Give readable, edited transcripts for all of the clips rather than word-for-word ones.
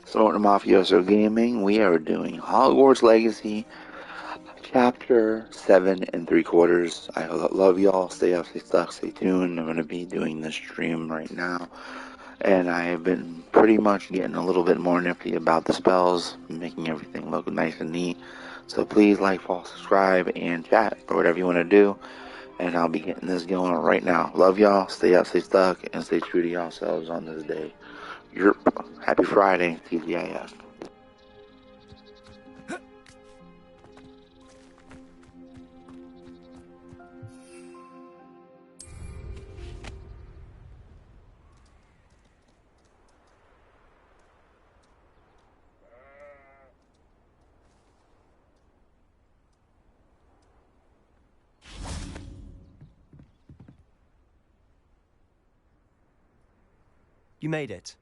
SmokeDaMafioso Gaming. We are doing Hogwarts Legacy, Chapter 7 and 3/4. I love y'all. Stay up, stay stuck, stay tuned. I'm going to be doing this stream right now. And I have been pretty much getting a little bit more nifty about the spells, making everything look nice and neat. So please like, follow, subscribe, and chat, or whatever you want to do. And I'll be getting this going right now. Love y'all. Stay up, stay stuck, and stay true to yourselves on this day. Happy Friday, TGIF. You made it.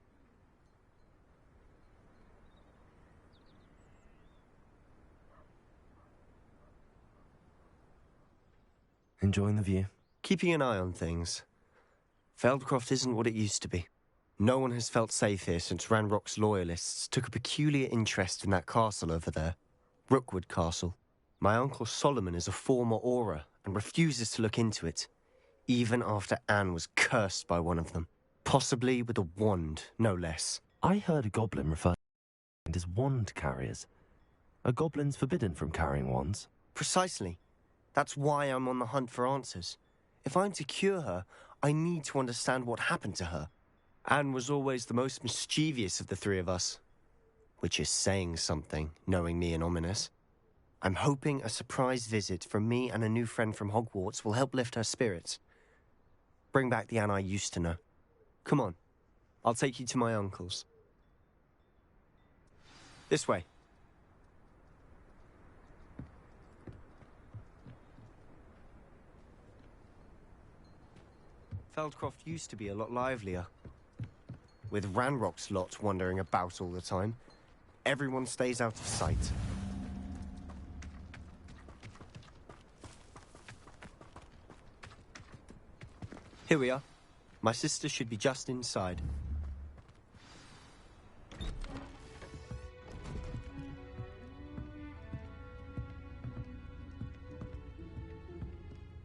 Enjoying the view? Keeping an eye on things. Feldcroft isn't what it used to be. No one has felt safe here since Ranrock's loyalists took a peculiar interest in that castle over there. Rookwood Castle. My uncle Solomon is a former Auror and refuses to look into it, even after Anne was cursed by one of them. Possibly with a wand, no less. I heard a goblin referred to as wand carriers. Are goblins forbidden from carrying wands? Precisely. That's why I'm on the hunt for answers. If I'm to cure her, I need to understand what happened to her. Anne was always the most mischievous of the three of us. Which is saying something, knowing me and Ominous. I'm hoping a surprise visit from me and a new friend from Hogwarts will help lift her spirits. Bring back the Anne I used to know. Come on, I'll take you to my uncle's. This way. Feldcroft used to be a lot livelier. With Ranrock's lot wandering about all the time, everyone stays out of sight. Here we are. My sister should be just inside.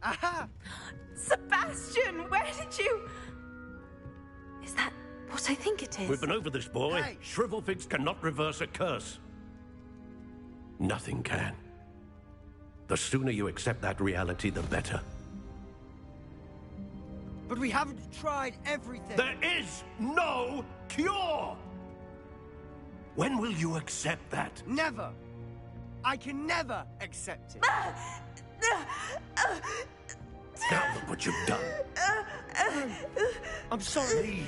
Aha! Sebastian, where did you... Is that what I think it is? We've been over this, boy. Hey. Shrivelfigs cannot reverse a curse. Nothing can. The sooner you accept that reality, the better. But we haven't tried everything. There is no cure! When will you accept that? Never. I can never accept it. Now look what you've done. I'm sorry.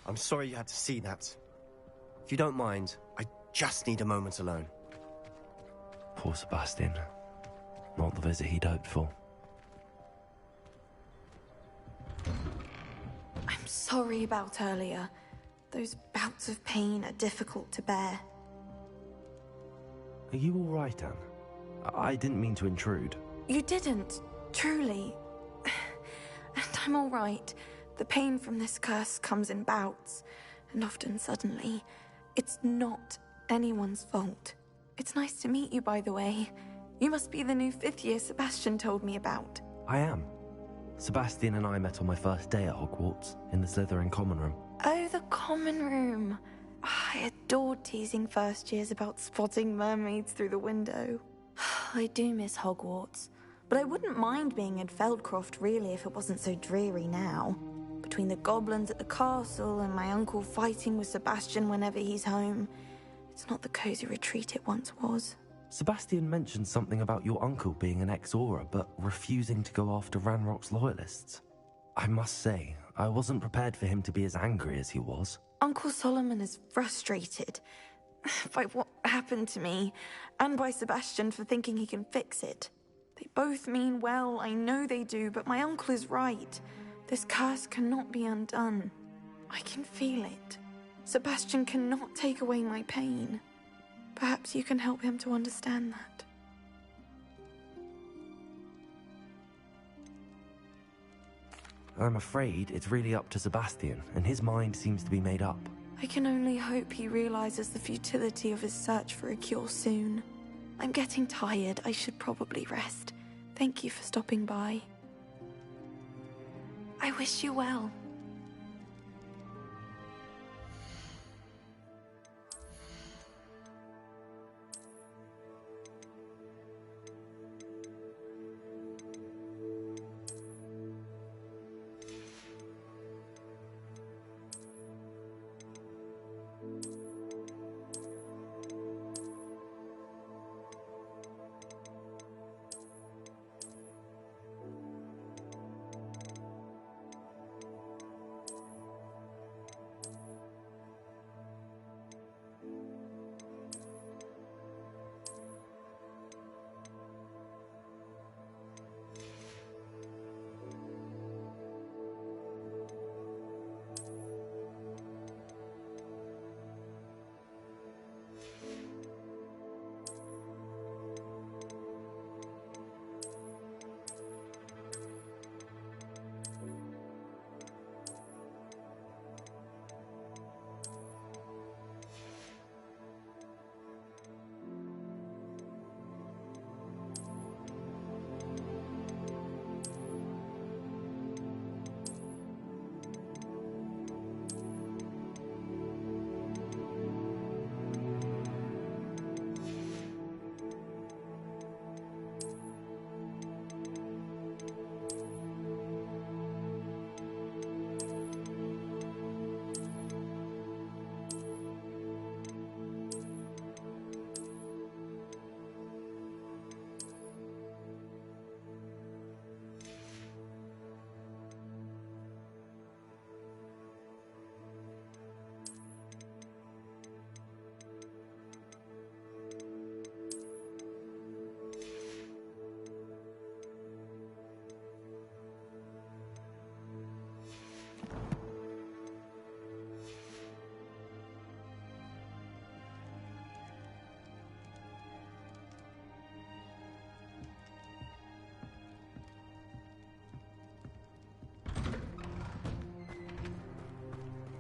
I'm sorry you had to see that. If you don't mind, I just need a moment alone. Poor Sebastian. Not the visit he'd hoped for. I'm sorry about earlier. Those bouts of pain are difficult to bear. Are you all right, Anne? I didn't mean to intrude. You didn't, truly. And I'm all right. The pain from this curse comes in bouts, and often suddenly. It's not anyone's fault. It's nice to meet you, by the way. You must be the new 5th year Sebastian told me about. I am. Sebastian and I met on my first day at Hogwarts, in the Slytherin common room. Oh, the common room. I adored teasing first years about spotting mermaids through the window. I do miss Hogwarts, but I wouldn't mind being in Feldcroft really if it wasn't so dreary now. Between the goblins at the castle and my uncle fighting with Sebastian whenever he's home, it's not the cozy retreat it once was. Sebastian mentioned something about your uncle being an ex-Auror, but refusing to go after Ranrock's loyalists. I must say, I wasn't prepared for him to be as angry as he was. Uncle Solomon is frustrated by what happened to me, and by Sebastian for thinking he can fix it. They both mean well, I know they do, but my uncle is right. This curse cannot be undone. I can feel it. Sebastian cannot take away my pain. Perhaps you can help him to understand that. I'm afraid it's really up to Sebastian, and his mind seems to be made up. I can only hope he realizes the futility of his search for a cure soon. I'm getting tired. I should probably rest. Thank you for stopping by. I wish you well.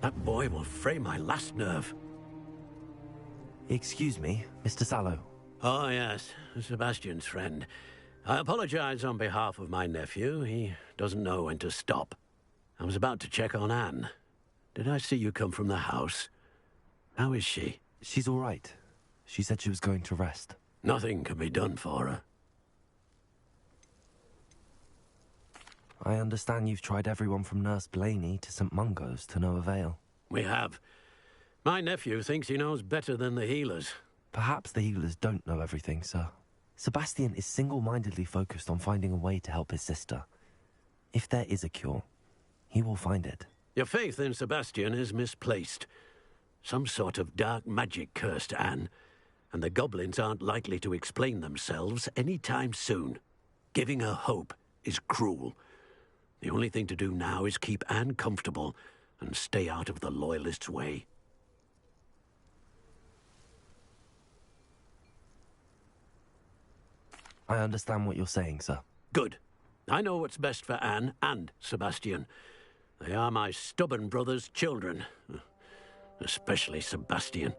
That boy will fray my last nerve. Excuse me, Mr. Sallow. Oh, yes, Sebastian's friend. I apologize on behalf of my nephew. He doesn't know when to stop. I was about to check on Anne. Did I see you come from the house? How is she? She's all right. She said she was going to rest. Nothing can be done for her. I understand you've tried everyone from Nurse Blaney to St. Mungo's to no avail. We have. My nephew thinks he knows better than the healers. Perhaps the healers don't know everything, sir. Sebastian is single-mindedly focused on finding a way to help his sister. If there is a cure, he will find it. Your faith in Sebastian is misplaced. Some sort of dark magic cursed Anne, and the goblins aren't likely to explain themselves any time soon. Giving her hope is cruel. The only thing to do now is keep Anne comfortable and stay out of the Loyalists' way. I understand what you're saying, sir. Good. I know what's best for Anne and Sebastian. They are my stubborn brother's children. Especially Sebastian.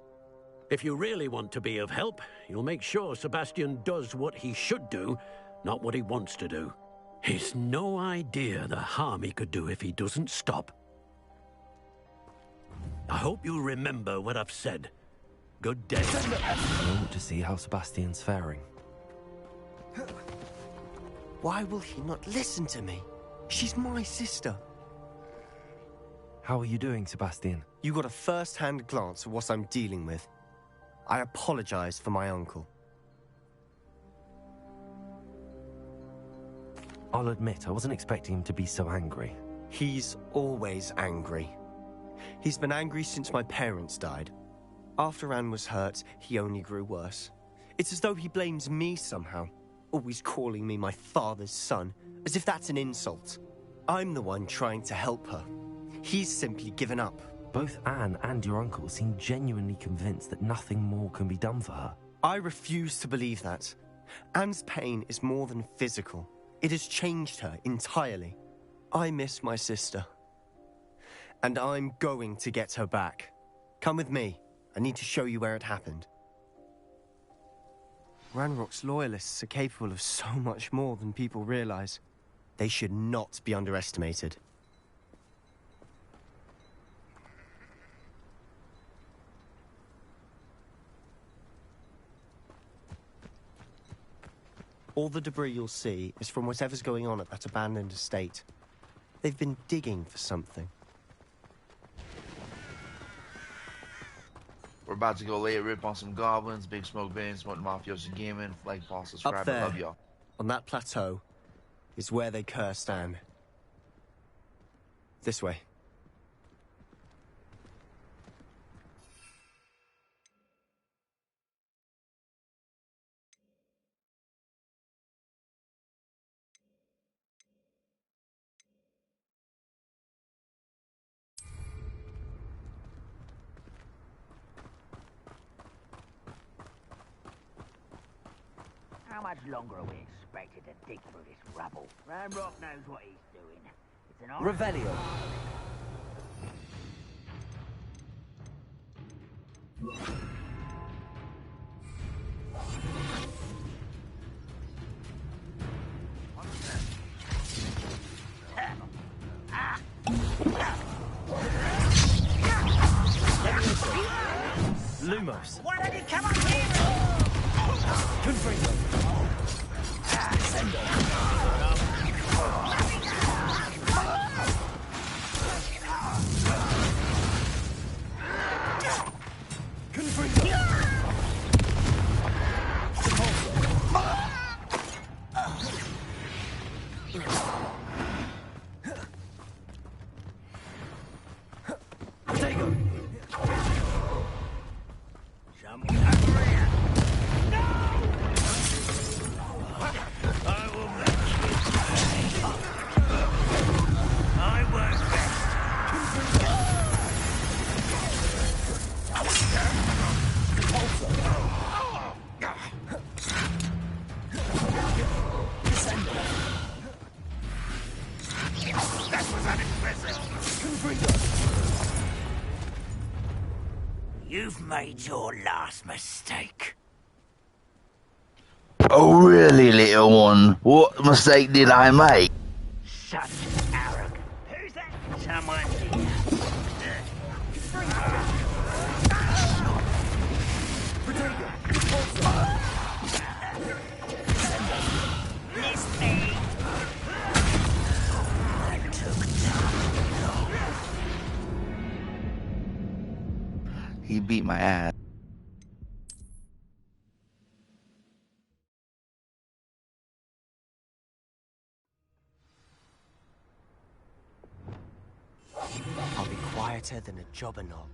If you really want to be of help, you'll make sure Sebastian does what he should do, not what he wants to do. He's no idea the harm he could do if he doesn't stop. I hope you'll remember what I've said. Good day. I want to see how Sebastian's faring. Why will he not listen to me? She's my sister. How are you doing, Sebastian? You got a first-hand glance at what I'm dealing with. I apologize for my uncle. I'll admit, I wasn't expecting him to be so angry. He's always angry. He's been angry since my parents died. After Anne was hurt, he only grew worse. It's as though he blames me somehow, always calling me my father's son, as if that's an insult. I'm the one trying to help her. He's simply given up. Both Anne and your uncle seem genuinely convinced that nothing more can be done for her. I refuse to believe that. Anne's pain is more than physical. It has changed her entirely. I miss my sister. And I'm going to get her back. Come with me. I need to show you where it happened. Ranrock's loyalists are capable of so much more than people realize. They should not be underestimated. All the debris you'll see is from whatever's going on at that abandoned estate. They've been digging for something. We're about to go lay a rip on some goblins. Big Smoke Bane, SmokeDaMafioso Gaming. Like, follow, subscribe. Up there, I love y'all. on that plateau, is where they cursed Anne. This way. How much longer are we expected to dig through this rubble? Ranrock knows what he's doing. It's an honor. Revelio. Lumos. Why don't you come up here? Confringo. You've made your last mistake. Oh, really, little one? What mistake did I make? Such arrogance. Who's that? Someone here. Miss me. I took time. He beat my ass. I'll be quieter than a jobberknoll.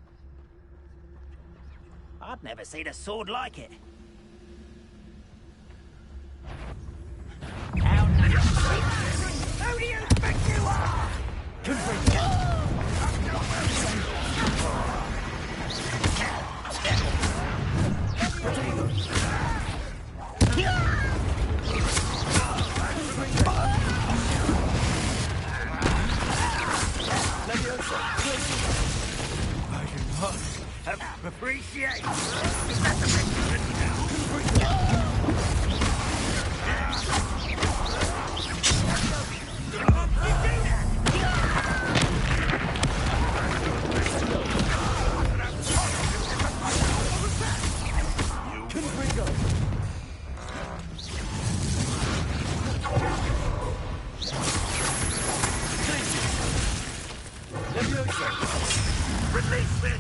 I've never seen a sword like it. Who do you think you are? Appreciate. Release me.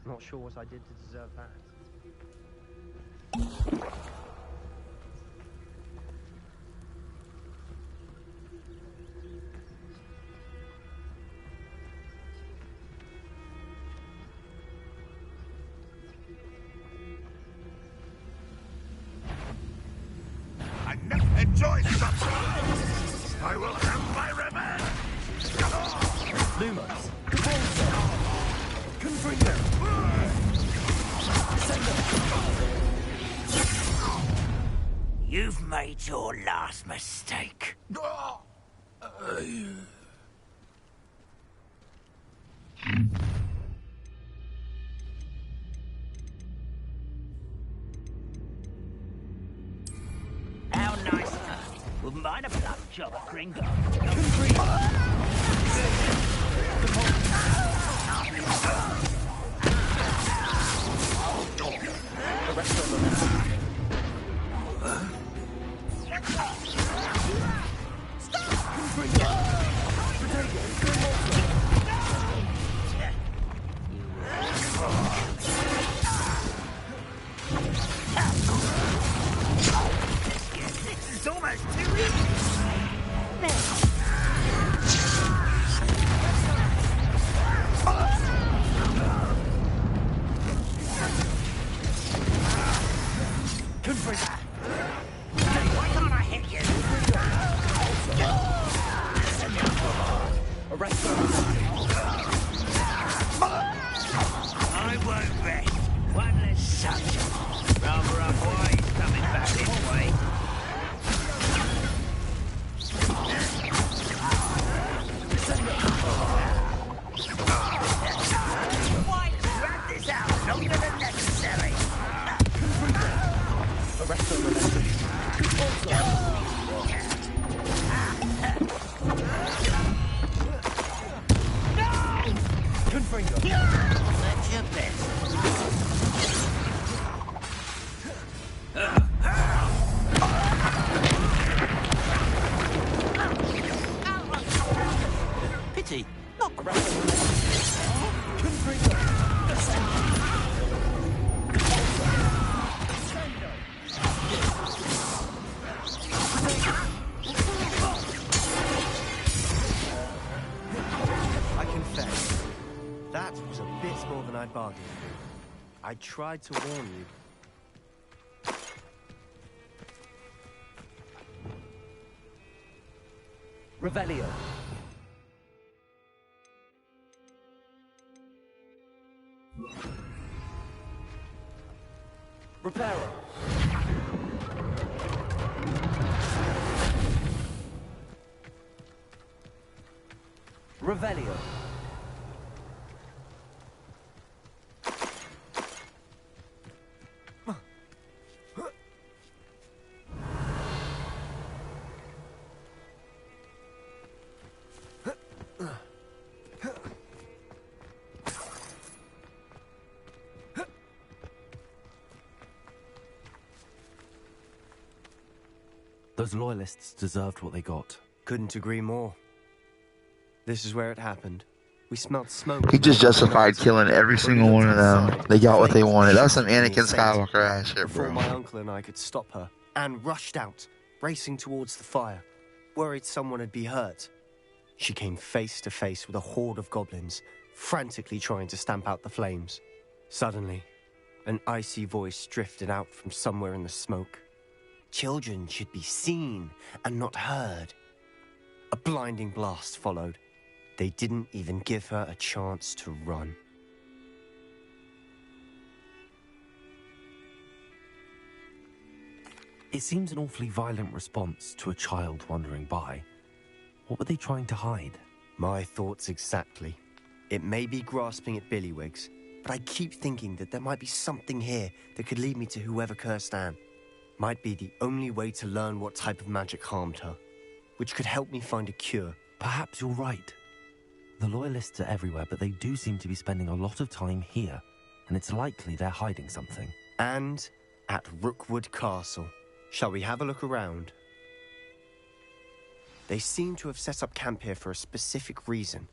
Not sure what I did to deserve that. Lumos. Confringo. You've made your last mistake. How nice of her. Wouldn't mind a blood job at Gringo. It's almost too easy. Why can't I hit you? I won't rest. One less subject. Rather up why he's coming back this way. Why drag this out longer than necessary? That's your best. Pity. Not I confess, that was a bit more than I bargained for. I tried to warn you. Revelio. Reparo. Revelio. Those loyalists deserved what they got. Couldn't agree more. This is where it happened. We smelled smoke. He just justified killing every single one of them. They got what they wanted. That's some Anakin Skywalker ass shit, Before bro. my uncle and I could stop her, Anne rushed out, racing towards the fire, worried someone had been hurt. She came face to face with a horde of goblins, frantically trying to stamp out the flames. Suddenly, an icy voice drifted out from somewhere in the smoke. Children should be seen and not heard. A blinding blast followed. They didn't even give her a chance to run. It seems an awfully violent response to a child wandering by. What were they trying to hide? My thoughts exactly. It may be grasping at Billywigs, but I keep thinking that there might be something here that could lead me to whoever cursed Anne. Might be the only way to learn what type of magic harmed her, which could help me find a cure. Perhaps you're right. The loyalists are everywhere, but they do seem to be spending a lot of time here, and it's likely they're hiding something. And at Rookwood Castle. Shall we have a look around? They seem to have set up camp here for a specific reason.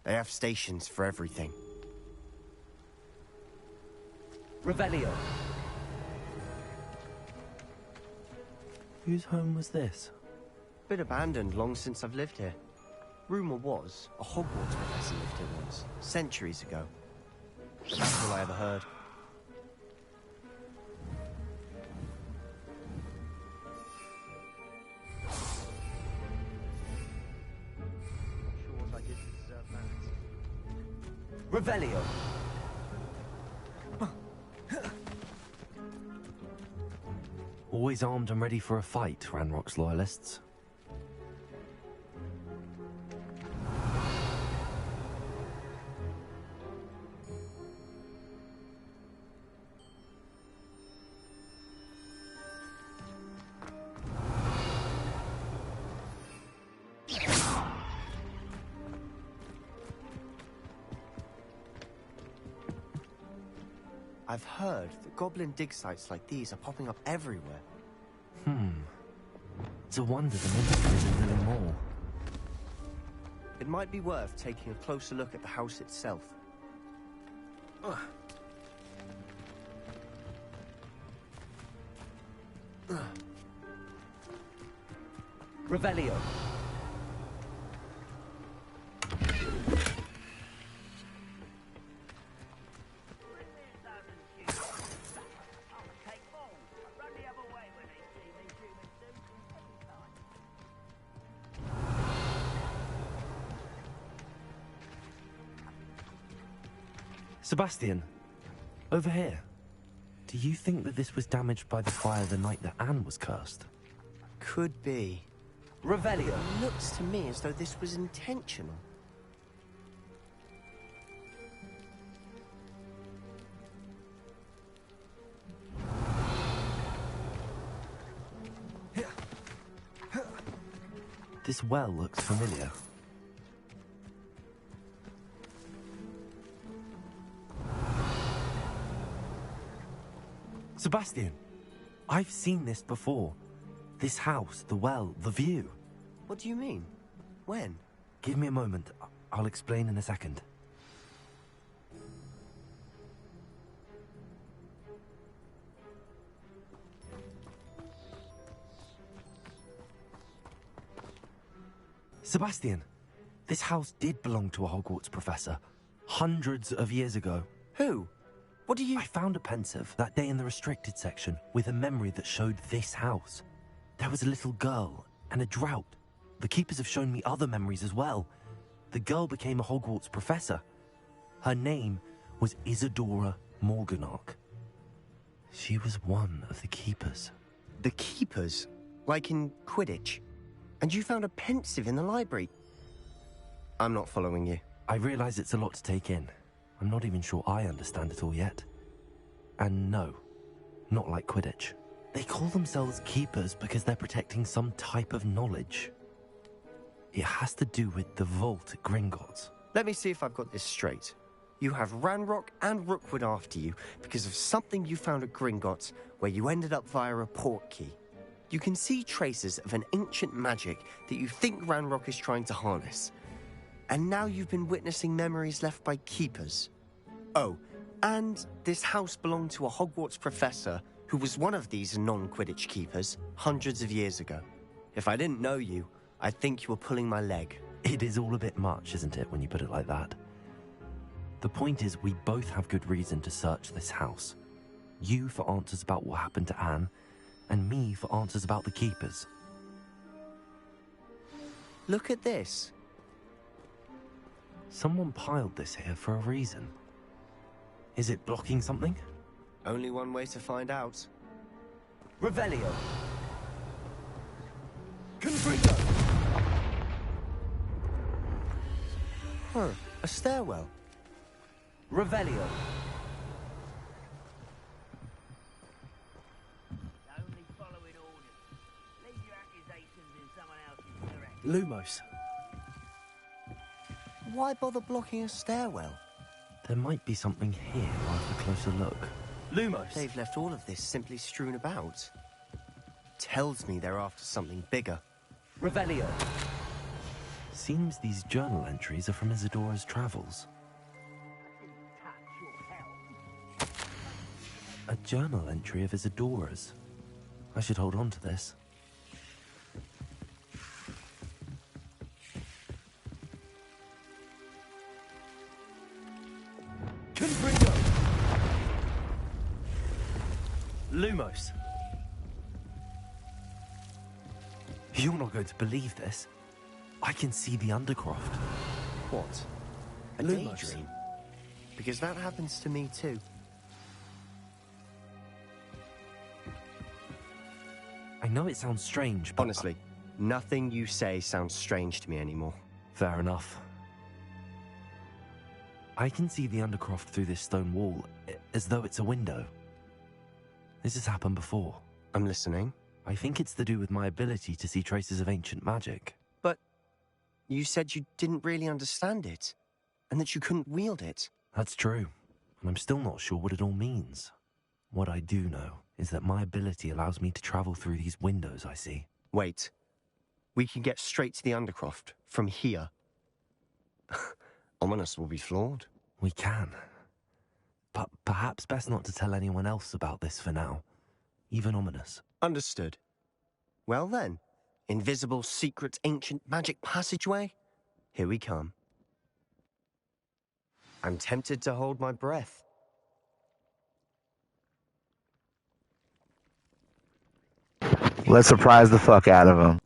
They have stations for everything. Revelio. Whose home was this? Been abandoned long since I've lived here. Rumour was a Hogwarts professor lived here once, centuries ago. But that's all I ever heard. Not sure what I did to deserve that. Revelio. Always armed and ready for a fight, Ranrock's loyalists. I've heard that goblin dig sites like these are popping up everywhere. It's a wonder the military isn't building more. It might be worth taking a closer look at the house itself. Revelio. Sebastian, over here. Do you think that this was damaged by the fire the night that Anne was cursed? Could be. Revelio. It looks to me as though this was intentional. This well looks familiar. Sebastian, I've seen this before. This house, the well, the view. What do you mean? When? Give me a moment. I'll explain in a second. Sebastian, this house did belong to a Hogwarts professor. Hundreds of years ago. Who? What do you... I found a pensive that day in the restricted section with a memory that showed this house. There was a little girl and a drought. The keepers have shown me other memories as well. The girl became a Hogwarts professor. Her name was Isadora Morganach. She was one of the keepers. The keepers? Like in Quidditch? And you found a pensive in the library? I'm not following you. I realize it's a lot to take in. I'm not even sure I understand it all yet. And no, not like Quidditch. They call themselves keepers because they're protecting some type of knowledge. It has to do with the vault at Gringotts. Let me see if I've got this straight. You have Ranrock and Rookwood after you because of something you found at Gringotts where you ended up via a portkey. You can see traces of an ancient magic that you think Ranrock is trying to harness. And now you've been witnessing memories left by keepers. Oh, and this house belonged to a Hogwarts professor who was one of these non-Quidditch keepers hundreds of years ago. If I didn't know you, I'd think you were pulling my leg. It is all a bit much, isn't it, when you put it like that? The point is, we both have good reason to search this house. You for answers about what happened to Anne, and me for answers about the keepers. Look at this. Someone piled this here for a reason. Is it blocking something? Only one way to find out. Revelio. Confringo. Huh, a stairwell. Revelio. Only following orders. Leave your accusations in someone else's direction. Lumos. Why bother blocking a stairwell? There might be something here worth a closer look. Lumos. They've left all of this simply strewn about. Tells me they're after something bigger. Revelio. Seems these journal entries are from Isadora's travels. A journal entry of Isadora's. I should hold on to this. Confringo. Lumos. You're not going to believe this. I can see the Undercroft. What? A Lumos. daydream? because that happens to me too. I know it sounds strange, but... Honestly, nothing you say sounds strange to me anymore. Fair enough. I can see the Undercroft through this stone wall, as though it's a window. This has happened before. I'm listening. I think it's to do with my ability to see traces of ancient magic. But you said you didn't really understand it, and that you couldn't wield it. That's true, and I'm still not sure what it all means. What I do know is that my ability allows me to travel through these windows I see. Wait. We can get straight to the Undercroft from here. Ominous will be flawed. We can. But perhaps best not to tell anyone else about this for now. Even Ominous. Understood. Well then, invisible, secret, ancient magic passageway? Here we come. I'm tempted to hold my breath. Let's surprise the fuck out of him.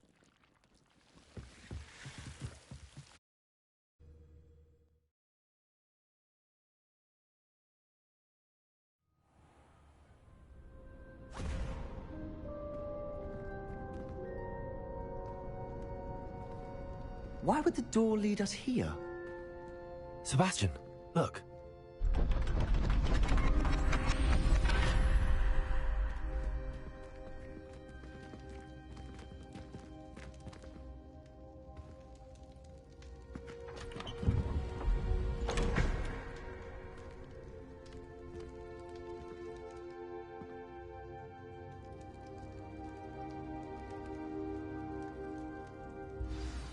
Why would the door lead us here? Sebastian, look.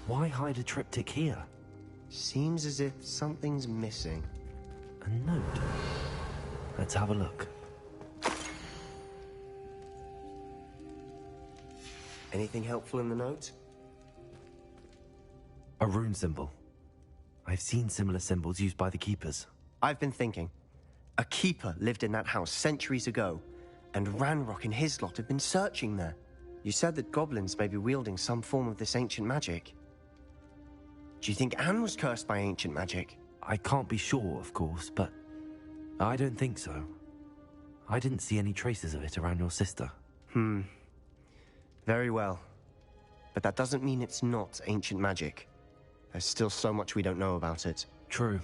Why hide a triptych here? Seems as if something's missing. A note. Let's have a look. Anything helpful in the note? A rune symbol. I've seen similar symbols used by the keepers. I've been thinking. A keeper lived in that house centuries ago, and Ranrock and his lot have been searching there. You said that goblins may be wielding some form of this ancient magic. Do you think Anne was cursed by ancient magic? I can't be sure, of course, but I don't think so. I didn't see any traces of it around your sister. Very well. But that doesn't mean it's not ancient magic. There's still so much we don't know about it. True.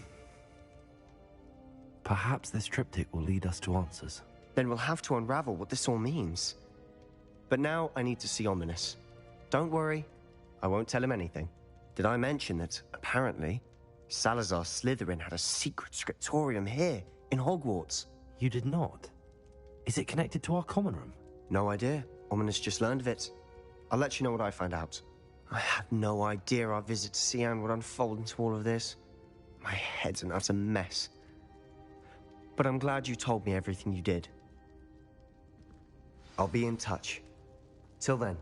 Perhaps this triptych will lead us to answers. Then we'll have to unravel what this all means. But now I need to see Ominous. Don't worry, I won't tell him anything. Did I mention that, apparently, Salazar Slytherin had a secret scriptorium here, in Hogwarts? You did not? Is it connected to our common room? No idea. Ominous just learned of it. I'll let you know what I find out. I had no idea our visit to see Anne would unfold into all of this. My head's an utter mess. But I'm glad you told me everything you did. I'll be in touch. Till then.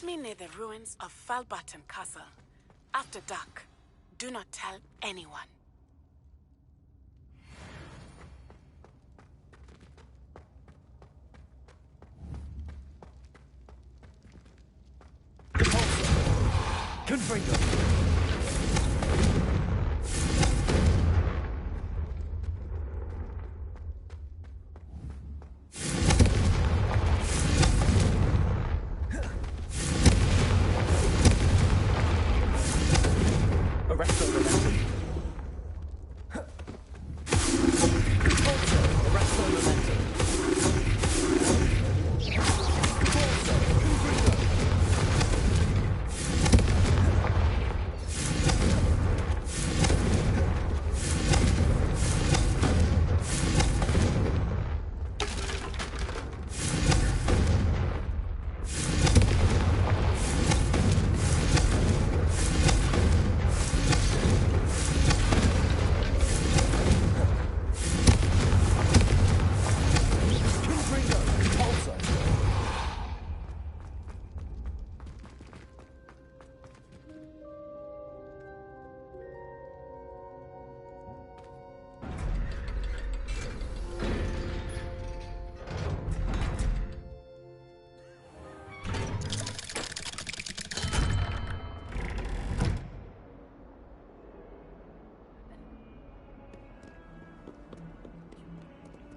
Meet me near the ruins of Falbaton Castle. After dark. Do not tell anyone. Confringo! Arresto momentum. Arresto momentum.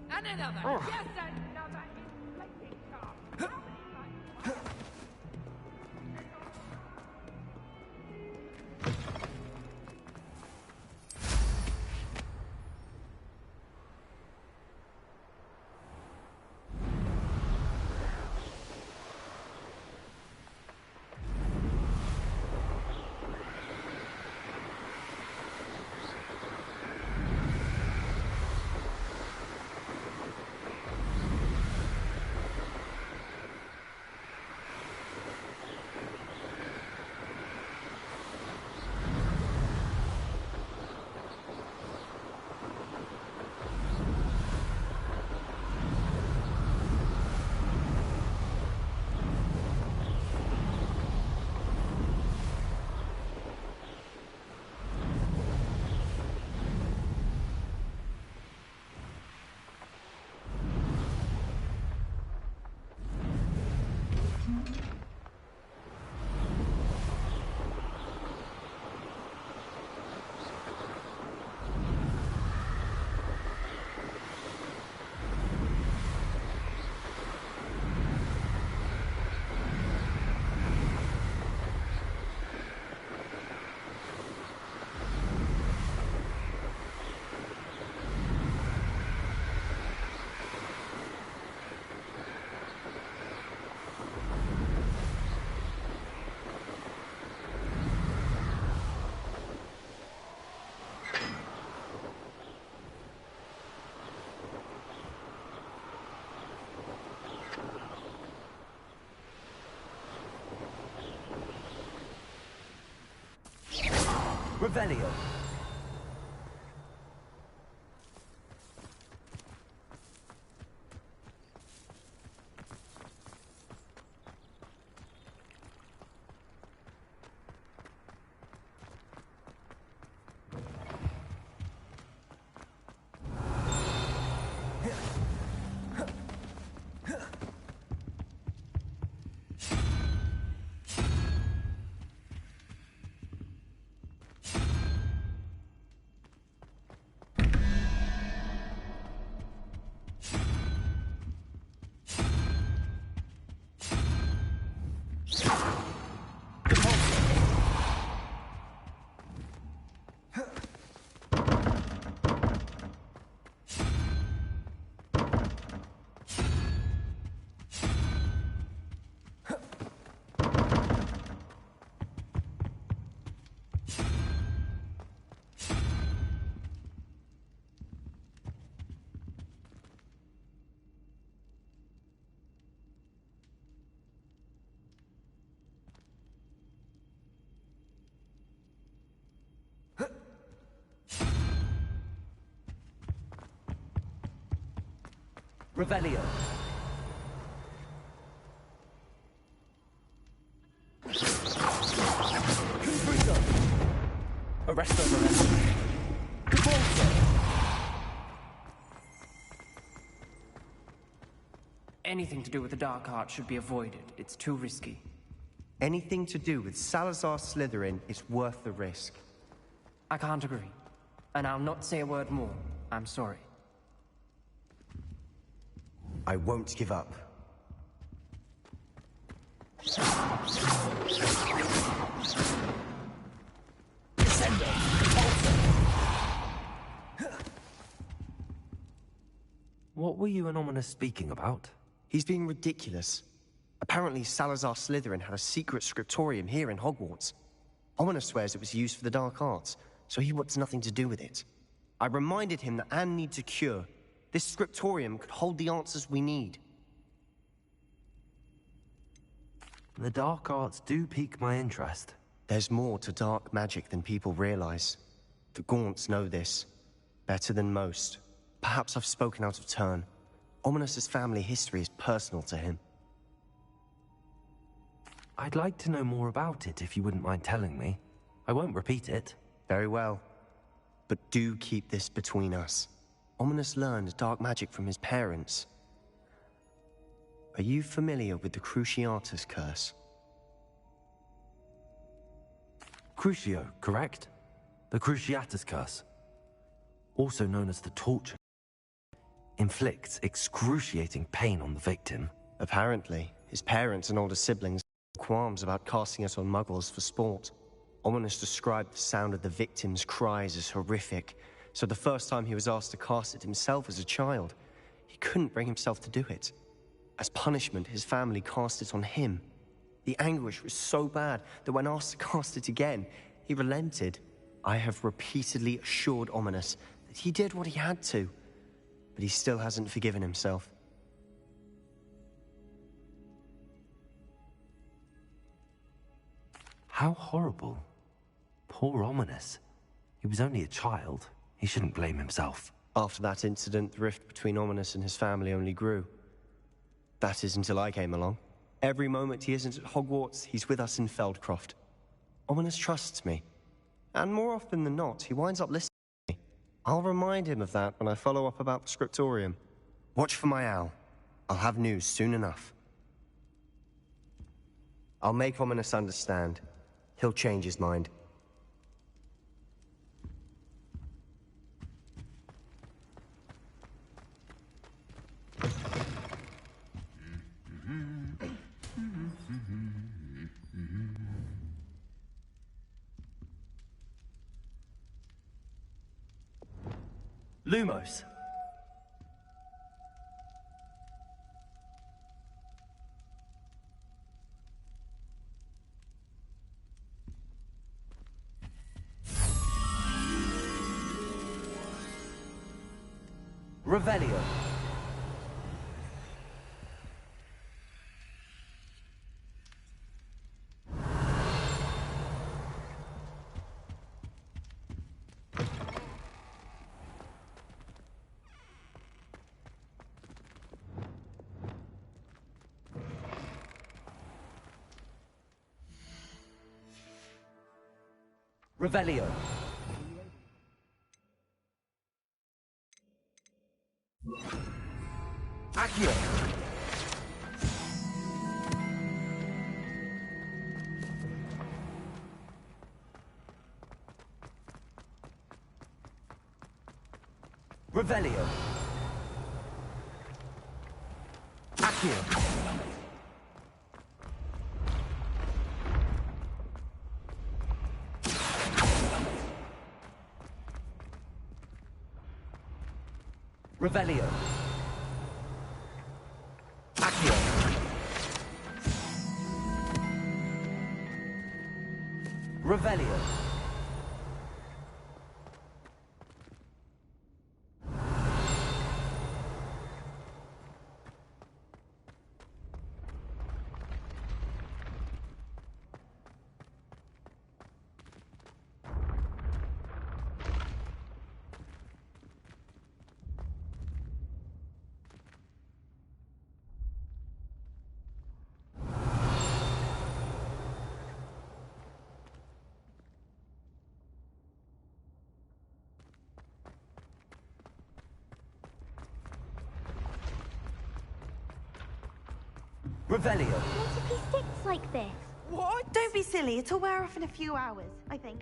Another! Yes, another inflating shaft! Revelio. Revelio. Anything to do with the dark art should be avoided. It's too risky. Anything to do with Salazar Slytherin is worth the risk. I can't agree. And I'll not say a word more. I'm sorry. I won't give up. What were you and Ominous speaking about? He's being ridiculous. Apparently Salazar Slytherin had a secret scriptorium here in Hogwarts. Ominous swears it was used for the dark arts, so he wants nothing to do with it. I reminded him that Anne needs a cure. This scriptorium could hold the answers we need. The dark arts do pique my interest. There's more to dark magic than people realize. The Gaunts know this. Better than most. Perhaps I've spoken out of turn. Ominous's family history is personal to him. I'd like to know more about it if you wouldn't mind telling me. I won't repeat it. Very well. But do keep this between us. Ominous learned dark magic from his parents. Are you familiar with the Cruciatus curse? Crucio, correct? The Cruciatus curse. Also known as the torture. Inflicts excruciating pain on the victim. Apparently, his parents and older siblings had qualms about casting it on muggles for sport. Ominous described the sound of the victim's cries as horrific, so the first time he was asked to cast it himself as a child, he couldn't bring himself to do it. As punishment, his family cast it on him. The anguish was so bad that when asked to cast it again, he relented. I have repeatedly assured Ominous that he did what he had to, but he still hasn't forgiven himself. How horrible. Poor Ominous. He was only a child. He shouldn't blame himself. After that incident, the rift between Ominous and his family only grew. That is until I came along. Every moment he isn't at Hogwarts, he's with us in Feldcroft. Ominous trusts me. And more often than not, he winds up listening to me. I'll remind him of that when I follow up about the scriptorium. Watch for my owl. I'll have news soon enough. I'll make Ominous understand. He'll change his mind. Lumos. Revelio. Revelio. Accio. Revelio. Accio. Revelio. Accio. Revelio. Revelio. What if he sticks like this? What? Don't be silly. It'll wear off in a few hours, I think.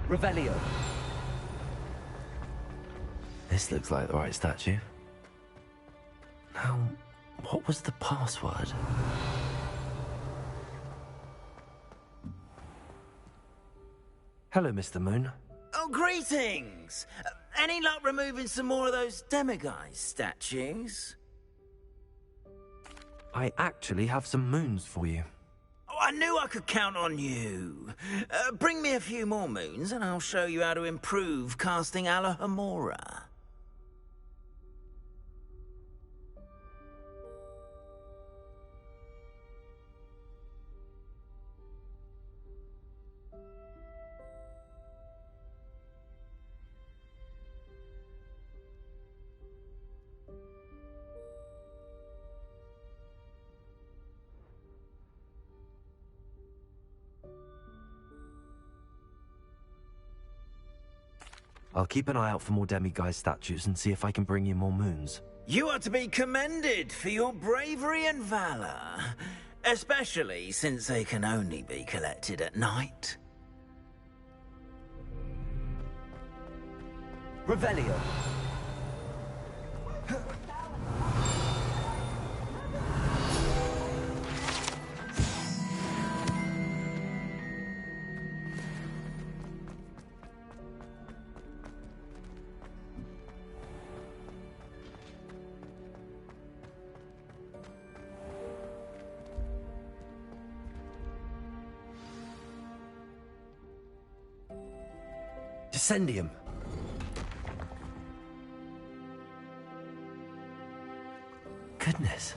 Revelio. This looks like the right statue. Now, what was the password? Hello, Mr. Moon. Oh, greetings! Any luck removing some more of those demiguise statues? I actually have some moons for you. Oh, I knew I could count on you. Bring me a few more moons and I'll show you how to improve casting Alohomora. I'll keep an eye out for more demiguise statues and see if I can bring you more moons. You are to be commended for your bravery and valor, especially since they can only be collected at night. Revelio. Descendium. Goodness.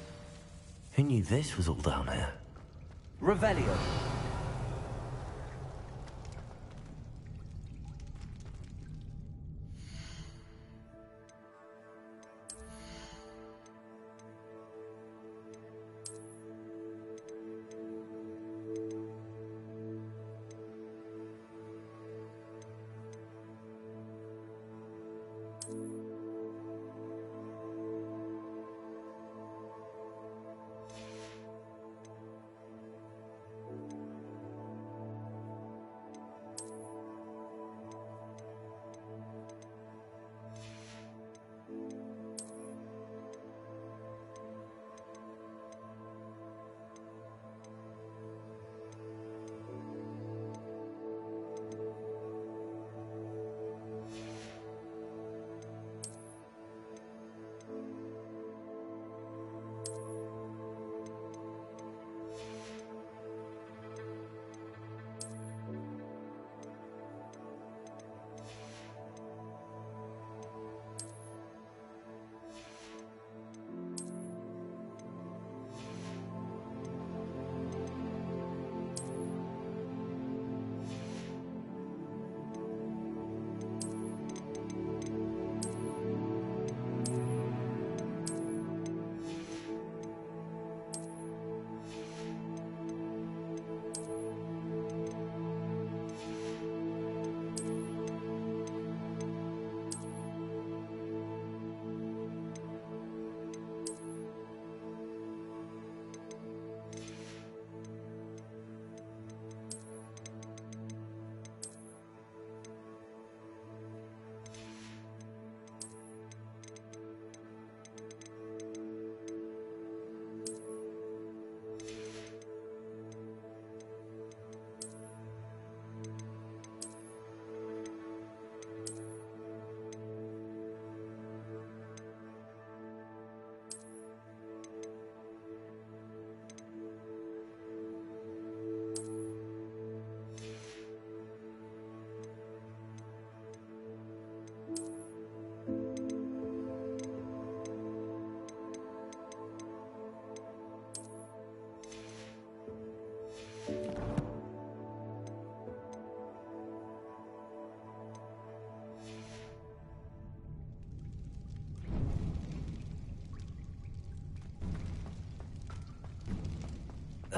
Who knew this was all down here? Revelio.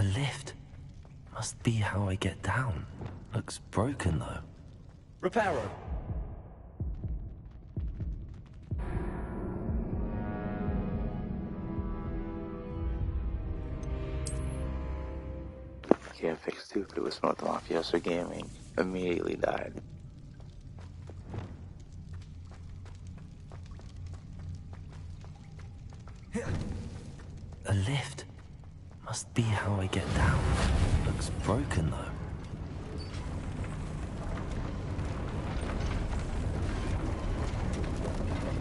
A lift. Must be how I get down. Looks broken, though. Reparo. Can't fix stupid with SmokeDaMafioso Gaming. Immediately died. A lift. Must be how I get down. Looks broken, though.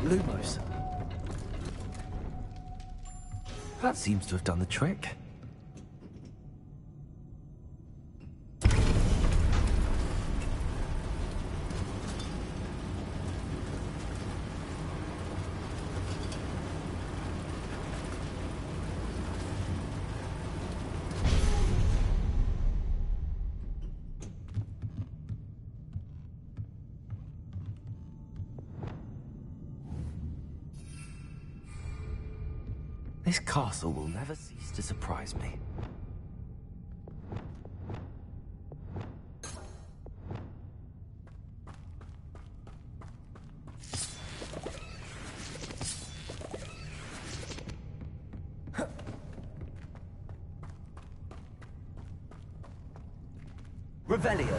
Lumos. That seems to have done the trick. This castle will never cease to surprise me. Revelio.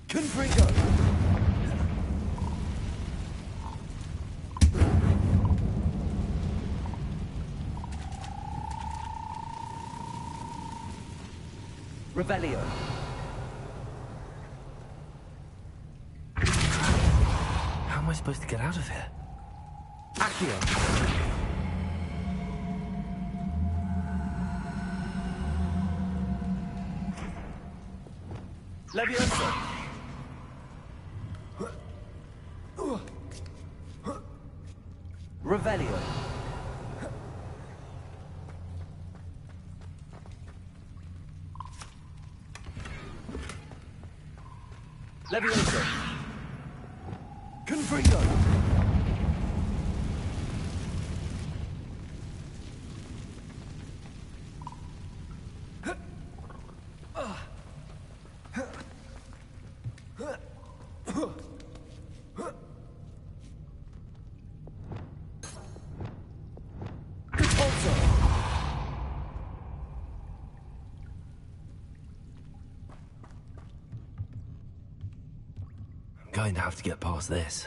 Confringo! Revelio. How am I supposed to get out of here? Accio. Levioso. Revelio. Levioso. Confringo. I'm going to have to get past this.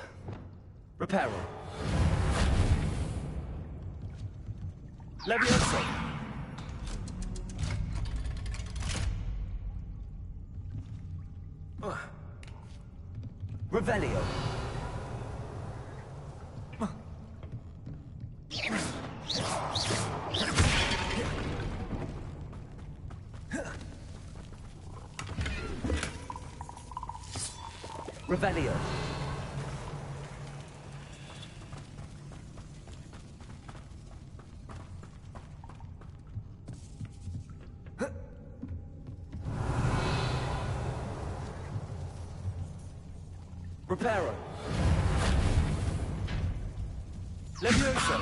Reparo. Levioso. Revelio. Revelio. Reparo. Levioso.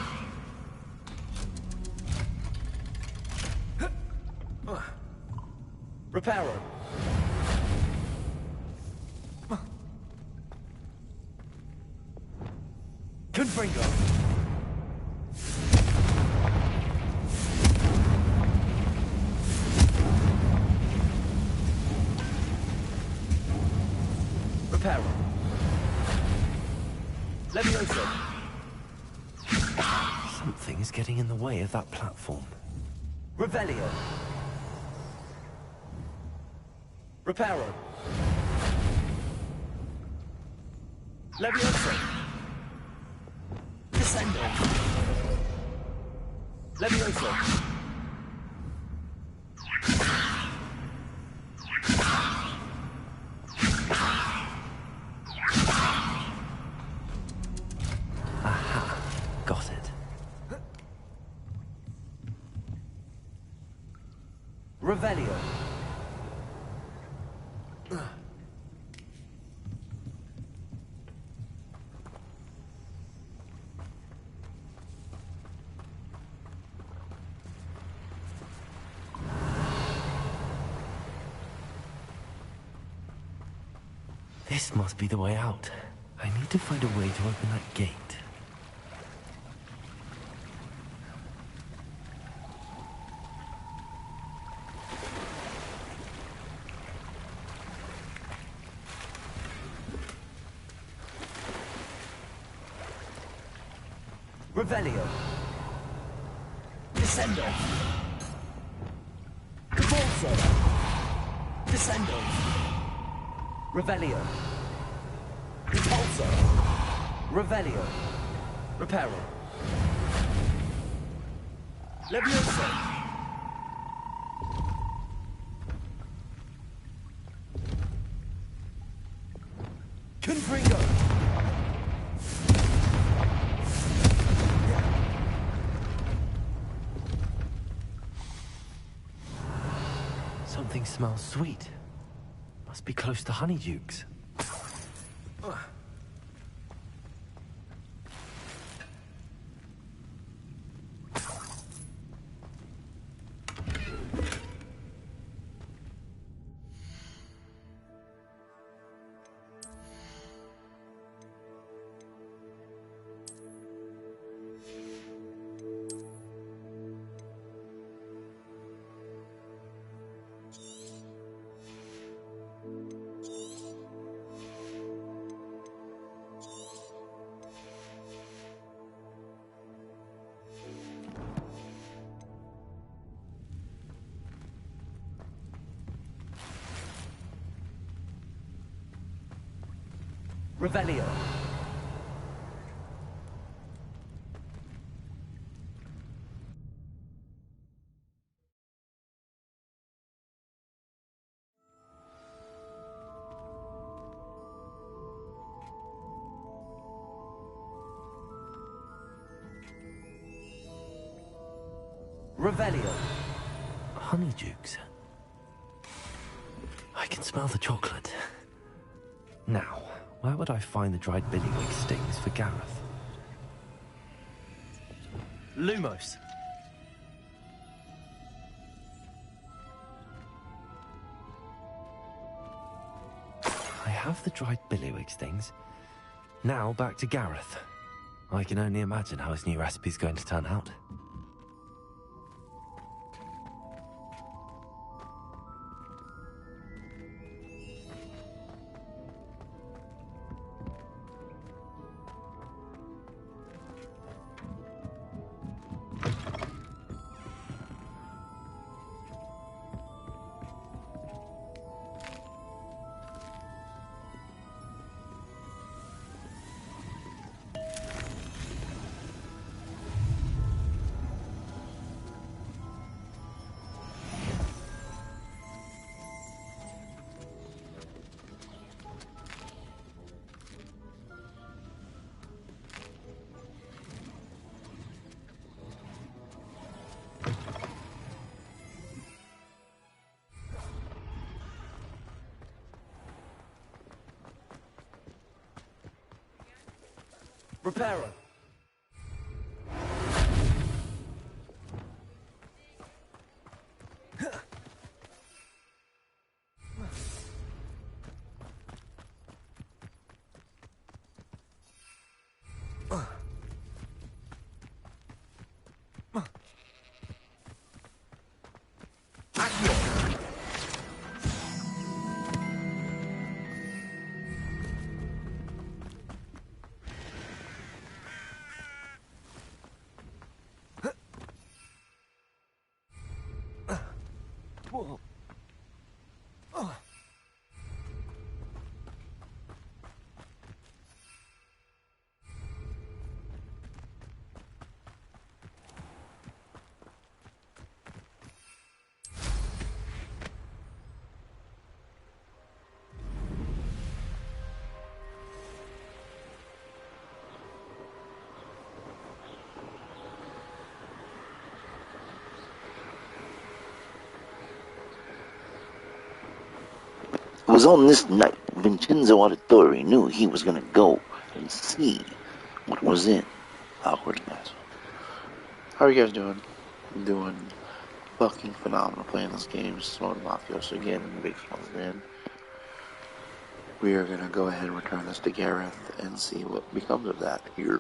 Reparo. Confringo. Reparo. Levioso. Something is getting in the way of that platform. Revelio. Reparo. Levioso. Descendo. Levioso. Aha, got it. Revelio. This must be the way out. I need to find a way to open that gate. Revelio. Descendo. Cabalso. Descendo. Revelio. Repulso. Revelio. Reparo. Levioso. Confringo. Something smells sweet. Must be close to Honeydukes. Revelio. Revelio. Honeydukes. I can smell the chocolate. Now, where would I find the dried billywig stings for Gareth? Lumos. I have the dried billywig stings. Now back to Gareth. I can only imagine how his new recipe's going to turn out. Reparo. Whoa. It was on this night Vincenzo Auditore knew he was going to go and see what was in Hogwarts Castle. How are you guys doing? I'm doing fucking phenomenal playing this game. SmokeDaMafioso Gaming, big fan. we are going to go ahead and return this to Gareth and see what becomes of that. Here.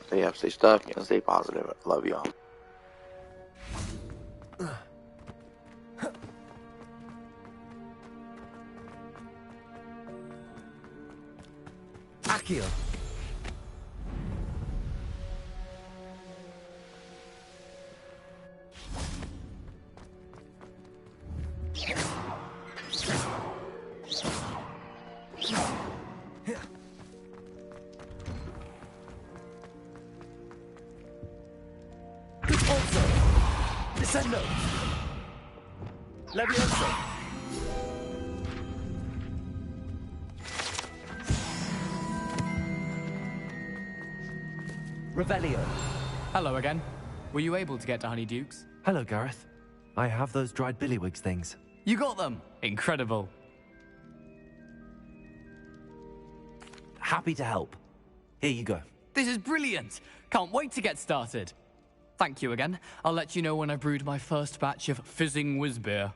Stay up, stay stuck, and stay positive. Love y'all. Accio! Descendo! Levioso! Revelio. Hello again. Were you able to get to Honeydukes? Hello, Gareth. I have those dried billywigs things. You got them! Incredible. Happy to help. Here you go. This is brilliant! Can't wait to get started. Thank you again. I'll let you know when I brewed my first batch of fizzing whiz-beer.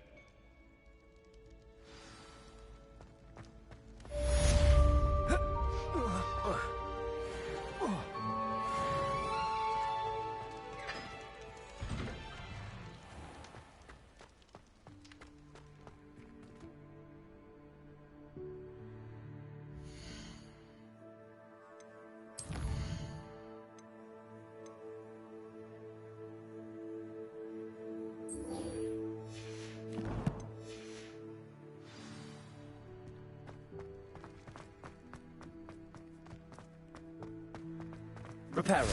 Repairing.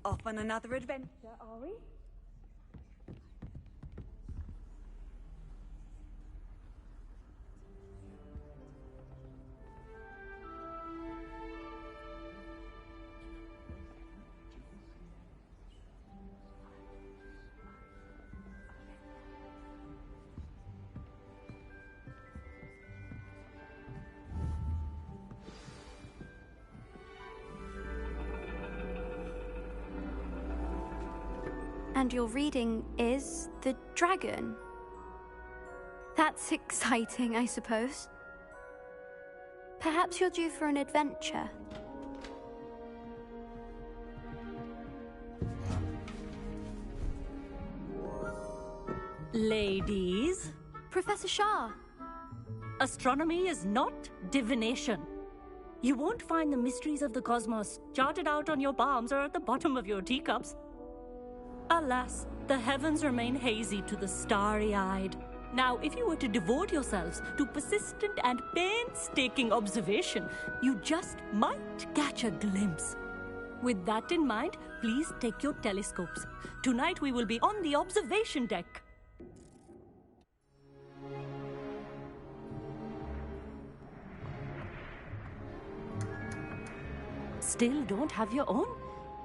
Off on another adventure, are we? And your reading is the dragon. That's exciting, I suppose. Perhaps you're due for an adventure. Ladies. Professor Shah. Astronomy is not divination. You won't find the mysteries of the cosmos charted out on your palms or at the bottom of your teacups. Alas, the heavens remain hazy to the starry-eyed. Now, if you were to devote yourselves to persistent and painstaking observation, you just might catch a glimpse. With that in mind, please take your telescopes. Tonight we will be on the observation deck. Still don't have your own?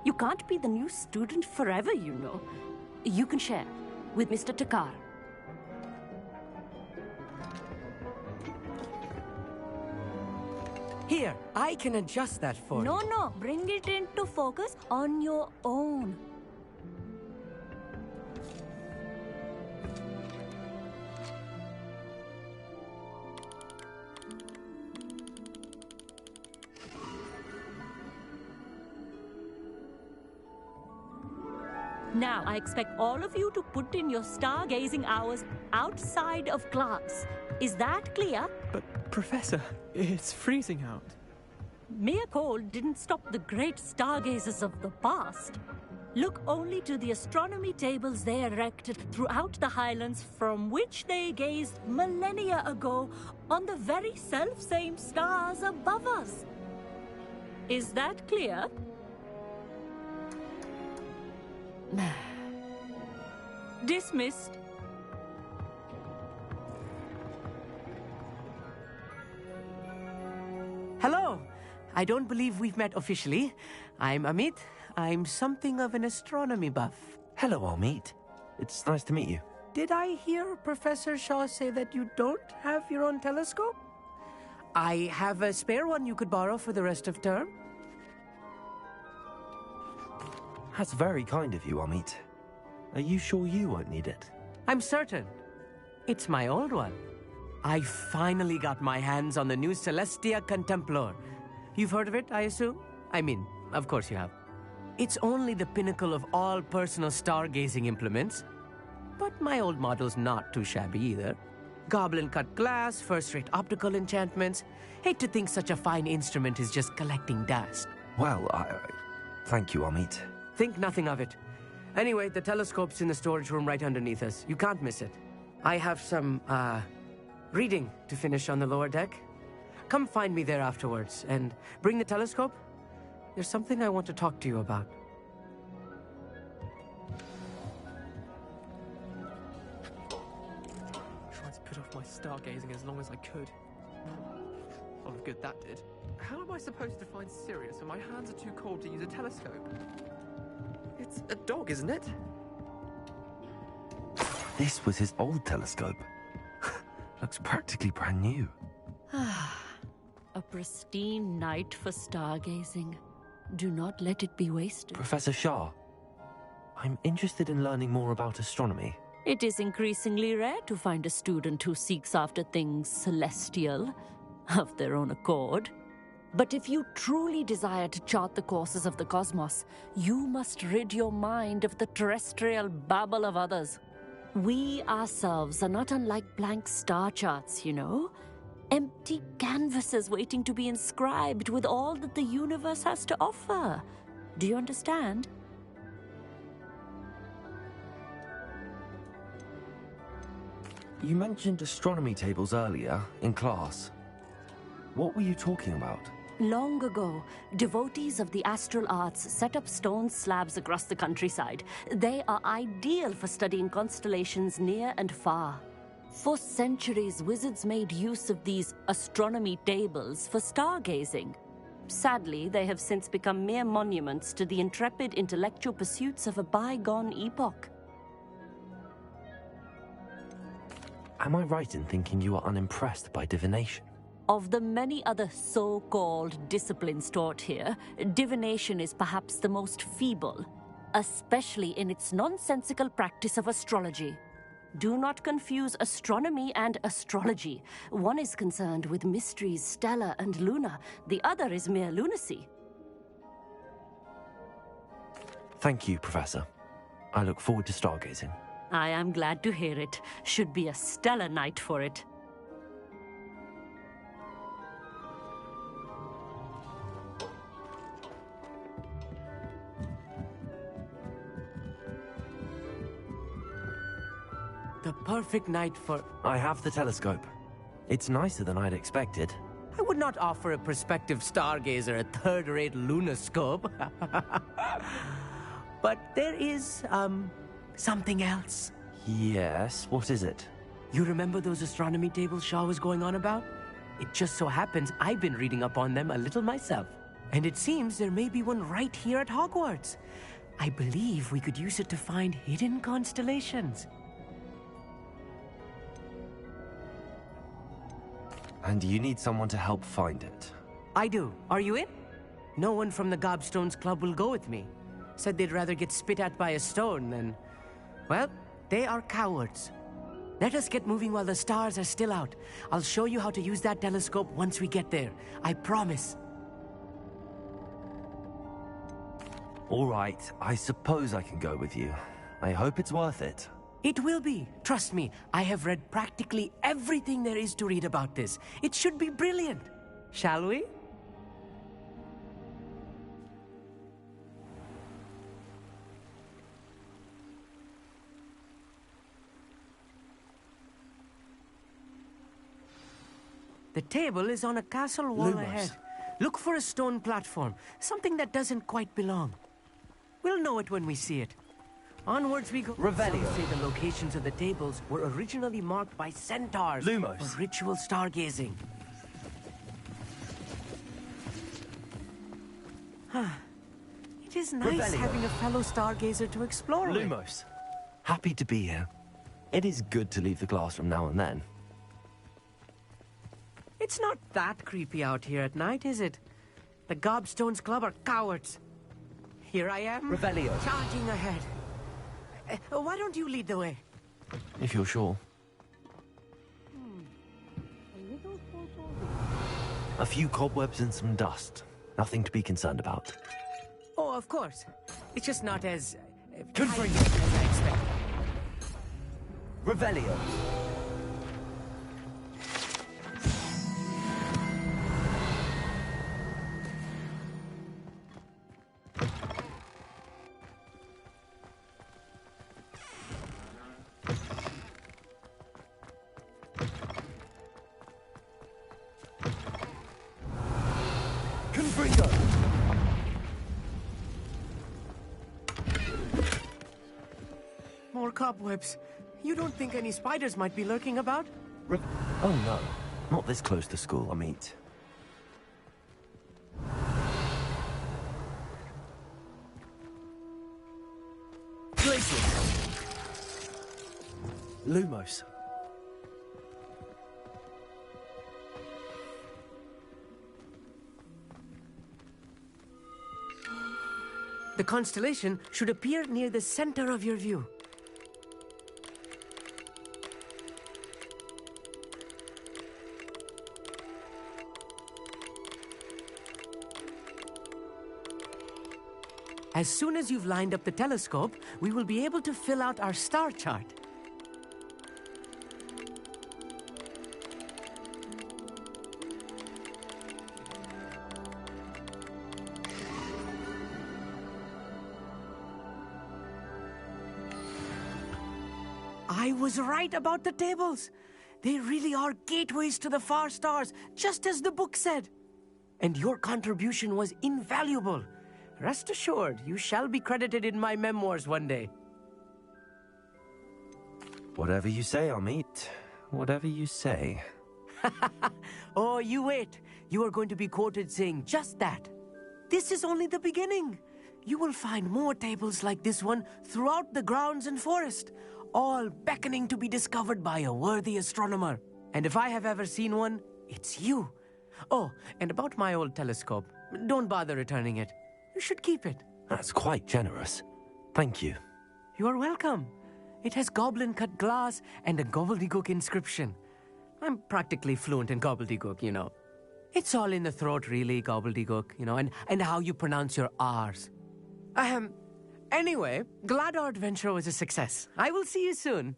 You can't be the new student forever, you know. You can share with Mr. Takar. Here, I can adjust that for you. No, bring it into focus on your own. Now, I expect all of you to put in your stargazing hours outside of class. Is that clear? But, Professor, it's freezing out. Mere cold didn't stop the great stargazers of the past. Look only to the astronomy tables they erected throughout the Highlands from which they gazed millennia ago on the very self-same stars above us. Is that clear? Dismissed. Hello. I don't believe we've met officially. I'm Amit. I'm something of an astronomy buff. Hello, Amit. It's nice to meet you. Did I hear Professor Shaw say that you don't have your own telescope? I have a spare one you could borrow for the rest of term. That's very kind of you, Amit. Are you sure you won't need it? I'm certain. It's my old one. I finally got my hands on the new Celestia Contemplor. You've heard of it, I assume? I mean, of course you have. It's only the pinnacle of all personal stargazing implements. But my old model's not too shabby either. Goblin-cut glass, first-rate optical enchantments. Hate to think such a fine instrument is just collecting dust. Well, thank you, Amit. Think nothing of it. Anyway, the telescope's in the storage room right underneath us. You can't miss it. I have some, reading to finish on the lower deck. Come find me there afterwards, and bring the telescope. There's something I want to talk to you about. Tried to put off my stargazing as long as I could. Oh, good that did. How am I supposed to find Sirius when my hands are too cold to use a telescope? It's a dog, isn't it? This was his old telescope. Looks practically brand new. A pristine night for stargazing. Do not let it be wasted. Professor Shah, I'm interested in learning more about astronomy. It is increasingly rare to find a student who seeks after things celestial, of their own accord. But if you truly desire to chart the courses of the cosmos, you must rid your mind of the terrestrial babble of others. We ourselves are not unlike blank star charts, you know? Empty canvases waiting to be inscribed with all that the universe has to offer. Do you understand? You mentioned astronomy tables earlier, in class. What were you talking about? Long ago, devotees of the astral arts set up stone slabs across the countryside. They are ideal for studying constellations near and far. For centuries, wizards made use of these astronomy tables for stargazing. Sadly, they have since become mere monuments to the intrepid intellectual pursuits of a bygone epoch. Am I right in thinking you are unimpressed by divination? Of the many other so-called disciplines taught here, divination is perhaps the most feeble, especially in its nonsensical practice of astrology. Do not confuse astronomy and astrology. One is concerned with mysteries stellar and lunar. The other is mere lunacy. Thank you, Professor. I look forward to stargazing. I am glad to hear it. Should be a stellar night for it. The perfect night for... I have the telescope. It's nicer than I'd expected. I would not offer a prospective stargazer a third-rate lunoscope. But there is, something else. Yes, what is it? You remember those astronomy tables Shaw was going on about? It just so happens I've been reading up on them a little myself. And it seems there may be one right here at Hogwarts. I believe we could use it to find hidden constellations. And you need someone to help find it. I do. Are you in? No one from the Gobstones Club will go with me. Said they'd rather get spit at by a stone than... Well, they are cowards. Let us get moving while the stars are still out. I'll show you how to use that telescope once we get there. I promise. All right, I suppose I can go with you. I hope it's worth it. It will be. Trust me, I have read practically everything there is to read about this. It should be brilliant. Shall we? The table is on a castle wall Lumos. ahead. Look for a stone platform, something that doesn't quite belong. We'll know it when we see it. Onwards we go. Revelio. Some say the locations of the tables were originally marked by centaurs Lumos. for ritual stargazing. It is nice Revelio. having a fellow stargazer to explore with. Lumos. Happy to be here. It is good to leave the classroom now and then. It's not that creepy out here at night, is it? The Gobstones Club are cowards. Here I am, Revelio. charging ahead. Why don't you lead the way? If you're sure. A few cobwebs and some dust. Nothing to be concerned about. Oh, of course. It's just not as... Confringo. as I expected. Revelio. Confringo. More cobwebs. You don't think any spiders might be lurking about? Oh no, not this close to school, I mean. Places. Lumos. The constellation should appear near the center of your view. As soon as you've lined up the telescope, we will be able to fill out our star chart. I was right about the tables. They really are gateways to the far stars, just as the book said. And your contribution was invaluable. Rest assured, you shall be credited in my memoirs one day. Whatever you say, Amit. Whatever you say. Oh, you wait. You are going to be quoted saying just that. This is only the beginning. You will find more tables like this one throughout the grounds and forest, all beckoning to be discovered by a worthy astronomer. And if I have ever seen one, it's you. Oh, and about my old telescope, don't bother returning it. You should keep it. That's quite generous. Thank you. You are welcome. It has goblin-cut glass and a gobbledygook inscription. I'm practically fluent in gobbledygook, you know. It's all in the throat, really, gobbledygook, you know, and how you pronounce your R's. Anyway, glad our adventure was a success. I will see you soon.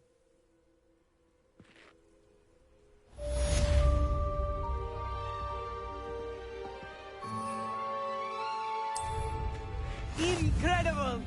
Incredible!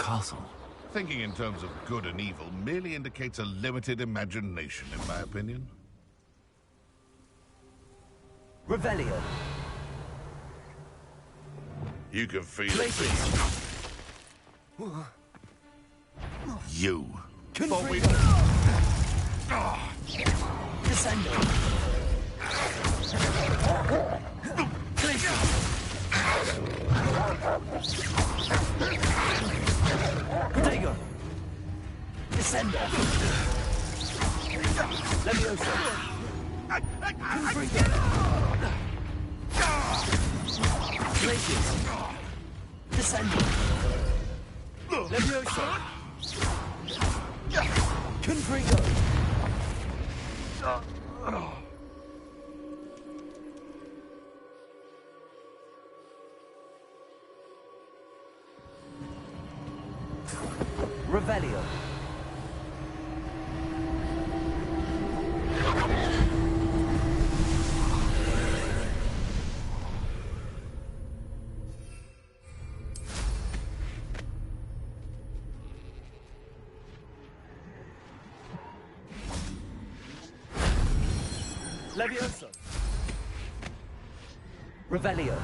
castle. Thinking in terms of good and evil merely indicates a limited imagination, in my opinion. Revelio. You can feel it. You. Thought we'd... Descendo. Protego. Descendo. Levioso. Confringo. Glacius. Descendo. Levioso. Confringo. Revelio. Levioso. Revelio.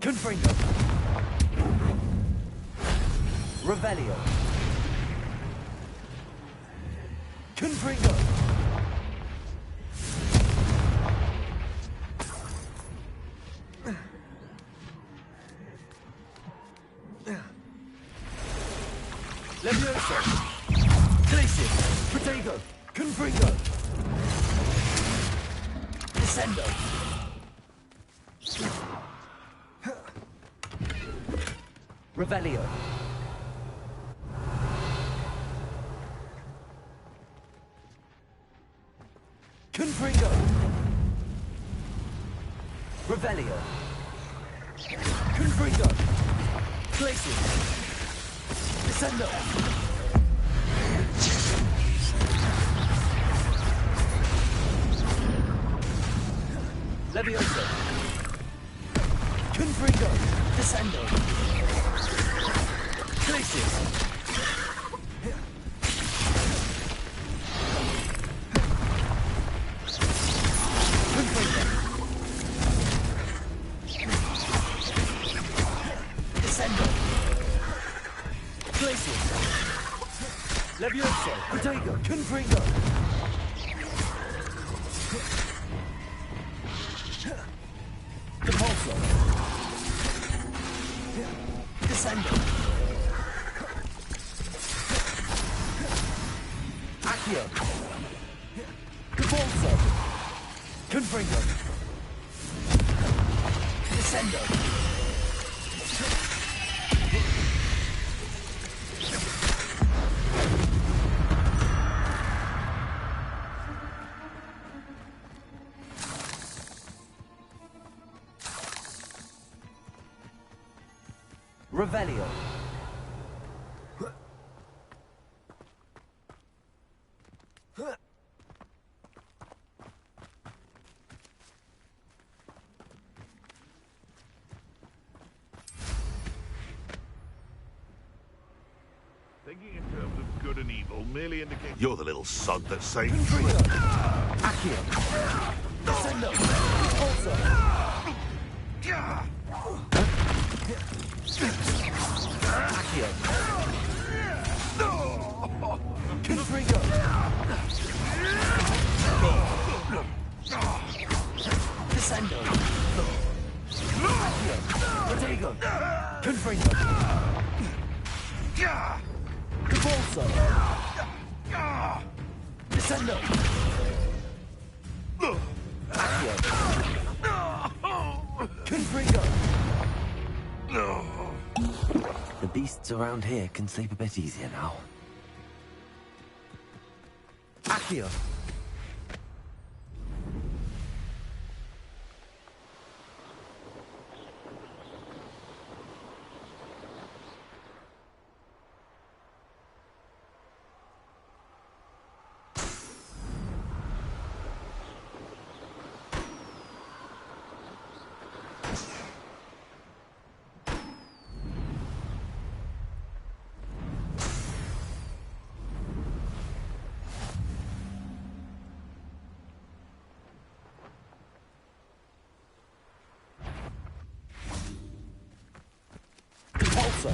Confringo. Revelio. Confringo. Levioso. Glacius. Protego. Confringo. Descendo. Revelio. Confringo. Revelio. Confringo. Glacius. Descendo. Levioso. Confringo. Descendo. Glacius. Confringo. Descendo. Glacius. Levioso. Protego. Confringo. Compulso. Descendo. Accio. Compulso. Confringo. Descendo. Revelio. Thinking in terms of good and evil merely indicates... You're the little sod that saved... Accio. Descendo. Also. Accio. Confringo. Descendo. Accio. Protego. Confringo. Compulso. Descendo. Accio. Confringo. The beasts around here can sleep a bit easier now. Accio. Compulso.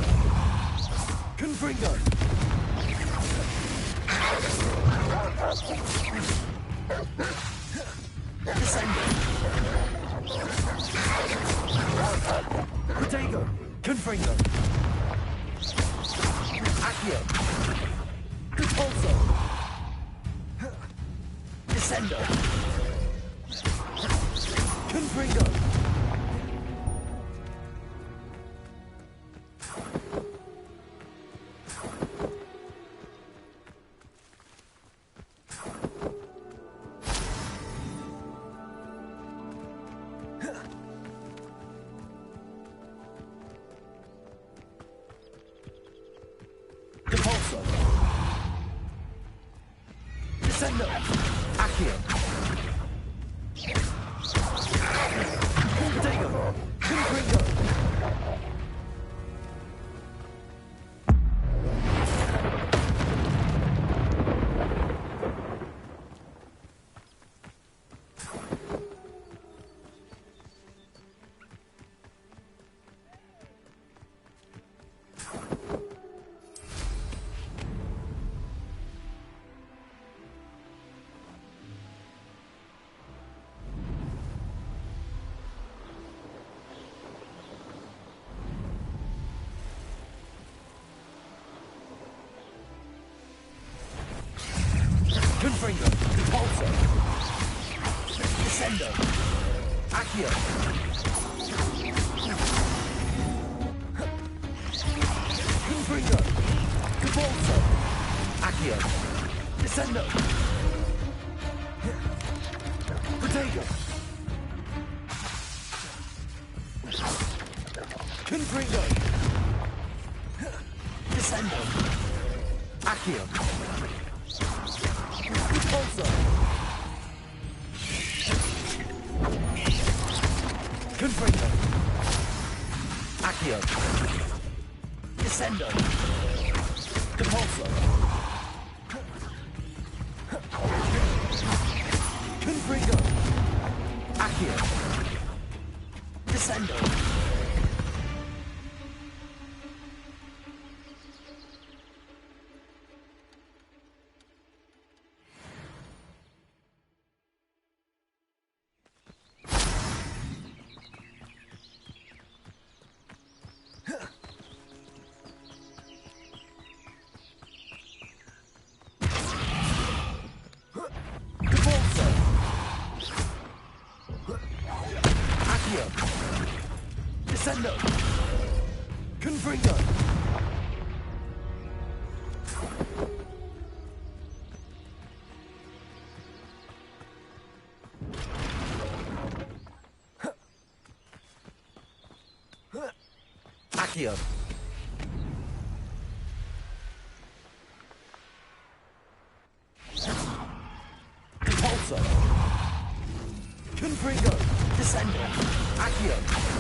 Confringo. Descendo. Protego. Confringo. Accio. Compulso. Descendo. Confringo. Compulso. Descendo. Accio. Protego. Confringo. Confringo. Compulso. Descendo. Accio. Confringo. Compulso. Accio. Descendo. Protego. Confringo. Descendo. Accio. Compulso. Confringo. Accio. Descendo. Compulso. Confringo. Accio. Descendo. Descendo. Confringo. Accio. Compulso. Confringo. Descendo. Accio.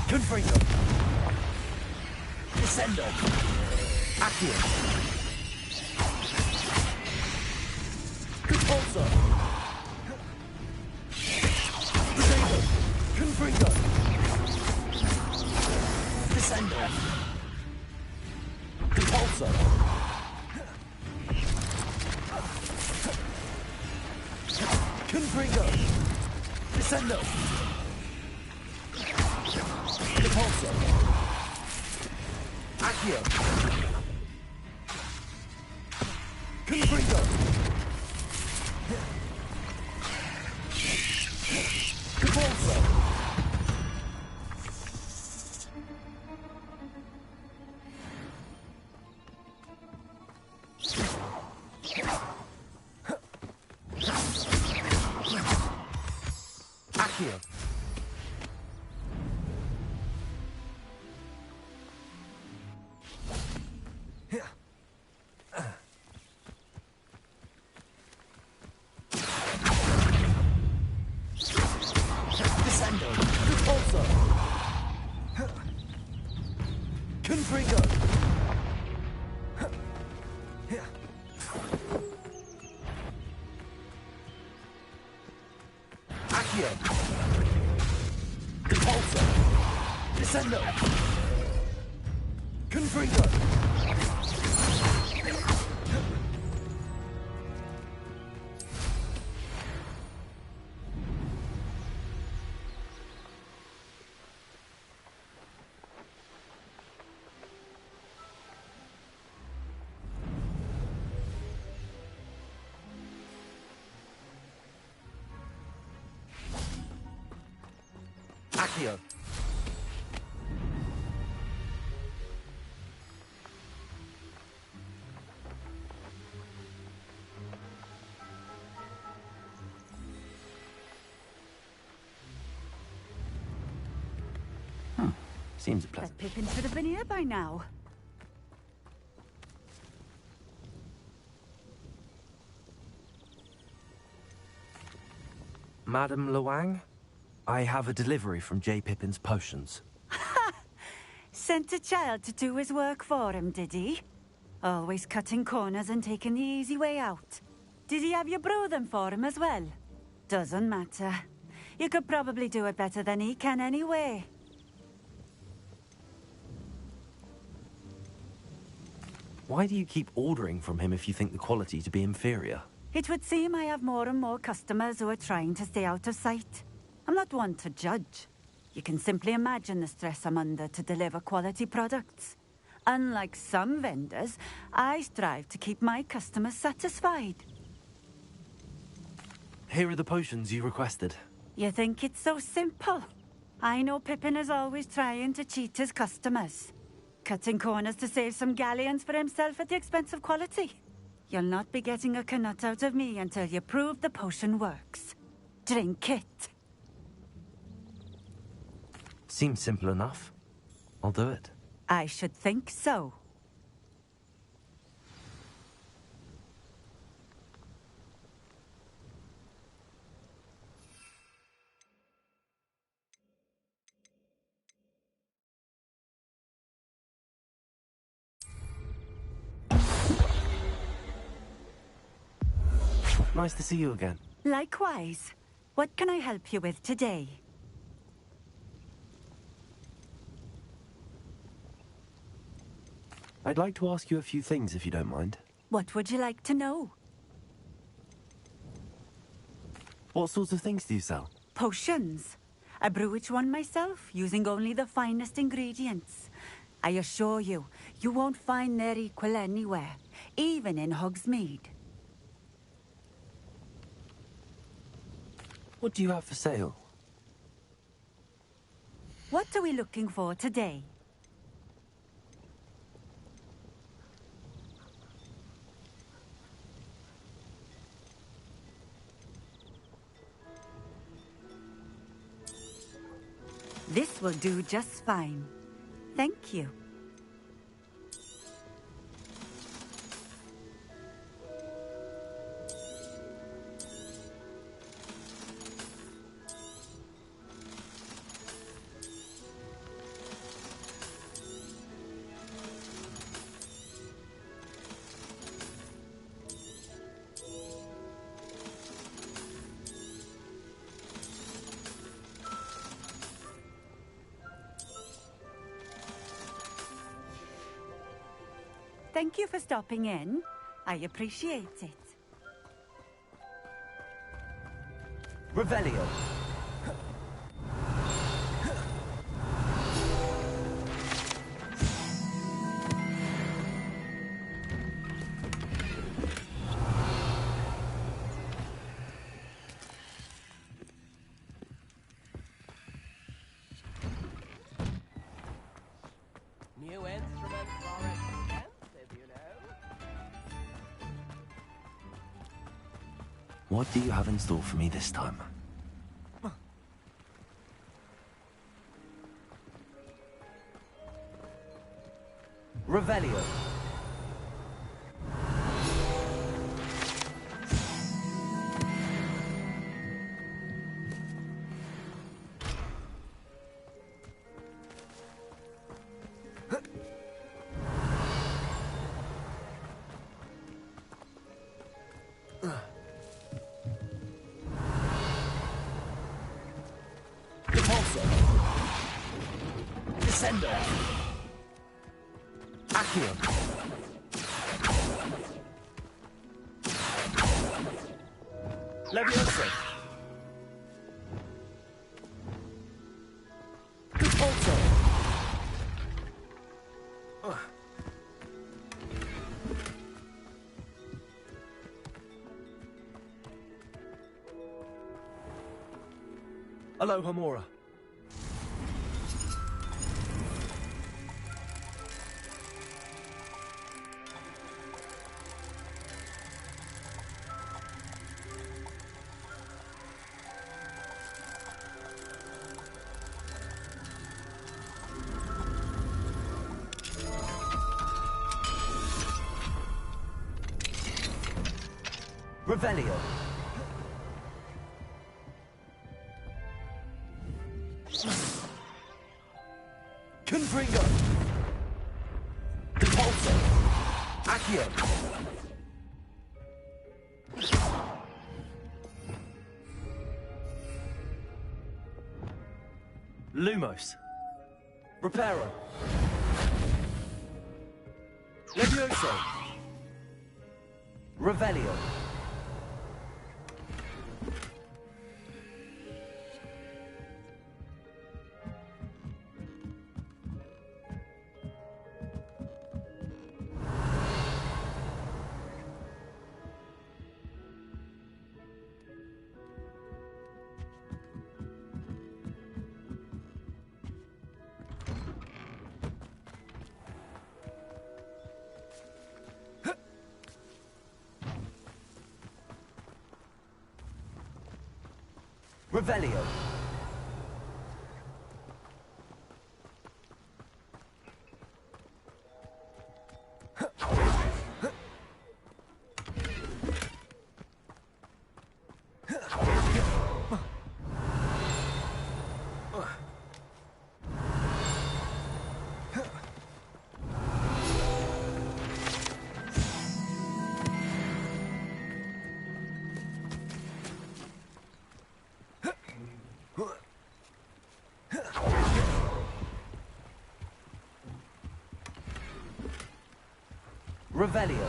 Confringo. Descendo. Accio. Compulso. Protego. Confringo. Descendo. Compulso. Confringo. Descendo. Compulso. Accio. Confringo. Compulso. Confringo! Accio! Repulsor! Descendo! Confringo! Accio! Seems pleasant. That Pippin should have been here by now. Madam Luang, I have a delivery from J. Pippin's potions. Sent a child to do his work for him, did he? Always cutting corners and taking the easy way out. Did he have you brew them for him as well? Doesn't matter. You could probably do it better than he can anyway. Why do you keep ordering from him if you think the quality to be inferior? It would seem I have more and more customers who are trying to stay out of sight. I'm not one to judge. You can simply imagine the stress I'm under to deliver quality products. Unlike some vendors, I strive to keep my customers satisfied. Here are the potions you requested. You think it's so simple? I know Pippin is always trying to cheat his customers. Cutting corners to save some galleons for himself at the expense of quality. You'll not be getting a canut out of me until you prove the potion works. Drink it. Seems simple enough. I'll do it. I should think so. Nice to see you again. Likewise. What can I help you with today? I'd like to ask you a few things if you don't mind. What would you like to know? What sorts of things do you sell? Potions. I brew each one myself, using only the finest ingredients. I assure you, you won't find their equal anywhere, even in Hogsmeade. What do you have for sale? What are we looking for today? This will do just fine. Thank you. Thank you for stopping in. I appreciate it. Revelio. New instruments are expensive, you know. What do you have in store for me this time? Revelio. Send off. Accio. Levioso. Repulso. Alohomora. Revelio. Confringo. Repulso. Accio. Lumos. Reparo. Levioso. Revelio. Revelio. Revelio.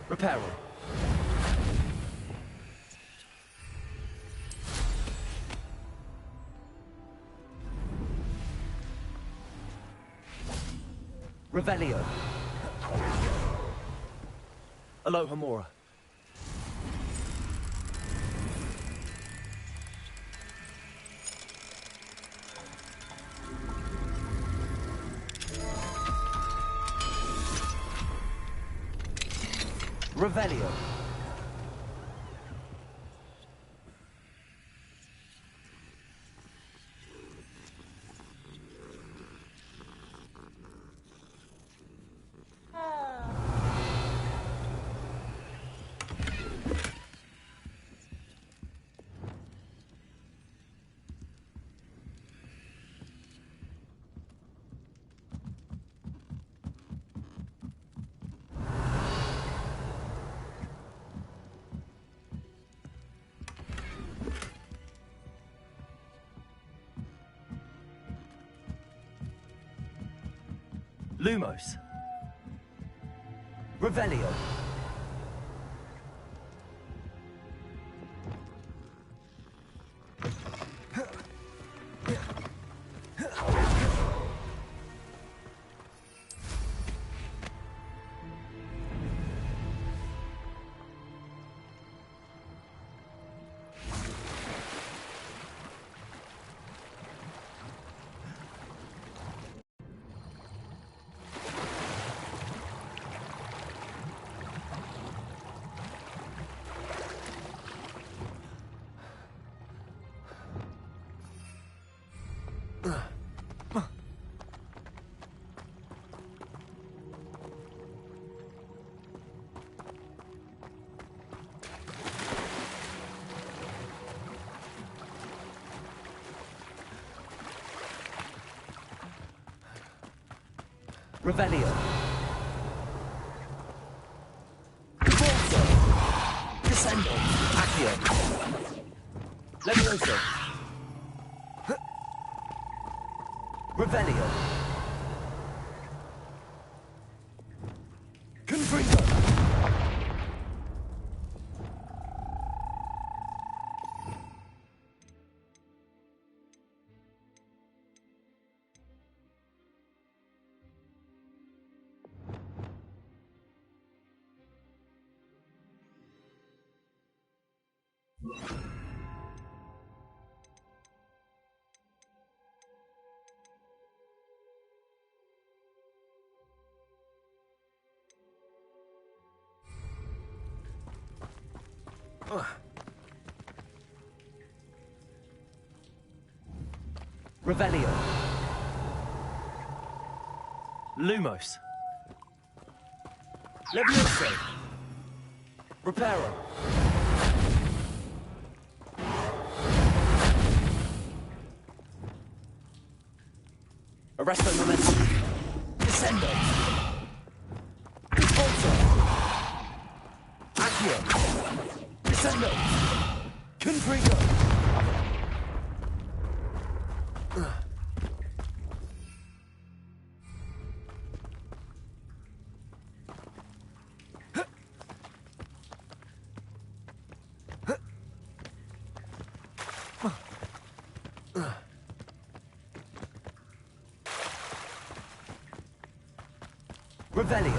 Reparo. Revelio. Alohomora. Revelio. Lumos. Revelio. Revelio. Revolso. Descendo. Accio. Levioso. Revelio. Confringo. Revelio. Lumos. Levioso. Reparo. Arresto momentum. Descendo. Repulso. Accio. Descendo. Confringo. Revelio.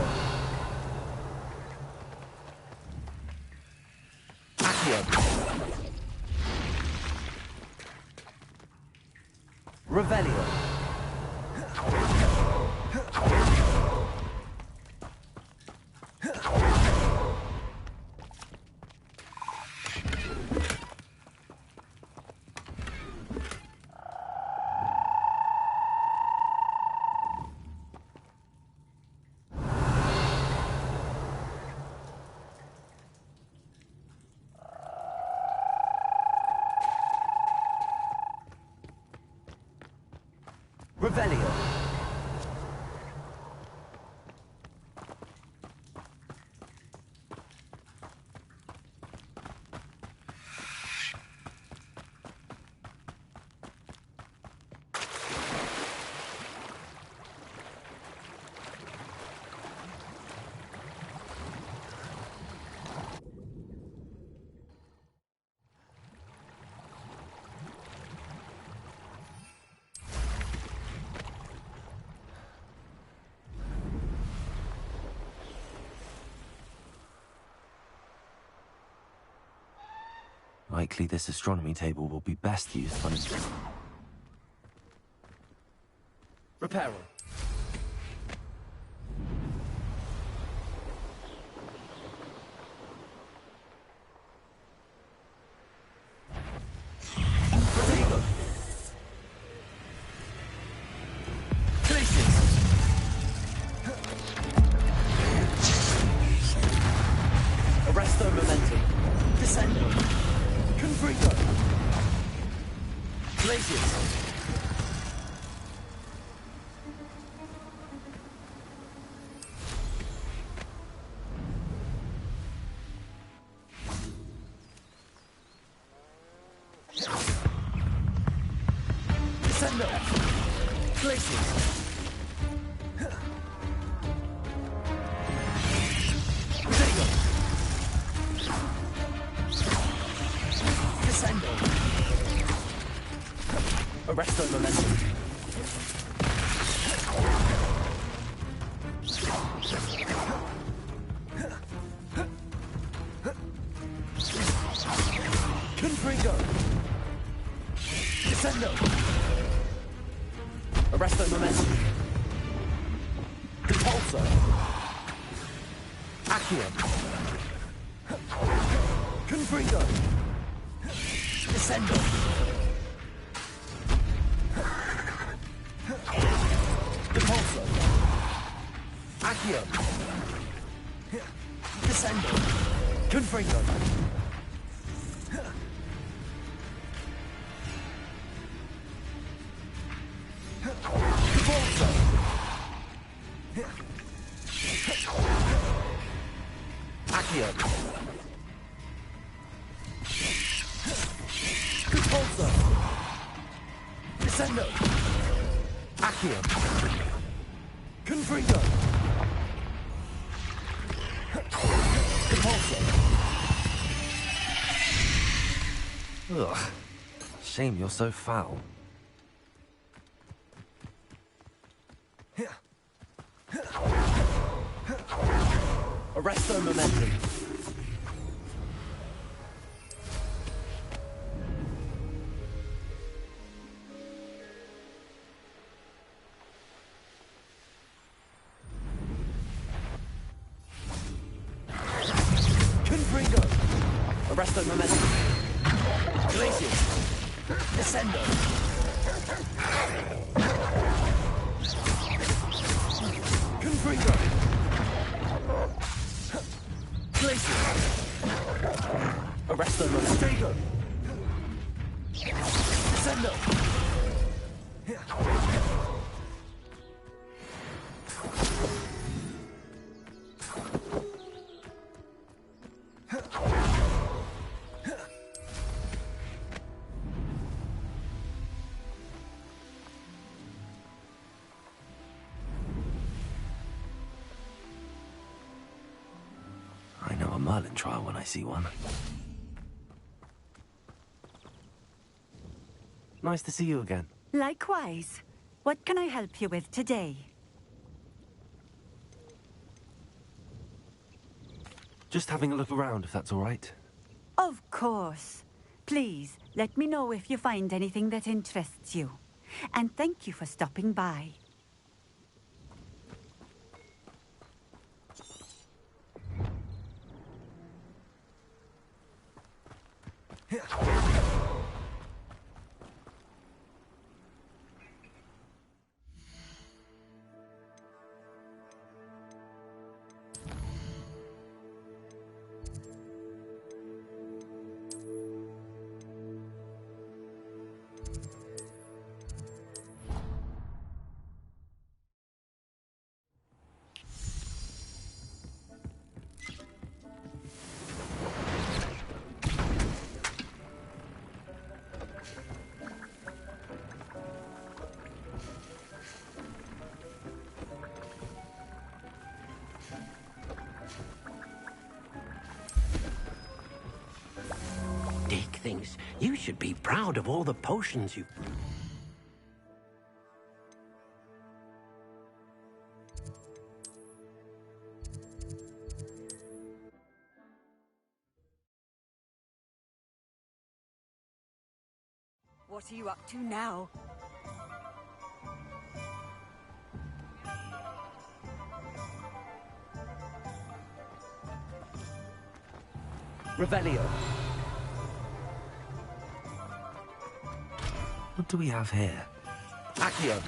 Accio. Revelio. Revelio. Likely this astronomy table will be best used on its... Reparo. Protego. Places. Arresto momentum. Descendo. Confringo. Glaciers. Descendo. Glaciers. Arresto momentum. Confringo. Descendo. Arresto momentum. Repulso. Accio. Confringo. Descendo. Repulso. Accio. Descendo. Confringo. Repulso. Accio. Repulsor. Descendo. Accio. Confringo. Repulsor. Ugh. Shame you're so foul. Arresto momentum. Confringo. Arresto momentum. Glacius. Descendo. Confringo. Glacius. Arresto momentum. Descendo. I know a Merlin trial when I see one. Nice to see you again. Likewise. What can I help you with today? Just having a look around, if that's all right. Of course. Please, let me know if you find anything that interests you. And thank you for stopping by. Dick thinks you should be proud of all the potions you've... What are you up to now? Revelio. What do we have here? Accio.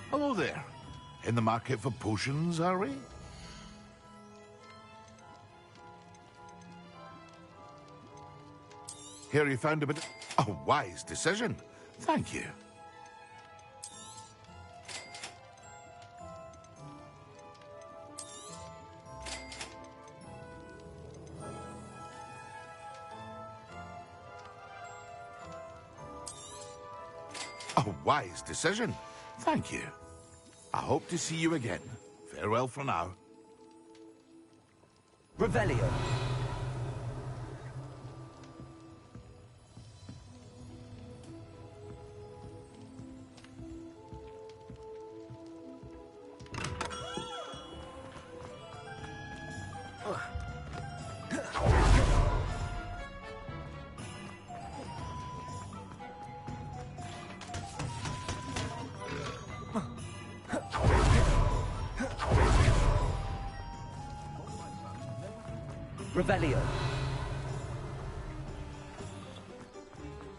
Hello there. In the market for potions, are we? Here you found a bit... A wise decision. Thank you. A wise decision. Thank you. I hope to see you again. Farewell for now. Revelio. Revelio.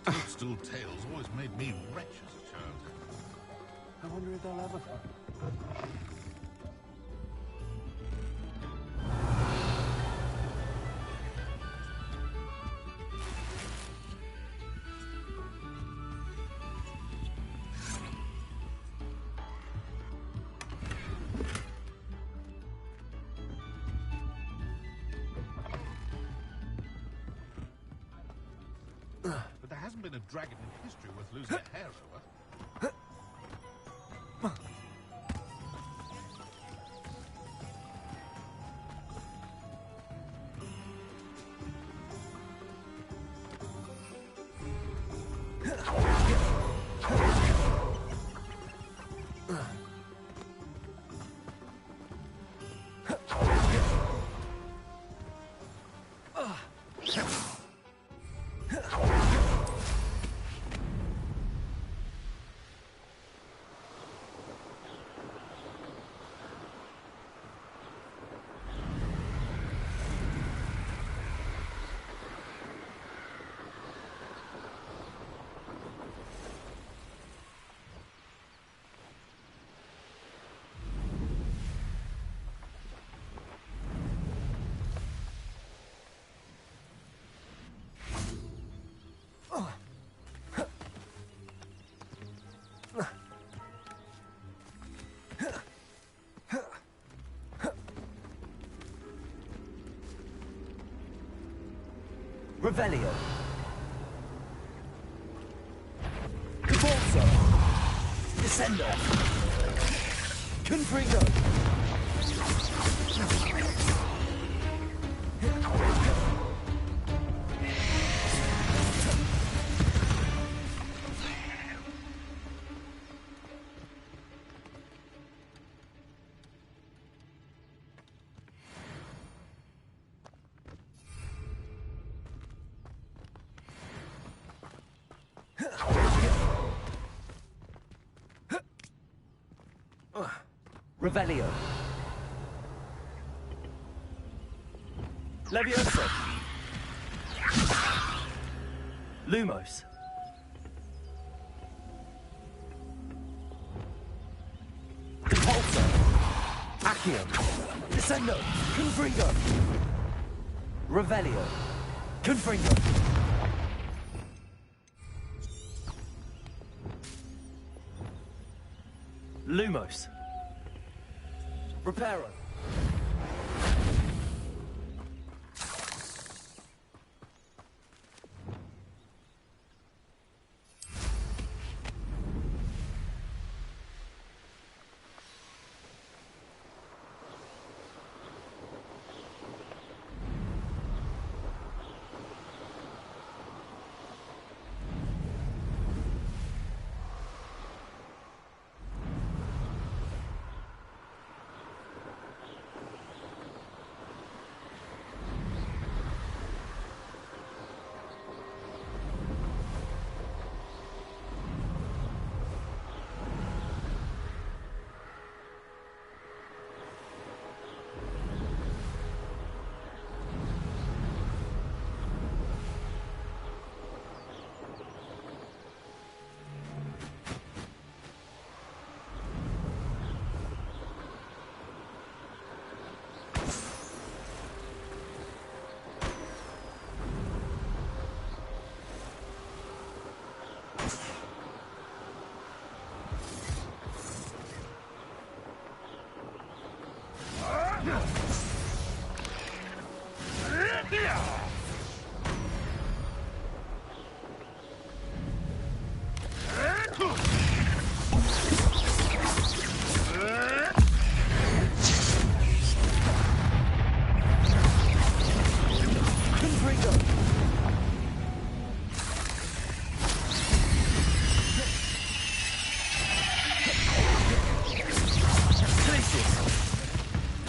Toadstool tales always made me wretch as a child. I wonder if they'll ever find. But there hasn't been a dragon in history worth losing a hair over. Revelio. Cabalzo. Descendo. Confringo. Revelio. Levioso. Lumos. Compulso. Accio. Descendo. Confringo. Revelio. Confringo. Lumos. Reparo.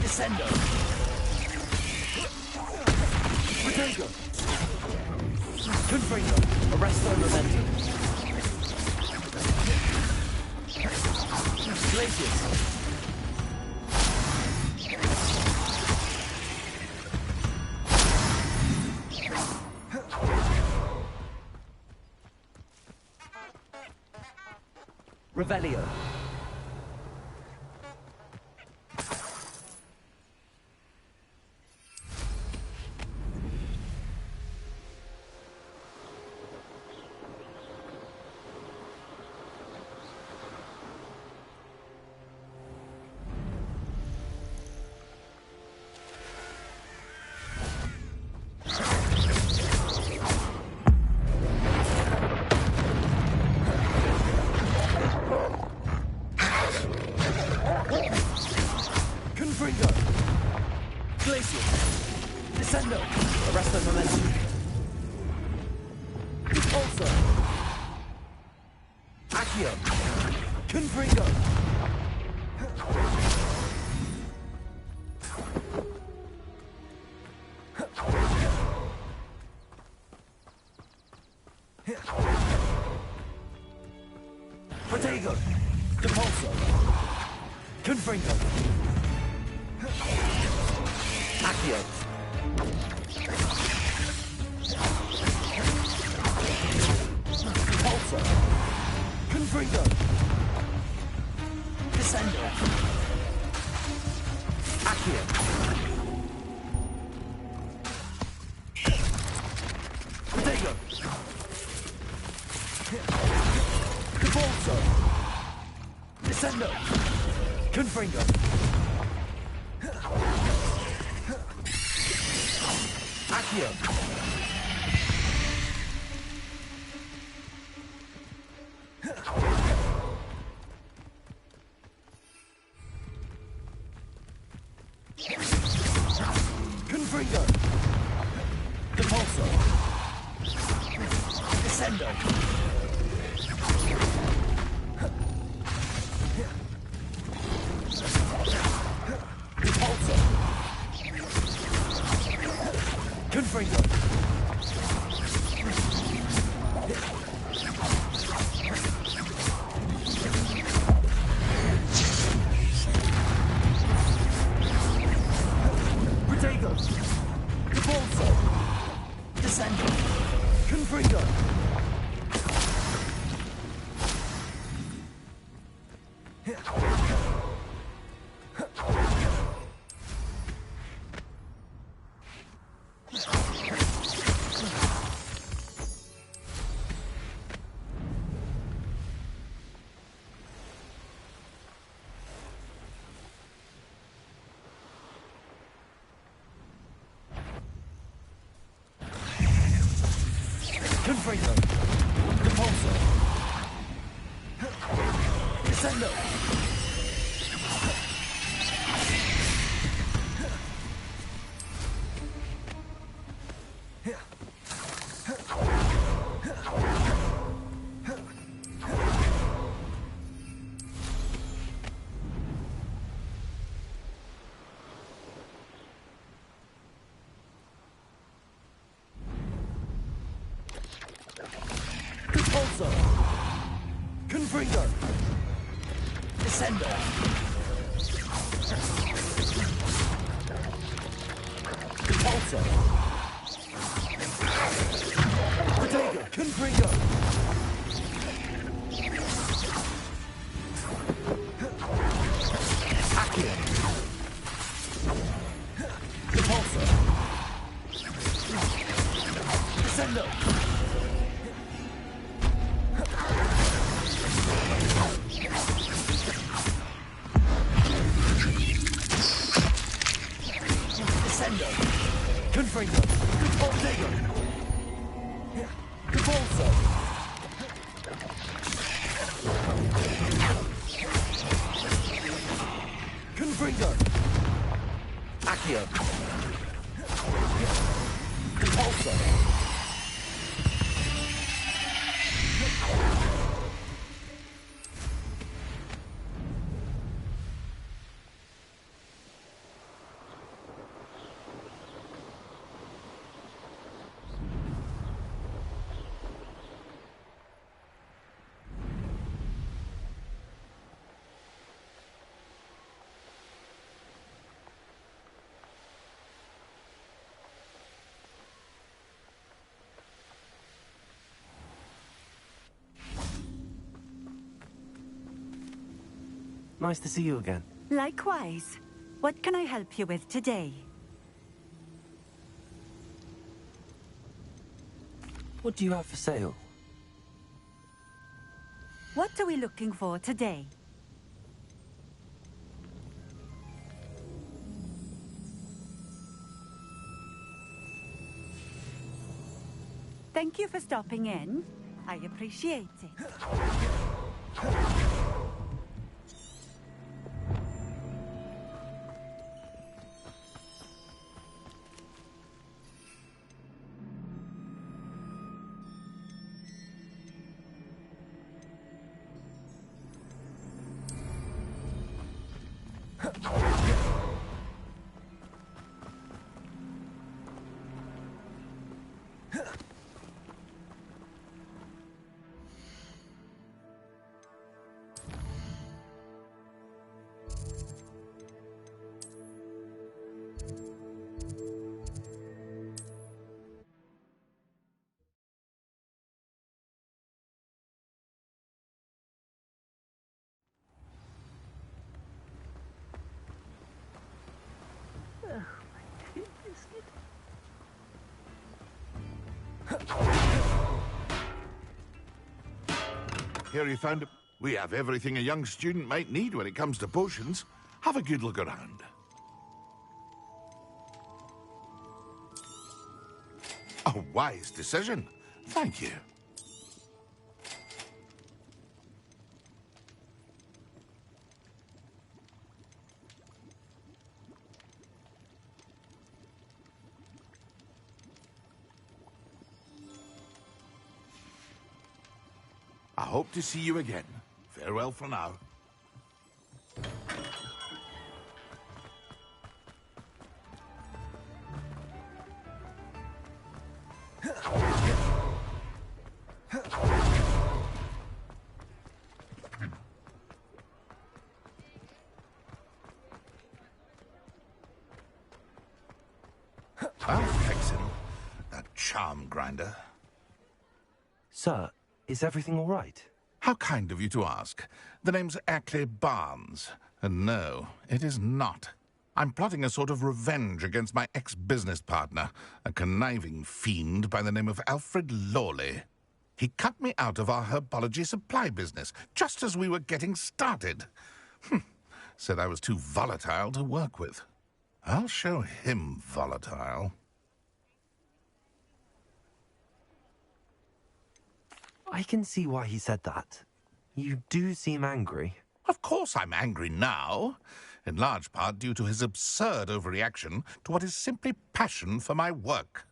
Descendo. Retengo. Confringo. Arresto Momentum. Glacius. Revelio. Protego! Depulso! Confringo! Accio! Depulso! Confringo! Descendo! Accio! Protego! Depulso! Descendo! Confringo! Accio! Confringo! Depulso! Descendo! Depulso! Confringo! Protego! Depulso! Descendo! Confringo! Confringo! Depulso! Descendo! Depulso! Confringo! Descendo! Depulso! Protego! Confringo! Accio! Depulso! Descendo! Descendo! Confringo! Protego! Depulso! Confringo! Accio! Depulso! Nice to see you again. Likewise. What can I help you with today? What do you have for sale? What are we looking for today? Thank you for stopping in. I appreciate it. Here you found it. We have everything a young student might need when it comes to potions. Have a good look around. A wise decision. Thank you. I hope to see you again. Farewell for now. I'll fix him. That charm grinder. Sir, is everything all right? How kind of you to ask. The name's Ackley Barnes. And no, it is not. I'm plotting a sort of revenge against my ex-business partner, a conniving fiend by the name of Alfred Lawley. He cut me out of our herbology supply business, just as we were getting started. Said I was too volatile to work with. I'll show him volatile. I can see why he said that. You do seem angry. Of course I'm angry now, in large part due to his absurd overreaction to what is simply passion for my work.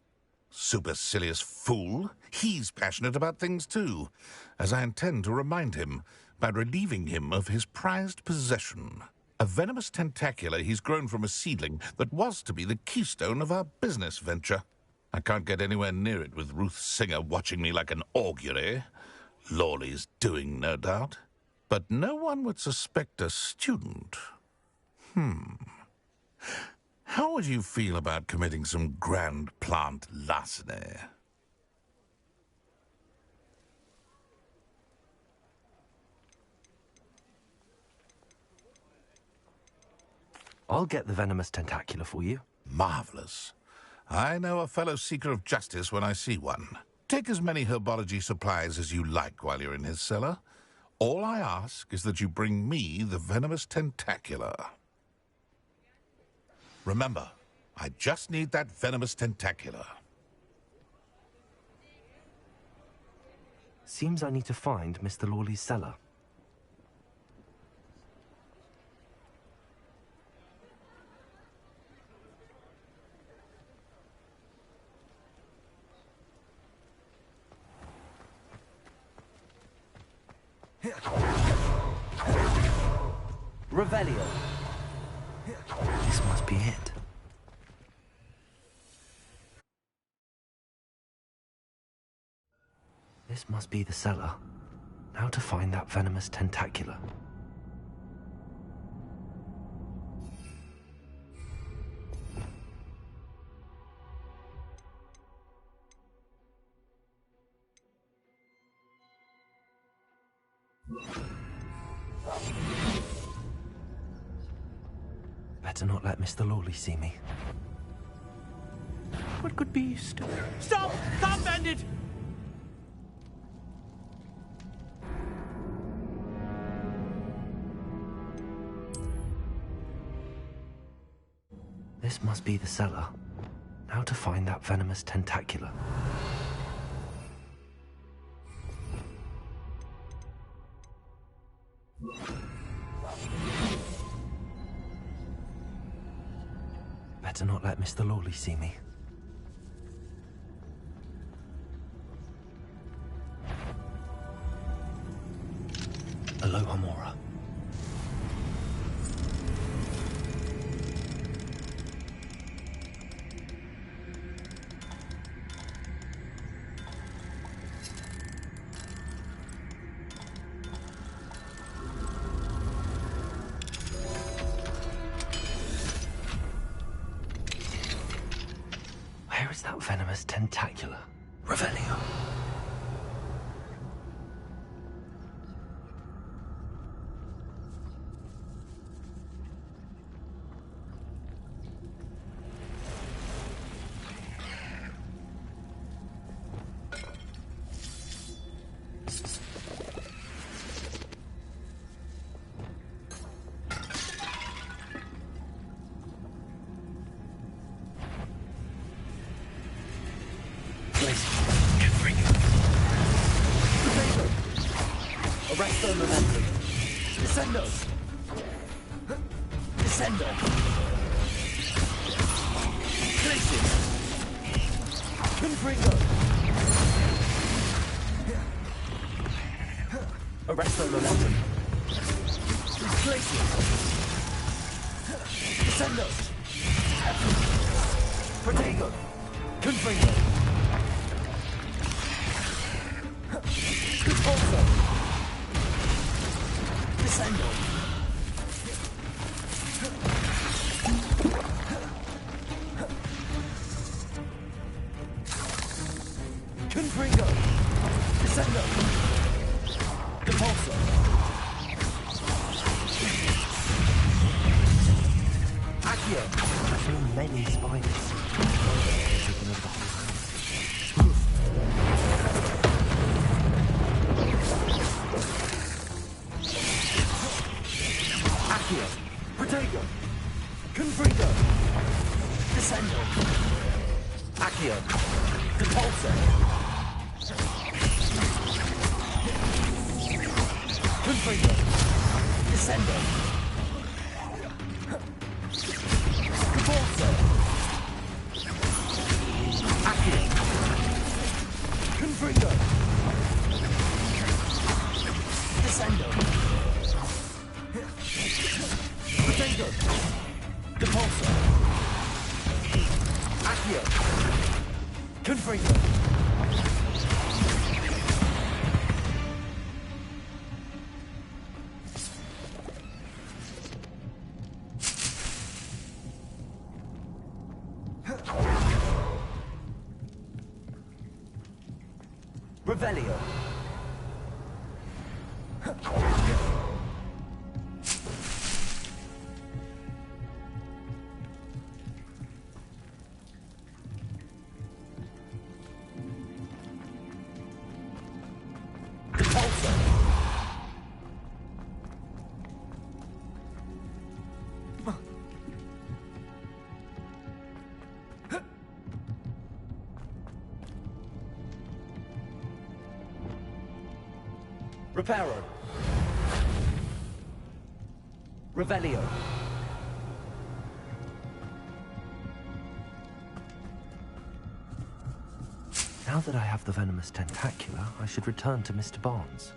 Supercilious fool. He's passionate about things too, as I intend to remind him by relieving him of his prized possession. A venomous tentacula he's grown from a seedling that was to be the keystone of our business venture. I can't get anywhere near it with Ruth Singer watching me like an augury. Lawley's doing, no doubt. But no one would suspect a student. How would you feel about committing some grand plant larceny? I'll get the venomous tentacula for you. Marvelous. I know a fellow seeker of justice when I see one. Take as many herbology supplies as you like while you're in his cellar. All I ask is that you bring me the venomous tentacula. Remember, I just need that venomous tentacula. Seems I need to find Mr. Lawley's cellar. Revelio. This must be it. This must be the cellar. Now to find that venomous tentacula. Better not let Mr. Lawley see me. What could be still? Stop! Stop, bandit! This must be the cellar. Now to find that venomous tentacula. Better not let Mr. Lawley see me. Aloha Mora. Where is that venomous tentacula? Revelio. Arresto momentum. Descendo. Descendo. Glacius. Confringo. Arresto momentum. Glacius. Descendo. Protego. Confringo. Conforto. Descendo. Confringo. Descendo. Depulso. Accio. I feel many spiders. Taking over the whole house. Accio. Protego. Confringo. Descendo. Accio. Depulso. Confringo. Descendo. Depulso. Accio. Confringo. Descendo. Protego. Depulso. Accio. Confringo. Revelio. Depulso. Reparo. Revelio. Now that I have the venomous tentacula, I should return to Mr. Barnes.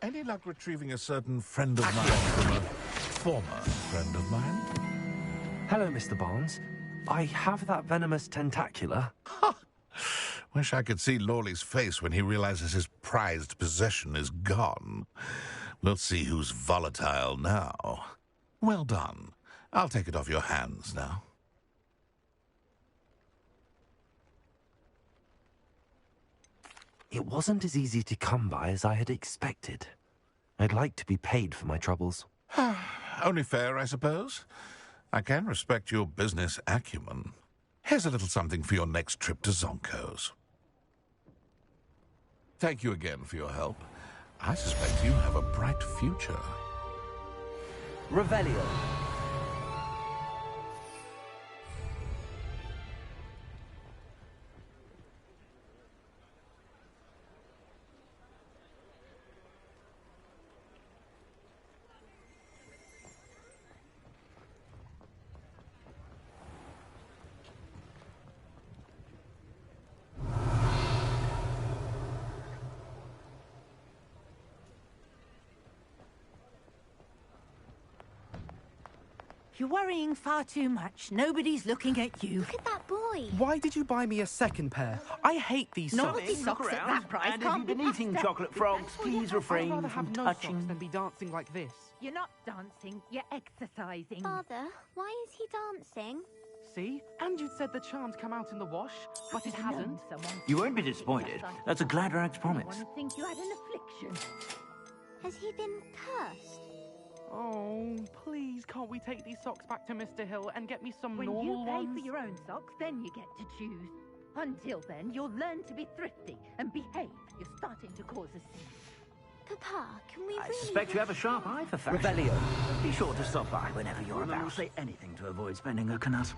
Any luck retrieving a certain friend of mine from a former friend of mine? Hello, Mr. Barnes. I have that venomous tentacula. Wish I could see Lawley's face when he realizes his prized possession is gone. We'll see who's volatile now. Well done. I'll take it off your hands now. It wasn't as easy to come by as I had expected. I'd like to be paid for my troubles. Only fair, I suppose. I can respect your business acumen. Here's a little something for your next trip to Zonko's. Thank you again for your help. I suspect you have a bright future. Revelio. You're worrying far too much. Nobody's looking at you. Look at that boy. Why did you buy me a second pair? I hate these socks. Naughty socks at that price And if can't you've be been eating passed up. chocolate frogs, please I'd refrain rather from have no touching. socks than be dancing like this. You're not dancing, you're exercising. Father, why is he dancing? See? And you'd said the charms come out in the wash, but it hasn't. You won't be disappointed. That's a Gladrax promise. I think you had an affliction. Has he been cursed? Oh, please, can't we take these socks back to Mr. Hill and get me some When normal you pay ones? for your own socks, then you get to choose. Until then, you'll learn to be thrifty and behave. You're starting to cause a scene. Papa, can we I really... suspect you have a sharp eye for fashion. Revelio. Be sure to stop by whenever you're about. Will say anything to avoid spending a canut.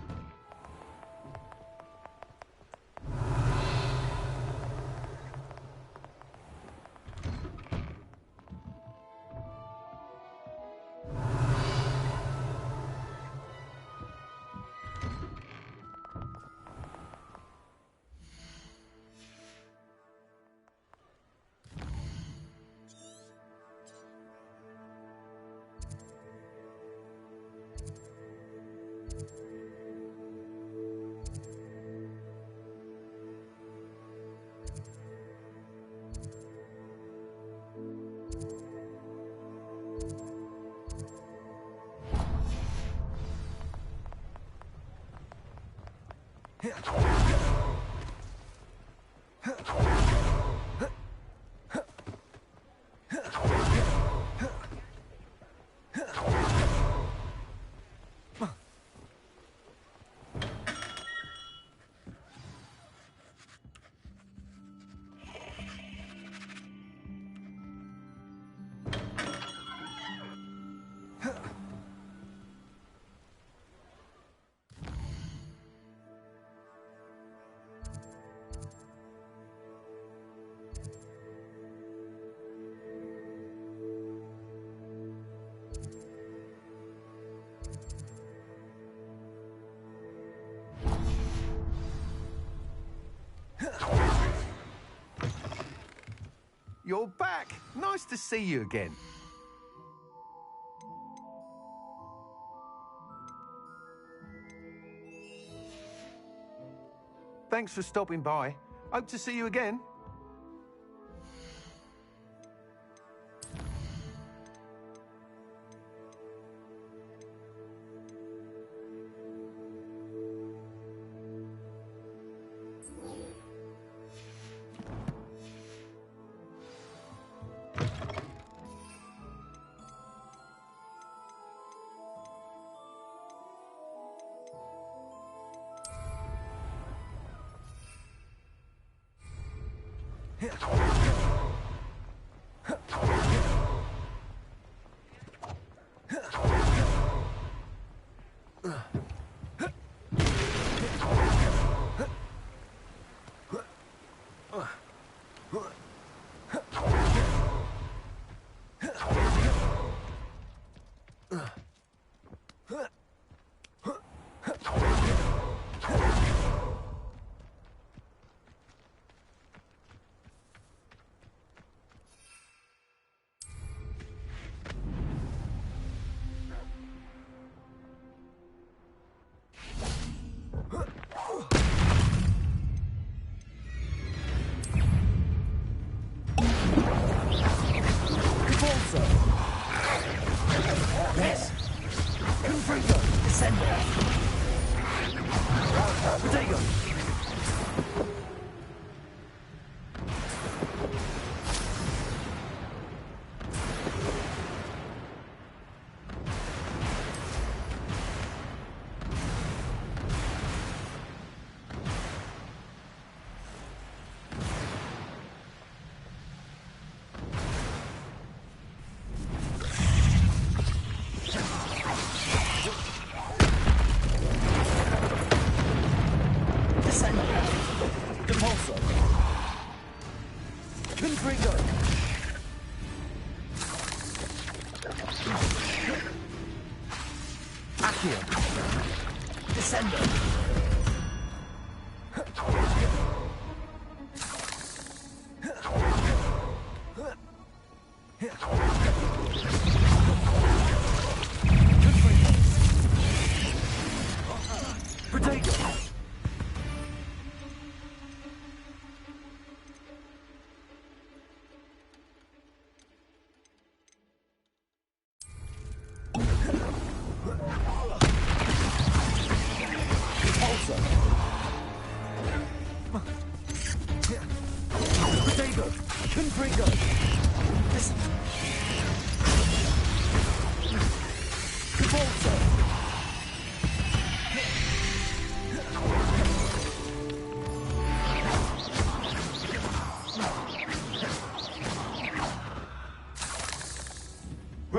You're back. Nice to see you again. Thanks for stopping by. Hope to see you again.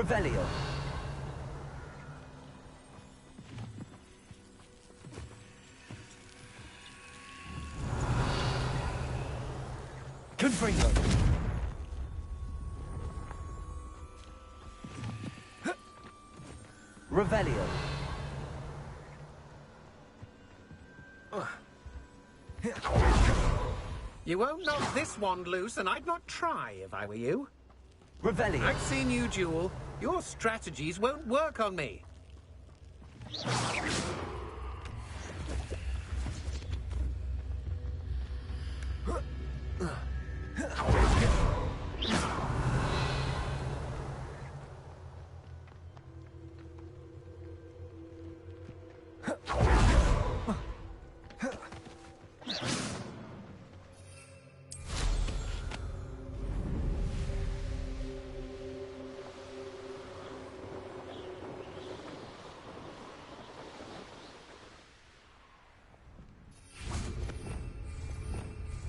Revelio. Confringo. Revelio. You won't knock this wand loose, and I'd not try if I were you. Revelio. I've seen you duel. Your strategies won't work on me.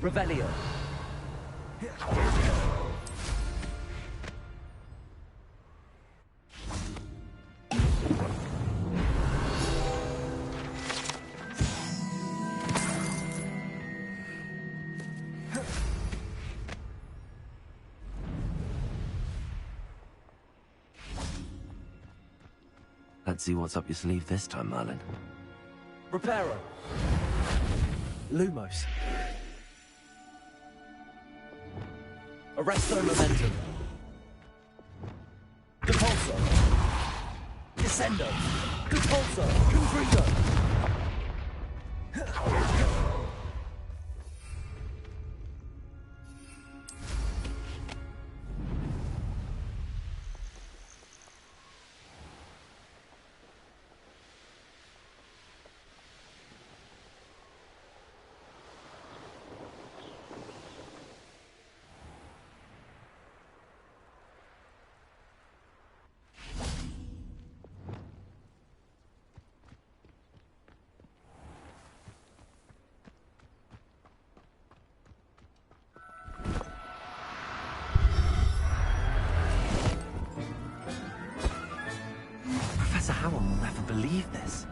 Revelio. Let's see what's up your sleeve this time, Merlin. Reparo. Lumos. Arresto momentum. Depulso. Descendo. Depulso. Confringo. Professor Howell will never believe this.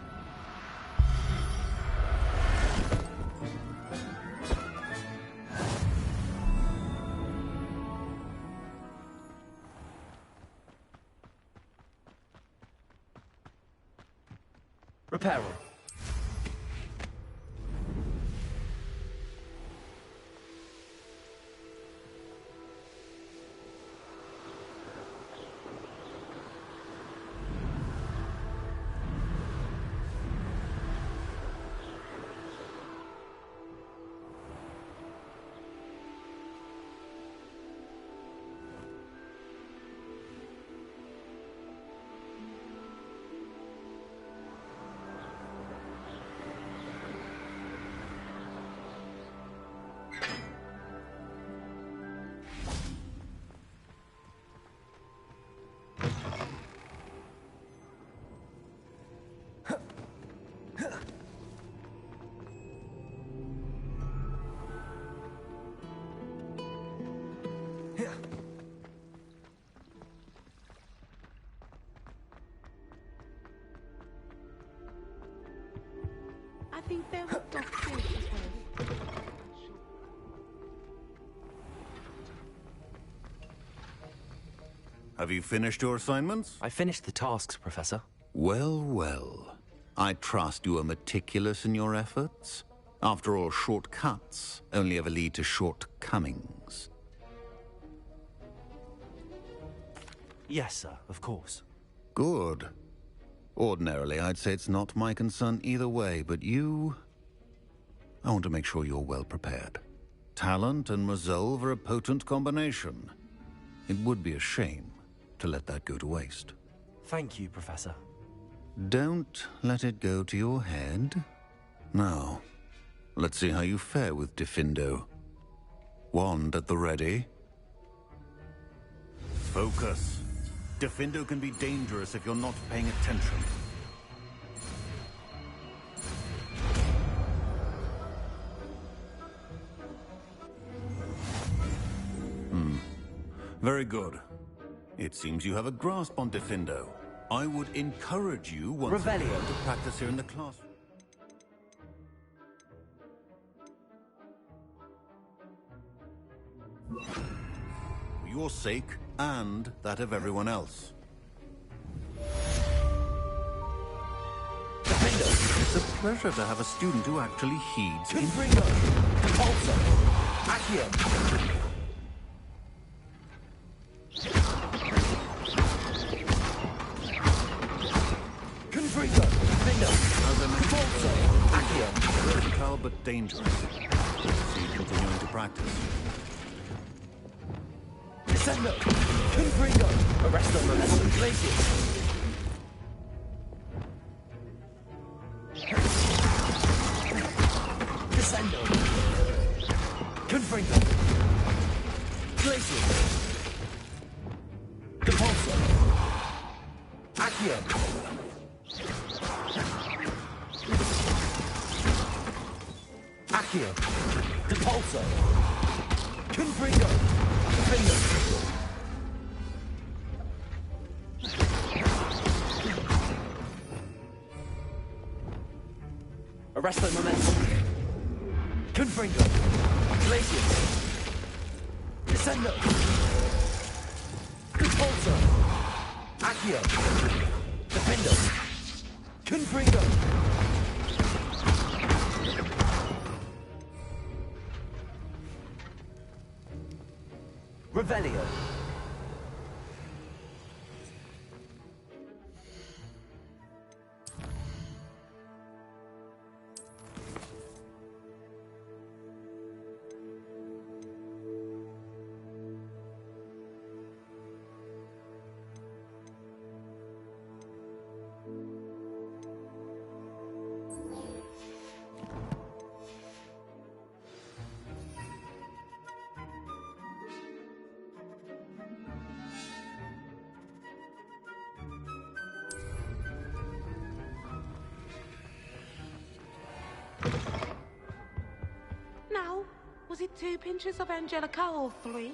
Reparo. think there were doctors as well. Have you finished your assignments? I finished the tasks, Professor. Well, well. I trust you are meticulous in your efforts. After all, shortcuts only ever lead to shortcomings. Yes, sir, of course. Good. Ordinarily, I'd say it's not my concern either way, but you... I want to make sure you're well prepared. Talent and resolve are a potent combination. It would be a shame to let that go to waste. Thank you, Professor. Don't let it go to your head. Now, let's see how you fare with Diffindo. Wand at the ready. Focus. Diffindo can be dangerous if you're not paying attention. Very good. It seems you have a grasp on Diffindo. I would encourage you once again to practice here in the classroom. For your sake and that of everyone else. It's a pleasure to have a student who actually heeds. Confringo! Compulso! Accio! Confringo! Defendo! As I mentioned, Compulso! Accio! versatile but dangerous. See you continuing to practice. Descendo! Confringo! Arresto Molestum Glacius! Descendo! Confringo! Glacius! Compulso! Accio! Accio! Depulso! Confringo! Defendo! Arresto Momentum! Confringo! Glacius! Descendo! Depulso! Accio! Defendo! Confringo! Revelio! Now, was it 2 pinches of Angelica or 3?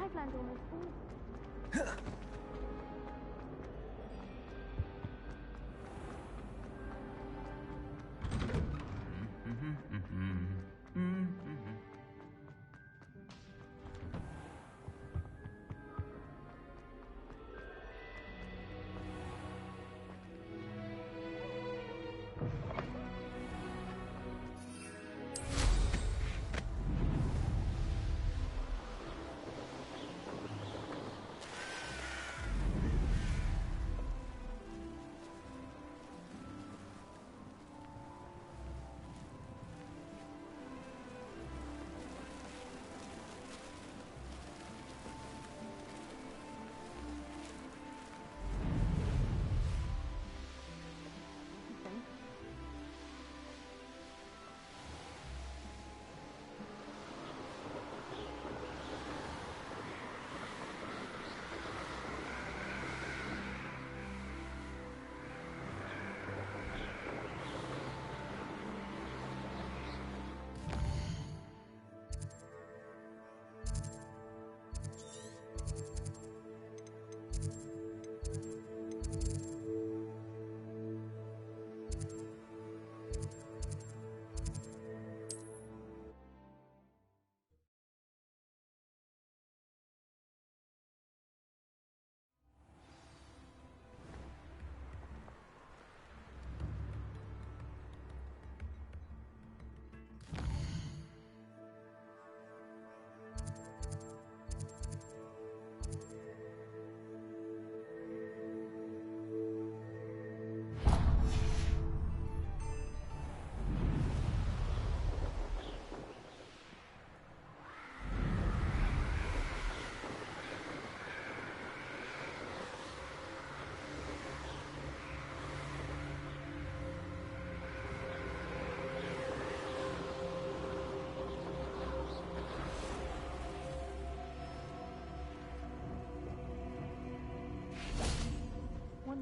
I've learned almost all.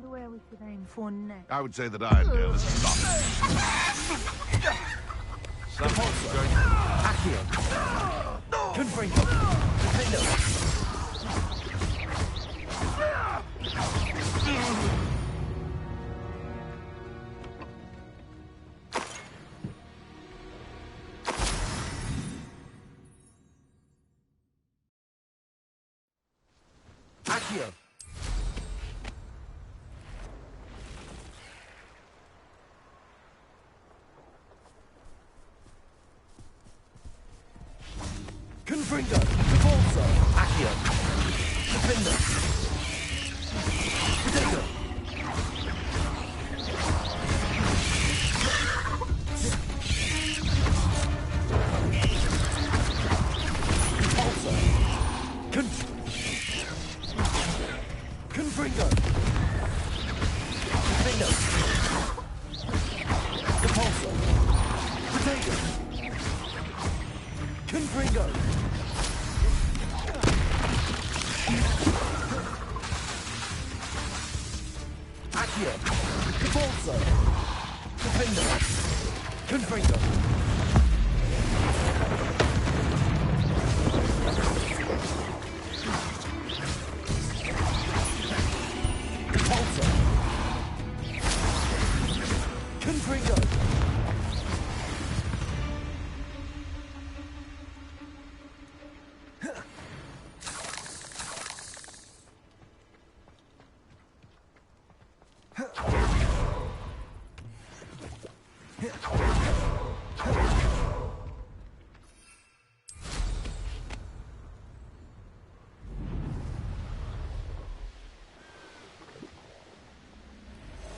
wonder where we should aim for next. I would say that Irondale is not. Repulsor. Accio. Confringo. Defendo. Accio. Confringo. Repulsor. Accio. Defender. Protego. Repulsor. Confringo. Defender. Repulsor. Protego. Confringo. Accio. Repulsor. Defender. Confringo. Repulsor. Confringo.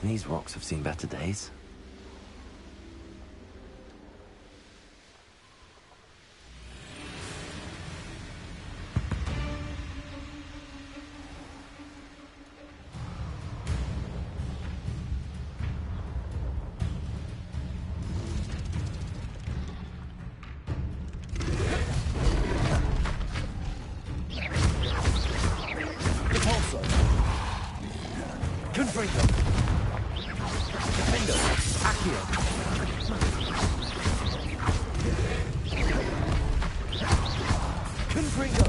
These rocks have seen better days. Repulsor. Confringo. Defender. Accio. Confringo.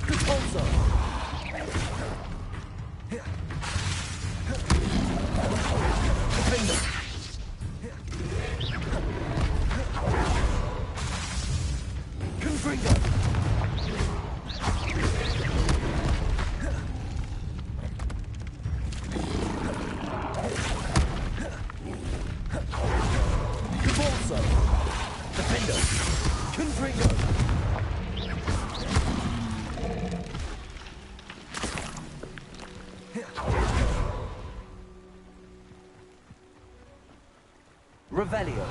Repulsor. Defender. Confringo. Repulsor. Defender. Confringo. Revelio.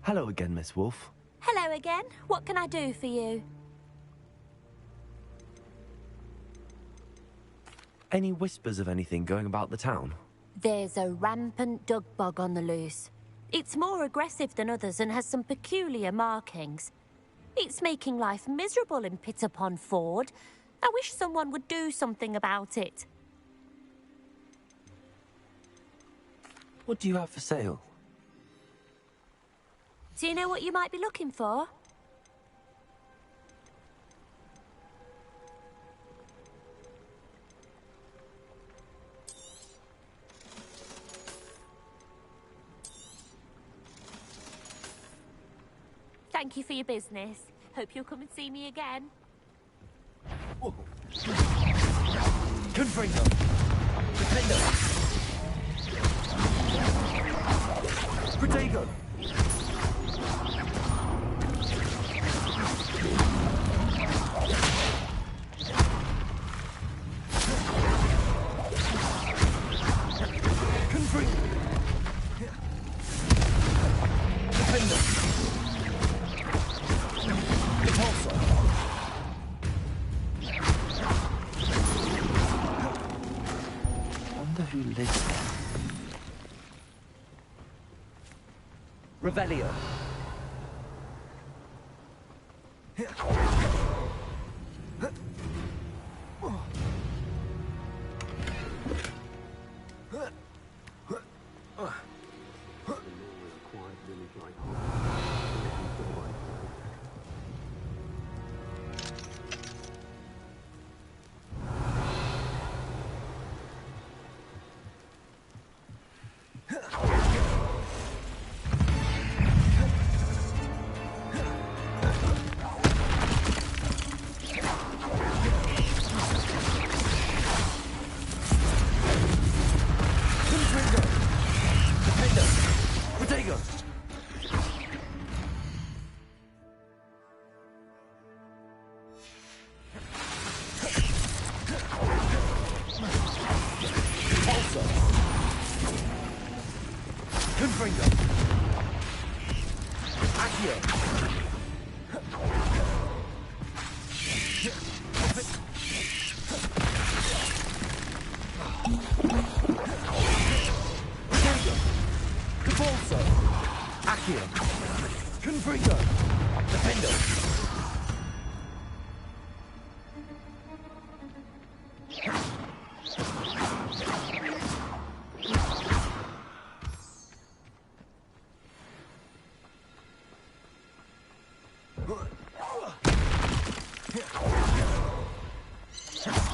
Hello again, Miss Wolf. Hello again. What can I do for you? Any whispers of anything going about the town? There's a rampant dug bug on the loose. It's more aggressive than others and has some peculiar markings. It's making life miserable in Pitterpond Ford. I wish someone would do something about it. What do you have for sale? Do you know what you might be looking for? Thank you for your business. Hope you'll come and see me again. Confringo. Defender. Protego. Confringo. Defender. Repulsor. Wonder who lives there. Revelio.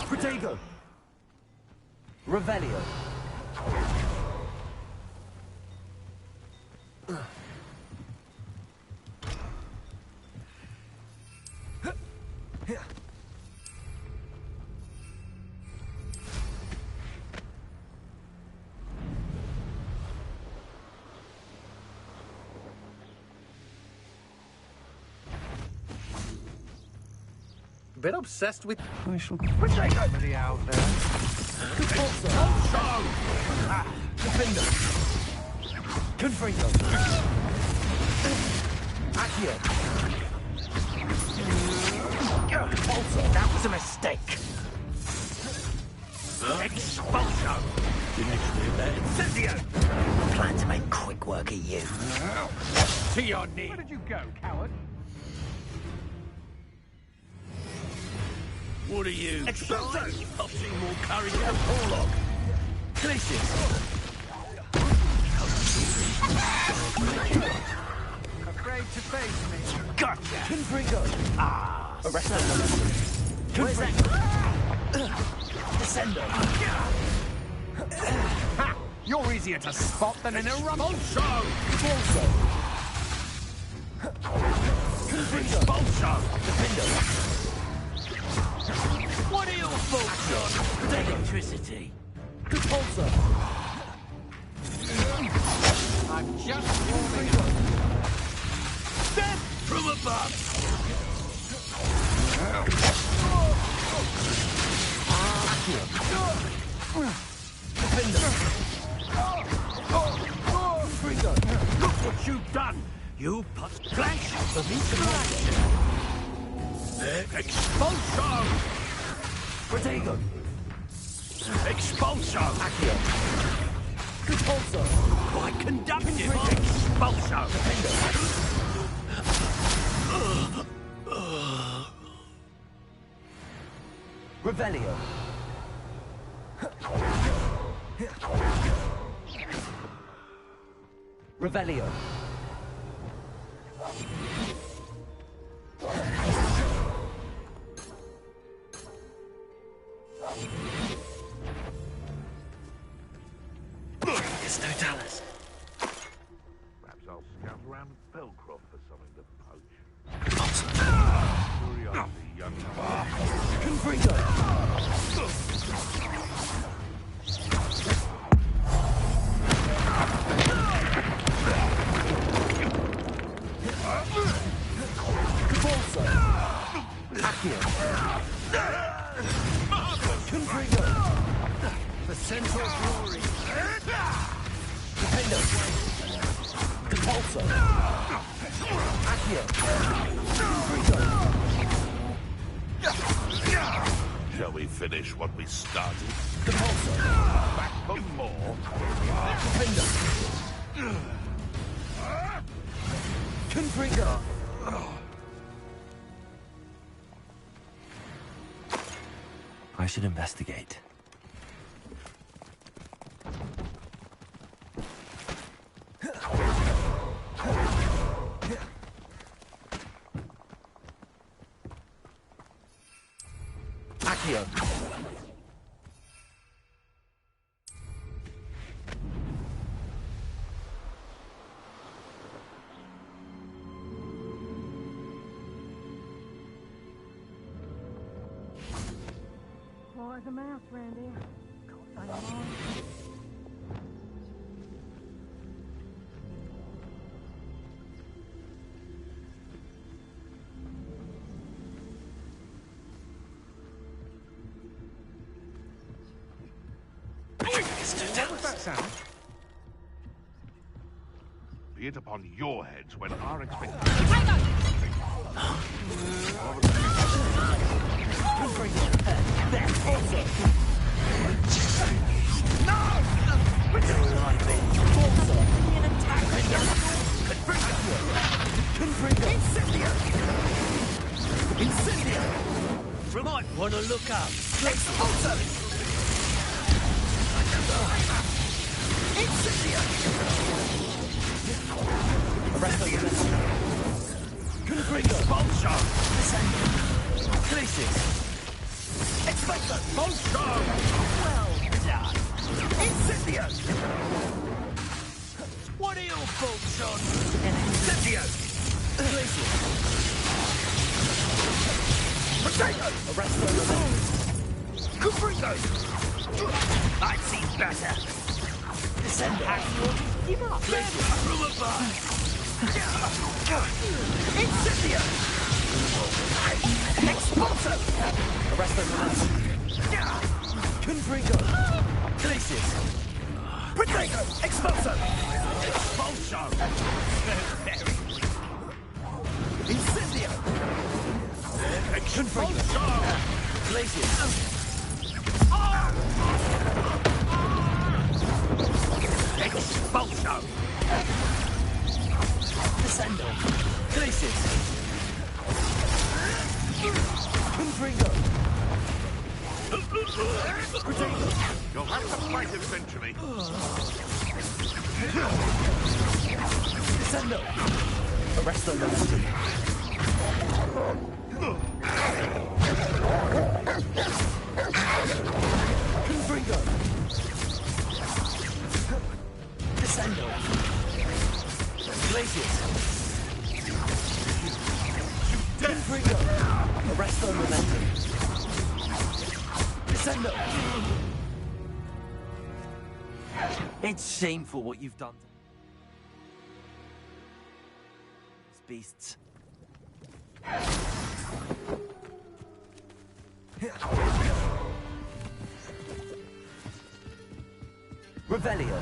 Protego! Revelio. Bit obsessed with. I shall Which ain't nobody out there. Defender. Confringo. Accio. That was a mistake. Expulso. Incendio. Plan to make quick work of you. To your knee. Where did you go, coward? What are you? Expulso. I've seen more courage than a Porlock. Glacius. Afraid to face me. Gotcha. Confringo. Ah. Arrest him. Where's that? Descendo. Ha! You're easier to spot than an Expulso! Expulso. Expulso! Defender. What are your faults, John? Electricity. Expulso. I'm just warming up. Death from above! Defender. Look what you've done! You put flash for me to Expulso! Protego. Expulso! Accio. Expulso. Quite conductive! Expulso! Revelio. Revelio. There's no Dallas. Perhaps I'll scout around Belcroft for something to poach. Curiosity, young man. Confringo. Cabalso. Accio. Confringo. The central glory! Defender. Cabalso. Accio. Confringo. Shall we finish what we started? Cabalso. Back for more. Defender. I should investigate. Accio. Quiet as a mouse round here. Can't say more. What was that sound? Be it upon your heads when our Might want to look up. What are your thoughts on Incendio? Potato! Confringo! I've seen better. Descendo. Give up. From above. Incendio! Expulso! Arresto Confringo. Glacius. Potato! Expulso! Expulso! Incendio! Expulso! Glacius. Expulso! Descendo. Glacius. Confringo. You'll have to fight eventually. Descendo. Arresto Momentum. Confringo. Descendo. Glacius. Confringo. Arresto Momentum. Descendo. It's shameful what you've done to these beasts. Revelio.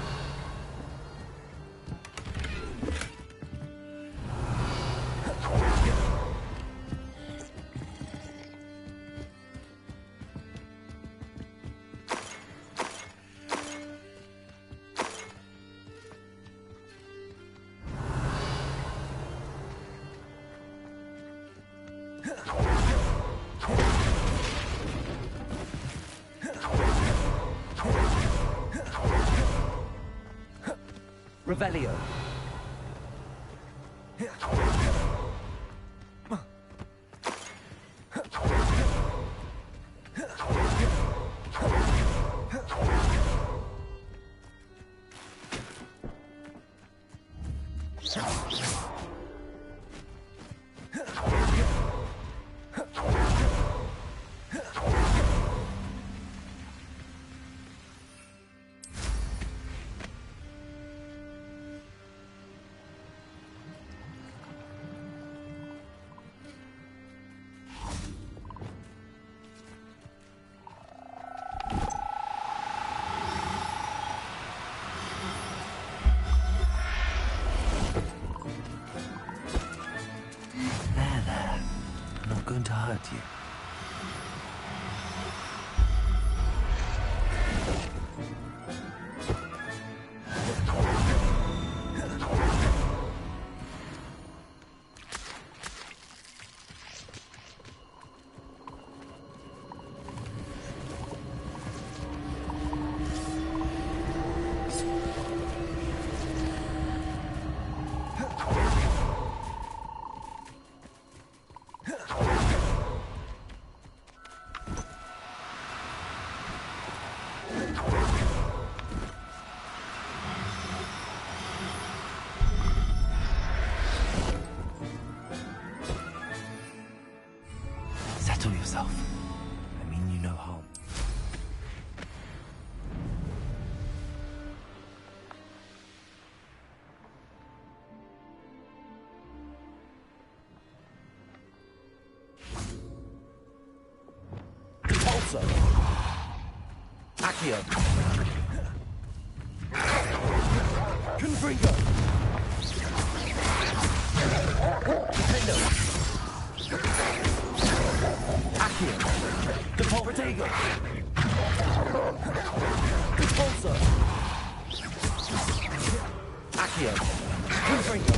Revelio. Going to hurt you. Repulsor. Accio. Confringo. Defendo. Accio. Protego. Repulsor. Accio. Confringo.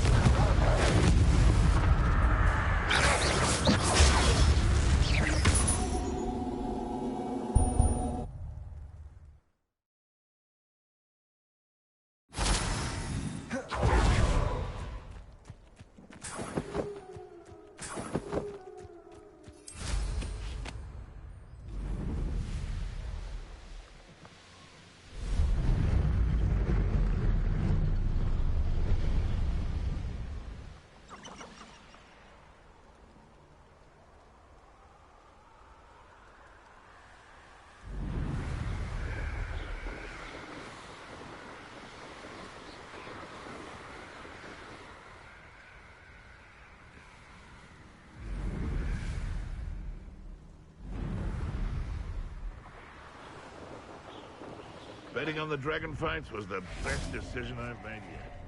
Betting on the dragon fights was the best decision I've made yet.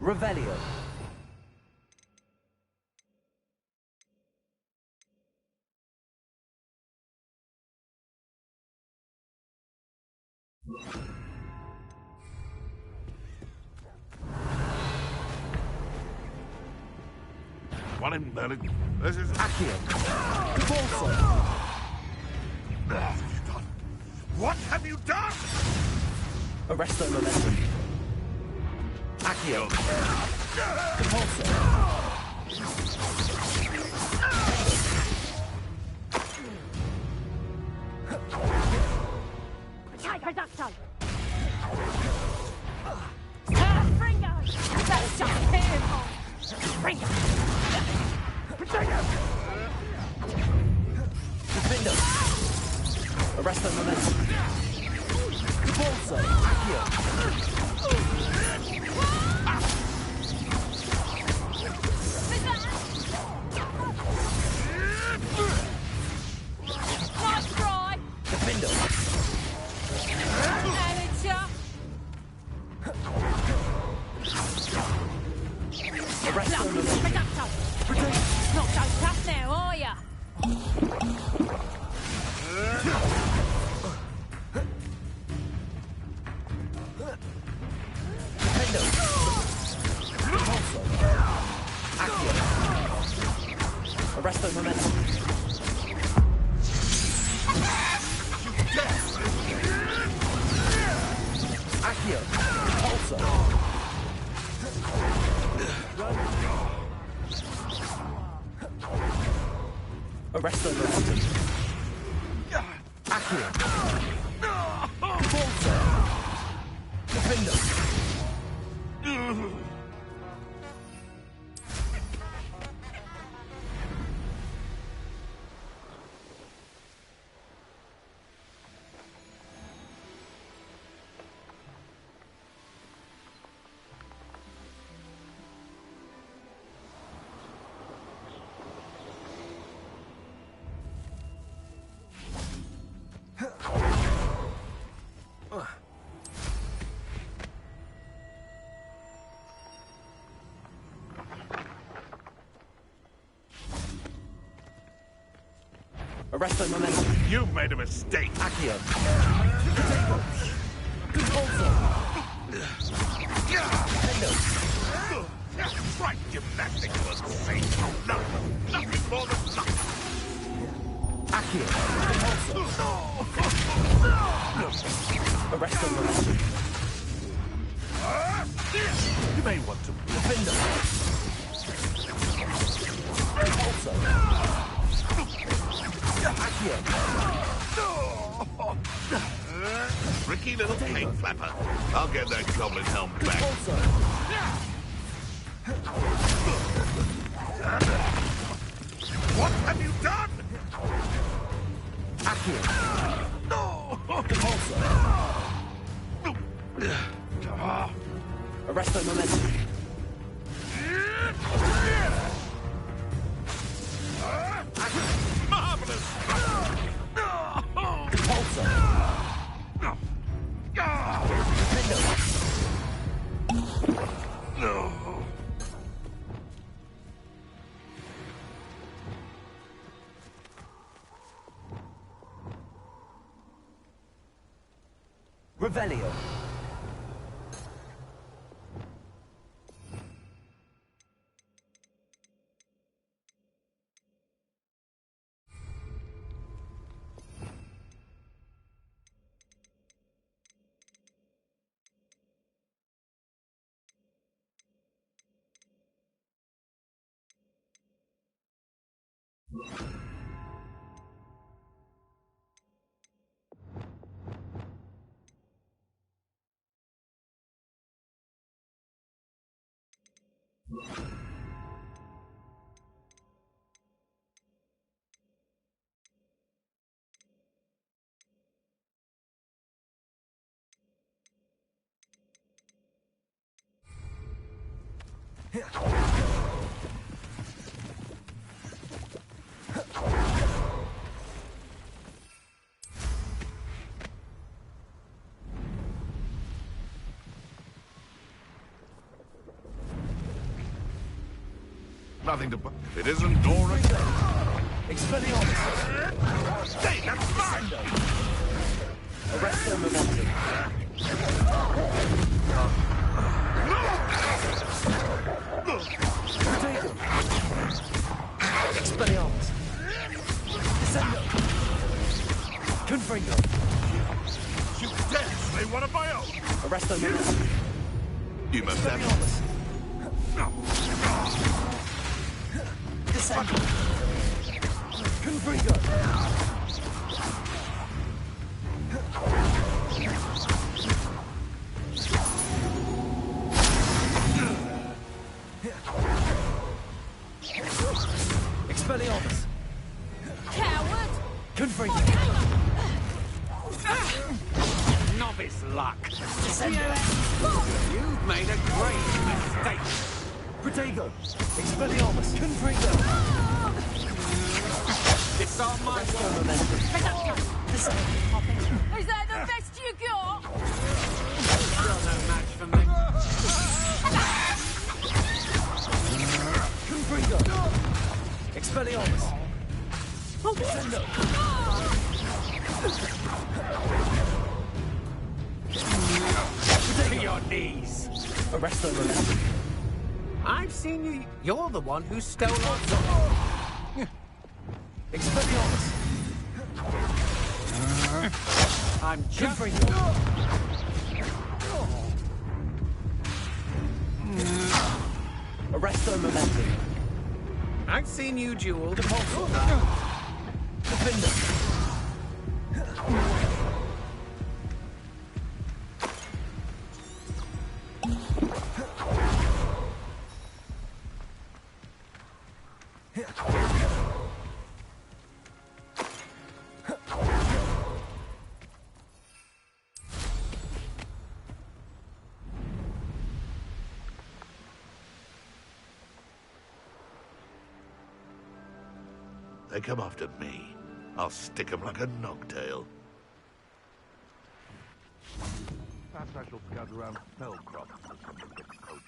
Revelio. Want him, Merlin? This is Accio. Repulsor. What have you done? Arresto momentum. Accio. Repulsor. Pterodactyl! Fringo! That's just him! Fringo! Protego! Defendo. Arresto momentum. Repulsor. Accio. Nice try! Defendo. Manager! Arresto momentum. Pterodactyl! Not so tough now, are ya? Defendo. Repulsor. Accio. Arresto momentum. Accio. Repulsor. Arresto momentum. Accio. Repulsor. Defendo. Arresto momentum. You've made a mistake. Accio. Repulsor. Defendo. Right gymnastics was safe. Nothing more than nothing. Accio. Repulsor. Arresto momentum. You may want to Defendo. Repulsor. Accio. Tricky little cake flapper. I'll get that goblin helm back. What have you done? Accio. Repulsor. Arresto momentum. Revelio. Nothing to... It isn't Dora. Expelliarmus. Stay, that's mine! Arresto momentum. Potato. Expelliarmus. Descendo. Confringo. You dare slay one of my own! Arresto momentum. You must have... Descendo. Confringo. Expelliarmus. Coward! Confringo. Novice luck. Descendo. You've made a great mistake. Protego. Expelliarmus. Confringo. It's on my Is that the best you got? Still no match for me. Confringo. Expelliarmus. Descendo. To your knees. Arresto momentum. I've seen you. You're the one who stole our... Expelliarmus. I'm just... Confringo. Arresto momentum. I've seen you duel. Defender. They come after me. I'll stick 'em like a nogtail. Perhaps I shall scout around Spellcroft for something to poach.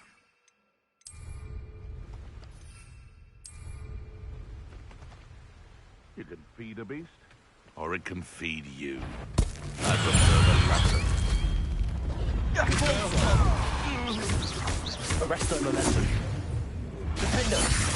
You can feed a beast. Or it can feed you. I prefer the latter. Arresto momentum. Defender.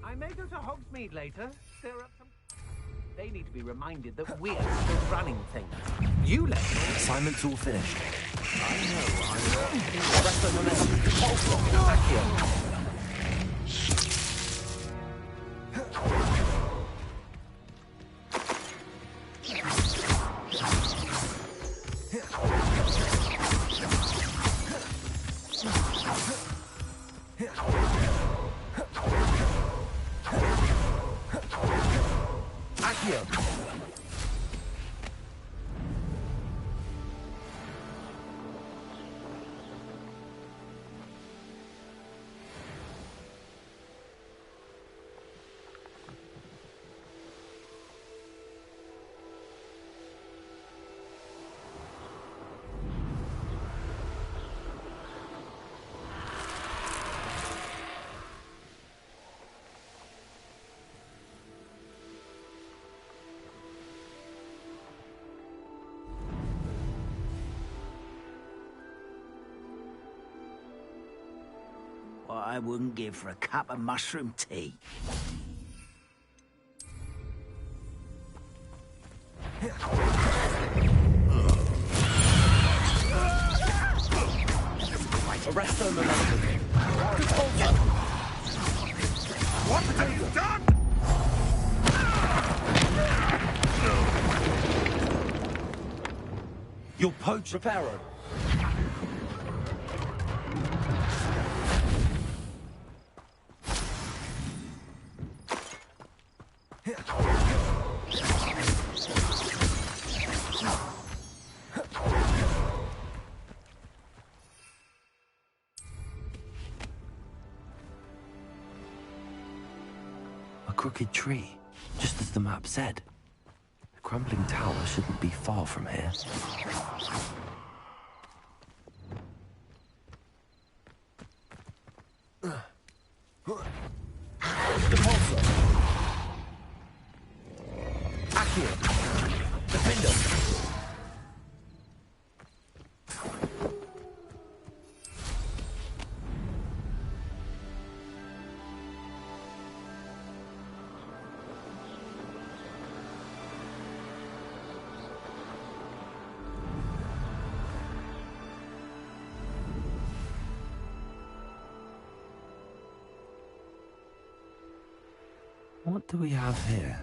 I may go to Hogsmeade later. Stir up some... They need to be reminded that we're still running things. You let them. Assignment's all finished. I know. Arresto momentum. Accio. I wouldn't give for a cup of mushroom tea. Arresto momentum. What have you done? You're poached. Reparo. A crooked tree, just as the map said. The crumbling tower shouldn't be far from here. What do we have here?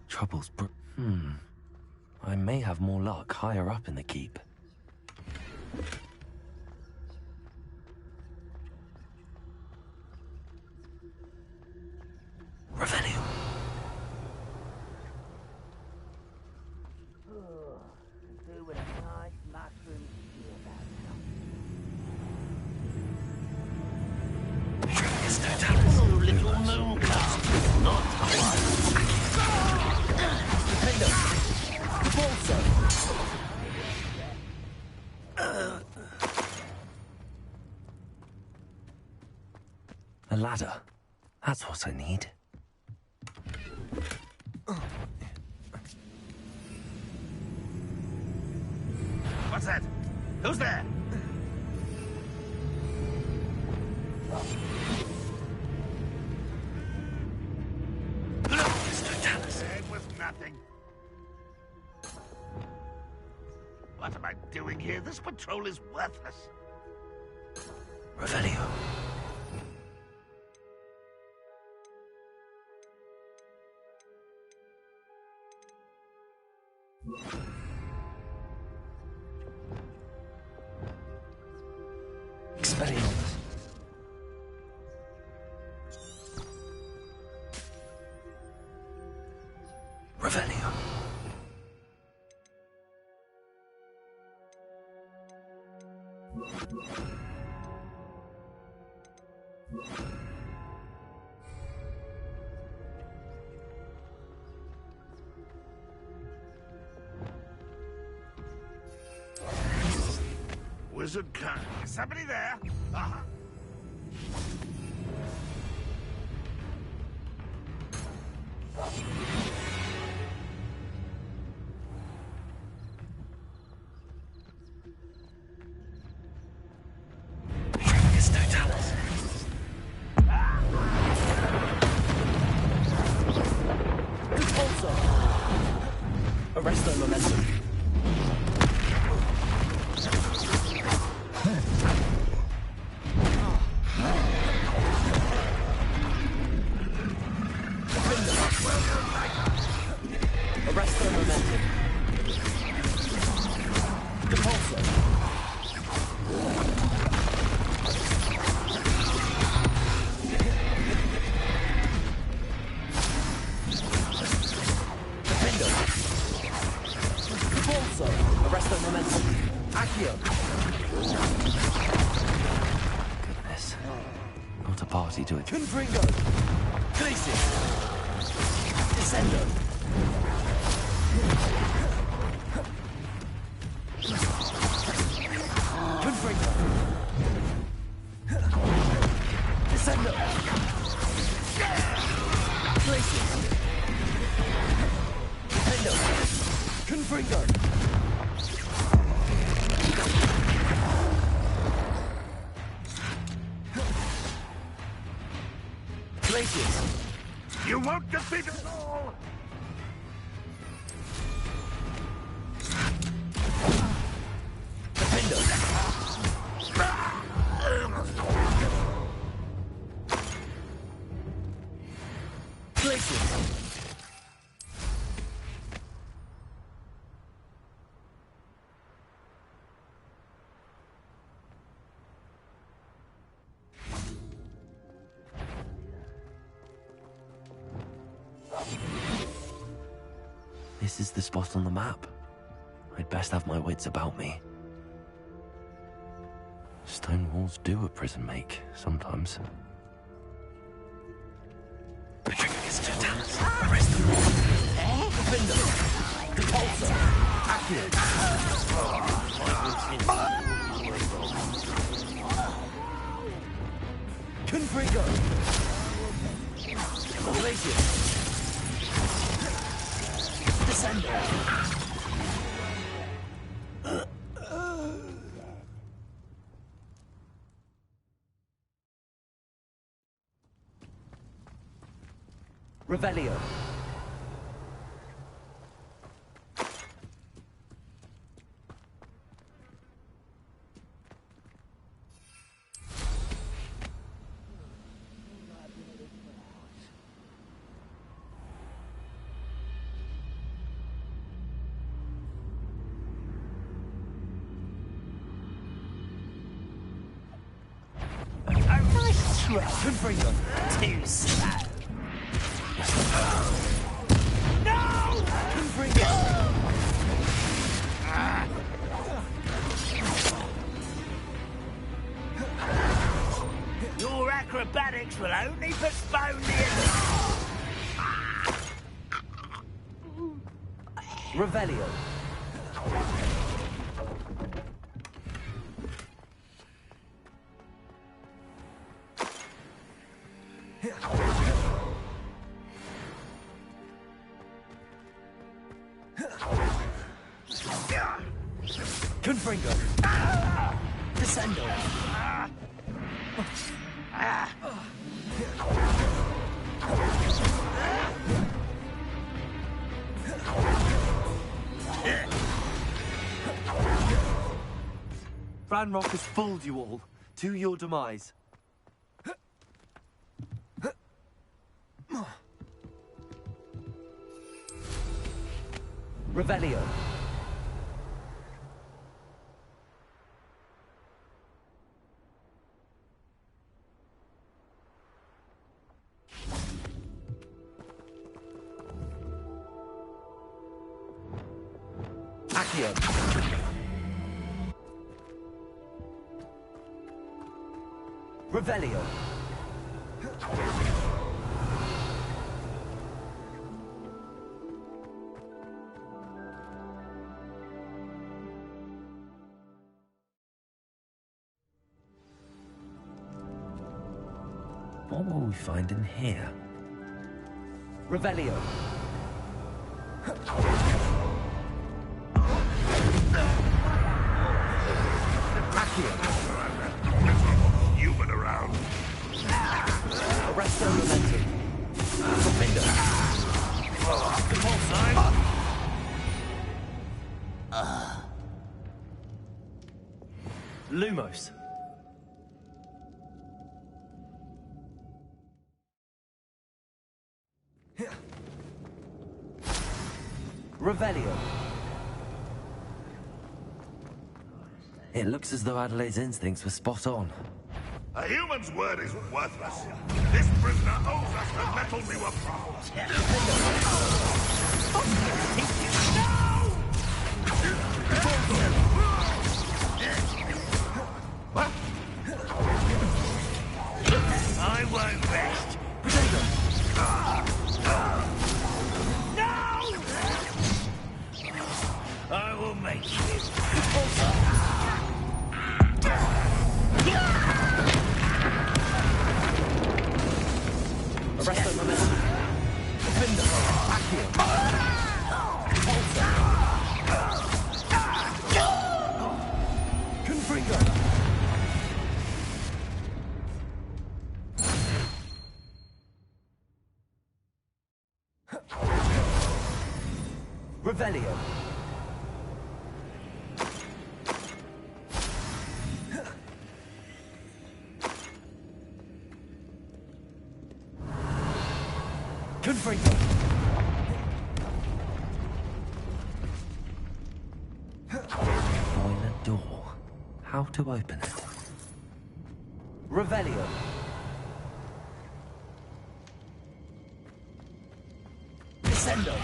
Trouble's I may have more luck higher up in the keep. Revelio. Do with a nice mushroom stew about Oh, little moon cub. Not quite. A ladder. That's what I need. What's that? Who's there? It was nothing. What am I doing here? This patrol is worthless. Revelio. Expelliarmus. Revelio. Wizard can. Is somebody there? Ah. Arresto momentum. Arresto momentum. Repulsor. Arresto momentum. Accio. Goodness. Not a party to it. Confringo. Glacier. Descendo. Confringo. Confringo. Descendo. Glacius. Defendo. Confringo. Glacius. You won't defeat us all! Defendo. Glacius. This is the spot on the map. I'd best have my wits about me. Stone walls do a prison make, sometimes. The trigger gets to attacks. Arrest them all. Defender. Depulso. Accio. Confringo. Glacius. Descendo. Revelio. Nice try. Confringo. Too slow. No! Confringo. Your acrobatics will only postpone the Revelio. Confringo. Descendo. Ranrock has fooled you all, to your demise. Revelio. Accio. Revelio. What will we find in here? Revelio. Human around. Arresto momentum. Defender. Depulso. Lumos. Revelio. It looks as though Adelaide's instincts were spot on. A human's word is worthless. This prisoner owes us the metal we were promised. What? I won't rest. No! I will make you. Defender. Accio. Pulsar. Confringo. Revelio. Confringo. Boiler door. How to open it? Revelio. Descendo.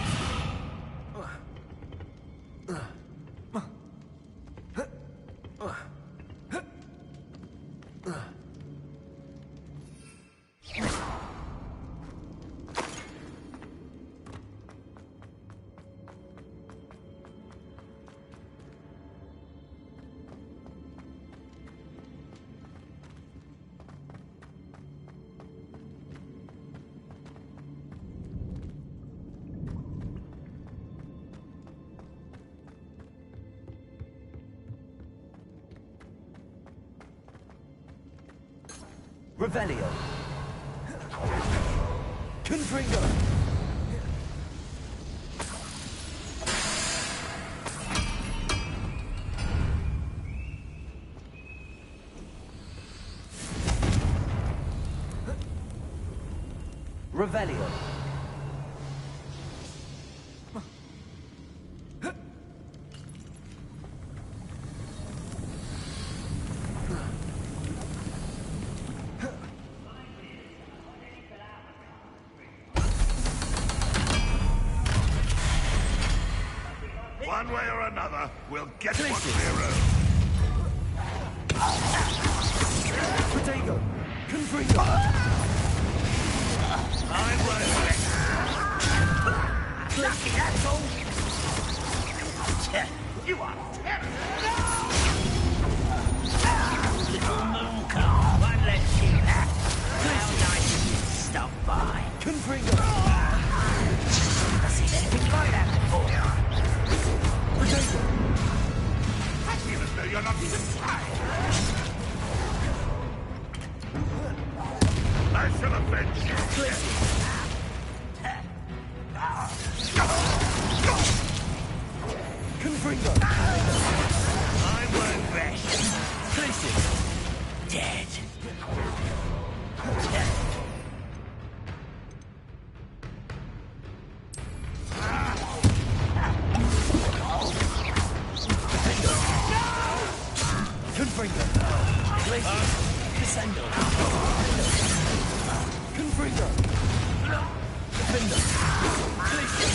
Revelio. Confringo. Revelio. One way or another, we'll get what we're owed. Protego. Confringo. I'm right. Lucky, that's all. You are terrible. Little moon calf, one less sheep. How nice of you to stop by. Confringo. I've seen anything like that before. Protego. I feel as though you're not even trying. I shall avenge you. Confringo. I won't rest. Place it. Dead. Confringo. Place it. Descendo. Confringo. Defender. Place it.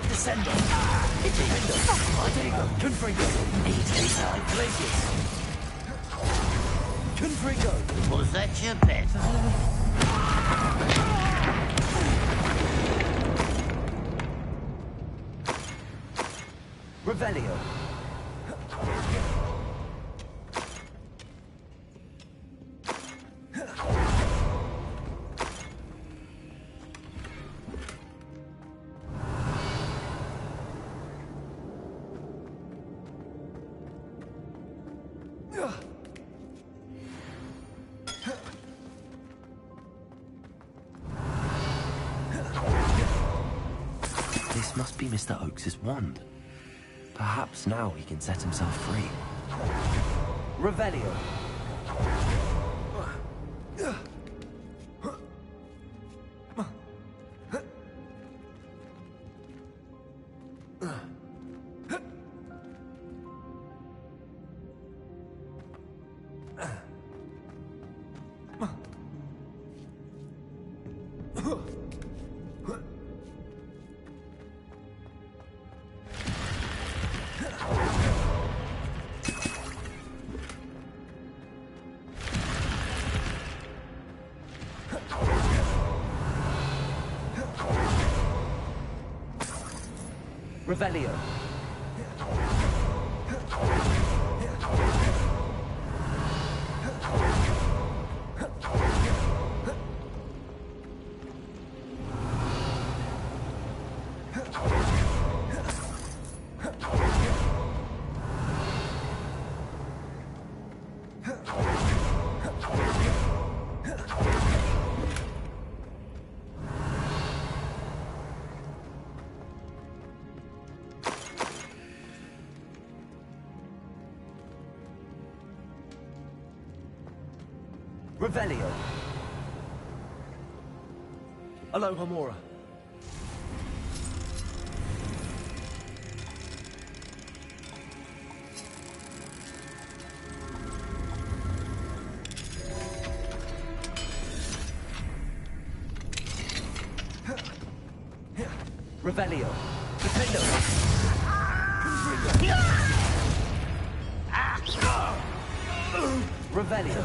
Descendo. Defender. Protego. Confringo. Place it. Confringo. Was that your bet? Revelio. This must be Mr. Oakes's wand. Perhaps now he can set himself free. Revelio. Revelio. Revelio. Alohomora. Revelio. Defendo. Revelio.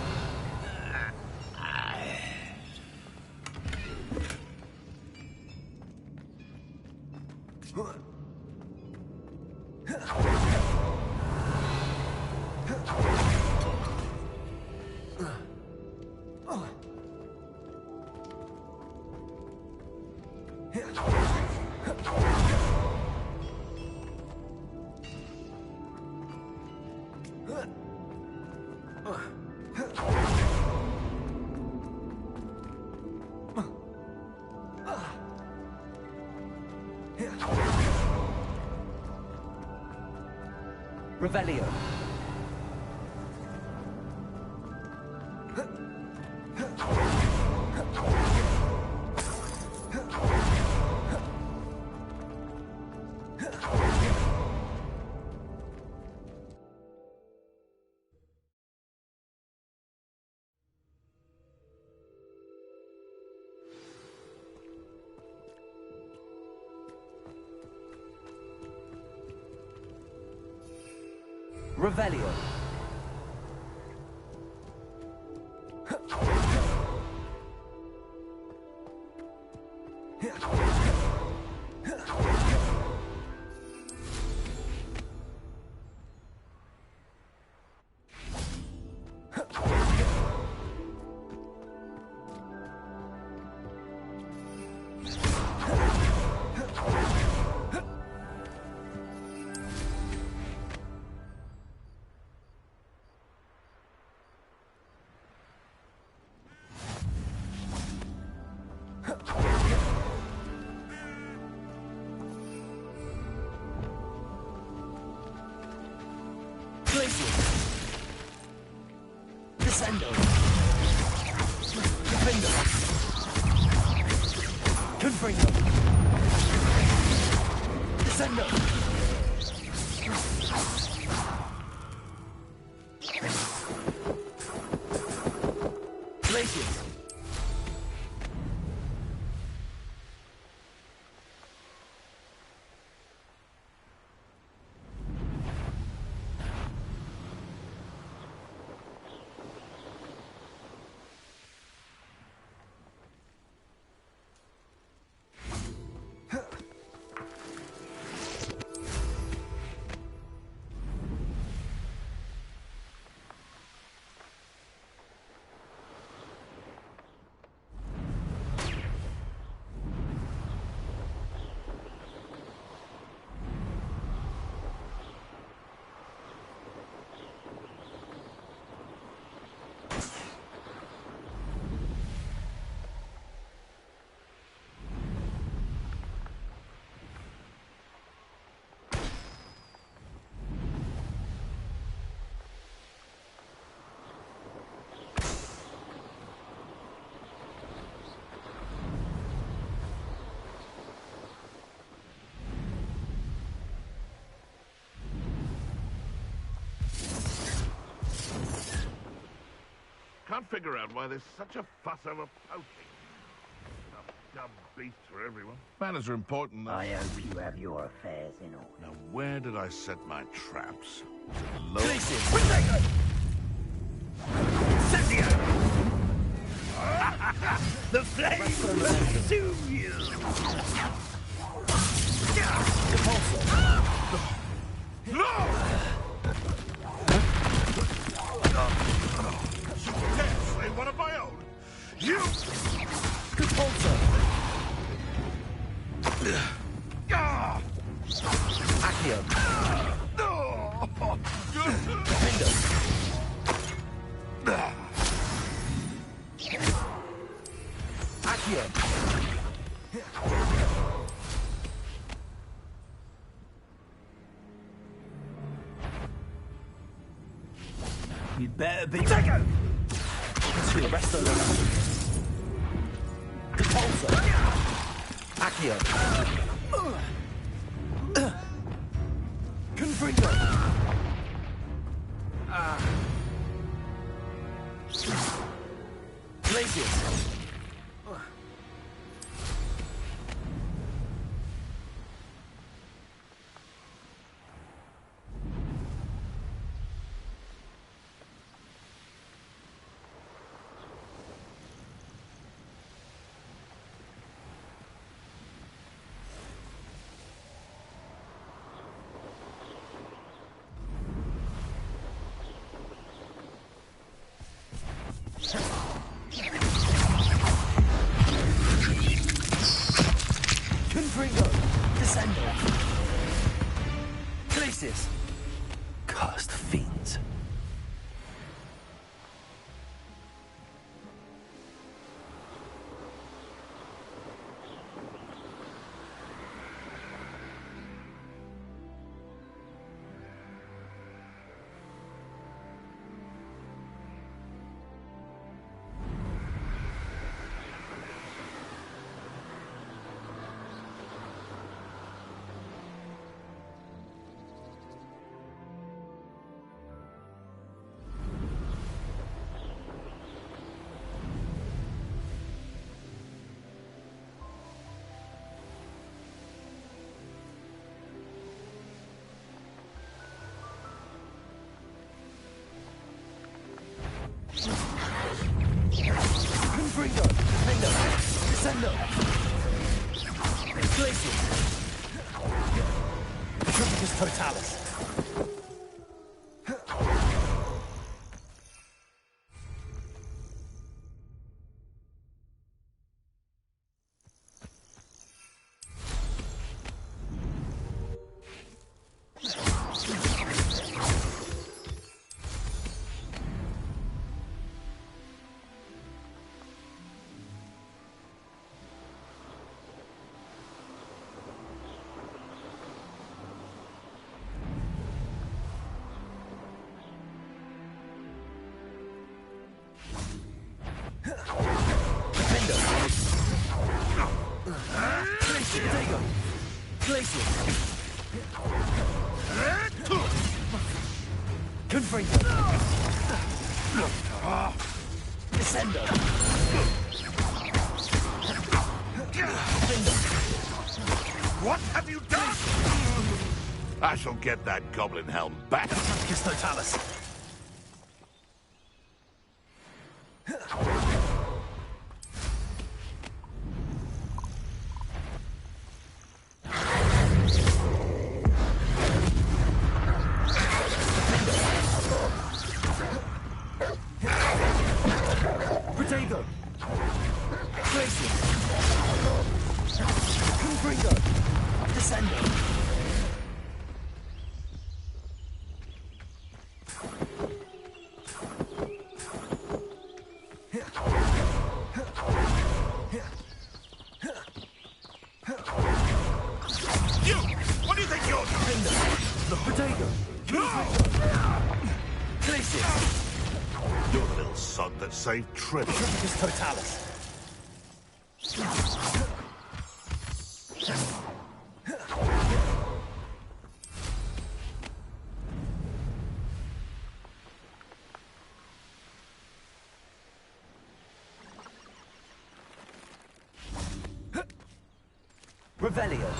Revelio. Revelio. Descendo. Defendo. Confringo. Descendo. Glacius. Can't figure out why there's such a fuss over poaching. Dumb beasts for everyone. Manners are important. I hope you have your affairs in order. Now, where did I set my traps? Was it low? The flames will consume you! No! Slay one of my own! You! Repulsor! Accio! Defendo! Accio! You'd better be... Take it! Arresto the Repulsor. Accio. Confringo. Glacius. Confringo. Descendo. Glacius. Cursed fiends. Confringo. Defendo. Descendo. Glacius. Triplicus Totalis. Confringo. Descendo. What have you done? I shall get that goblin helm back. Triplicus Totalis. You're the little sod that saved Trip. Triplicus Totalis. Revelio.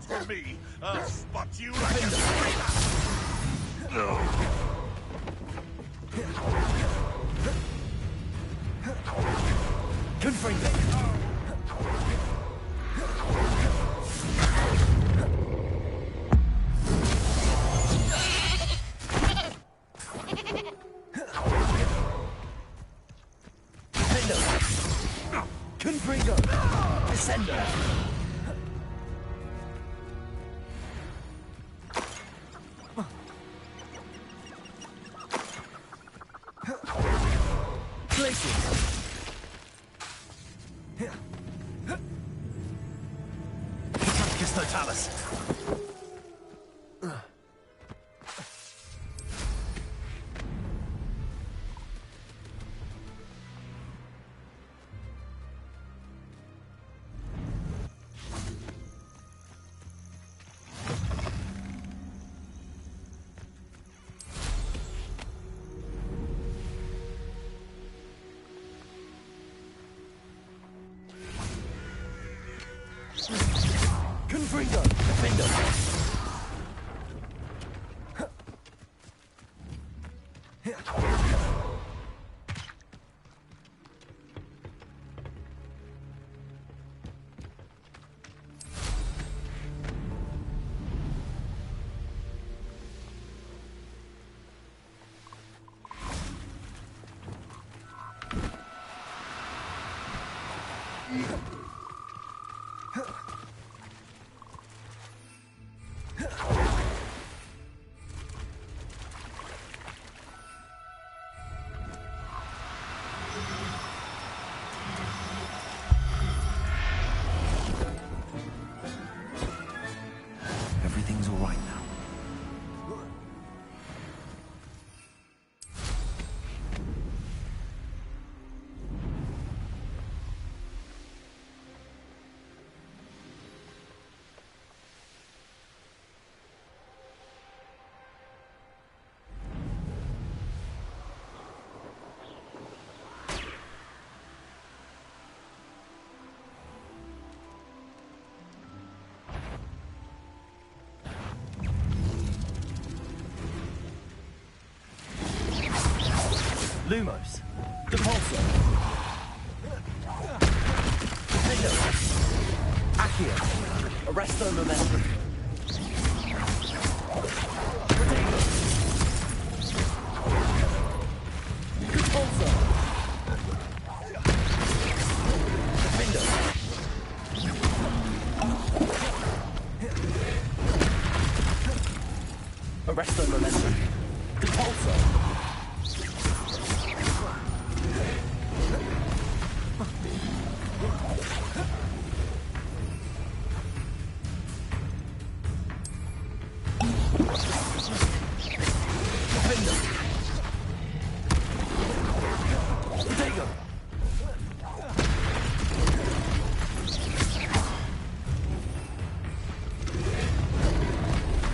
for me. I'll spot you like a traitor. Confringo. Confringo. Descendo. Totalis. Confringo. Defender. Everything's all right now. Lumos. Depulso. Defender. Accio. Arresto Momentum. Protego. Depulso. Defender. Arresto Momentum. Depulso.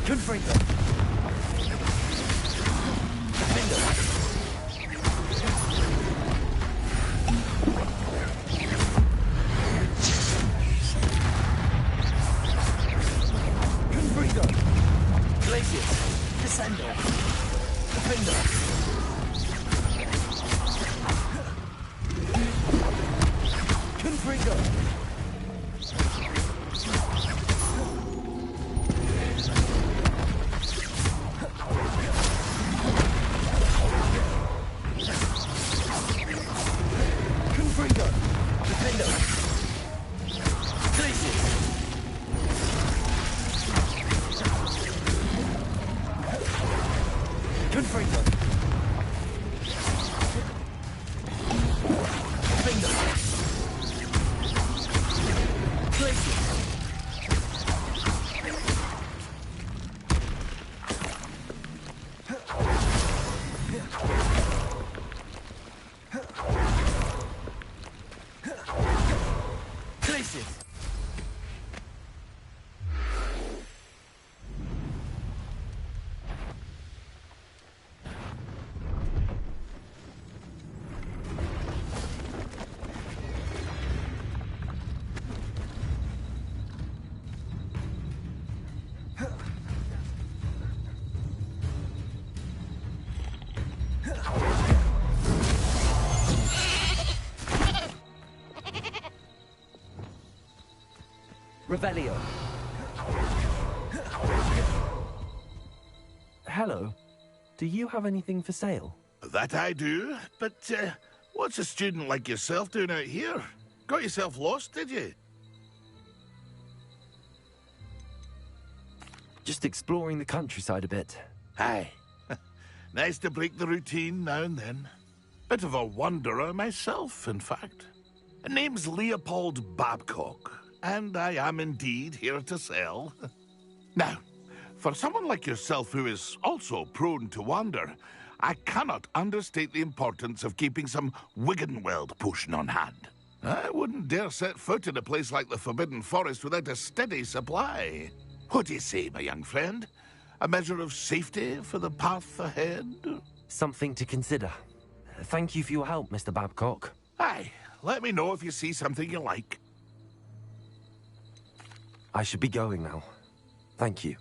Confringo. Defender. Confringo. Glacius. Descendo. Defender. Confringo. Confringo. Defender. Glacius. Confringo. Defender. Glacius. Glacius. Revelio. Hello. Do you have anything for sale? That I do, but what's a student like yourself doing out here? Got yourself lost, did you? Just exploring the countryside a bit. Aye. Nice to break the routine now and then. Bit of a wanderer myself, in fact. Name's Leopold Babcock, and I am indeed here to sell. Now, for someone like yourself who is also prone to wander, I cannot understate the importance of keeping some Wiggenweld potion on hand. I wouldn't dare set foot in a place like the Forbidden Forest without a steady supply. What do you say, my young friend? A measure of safety for the path ahead? Something to consider. Thank you for your help, Mr. Babcock. Aye, let me know if you see something you like. I should be going now. Thank you.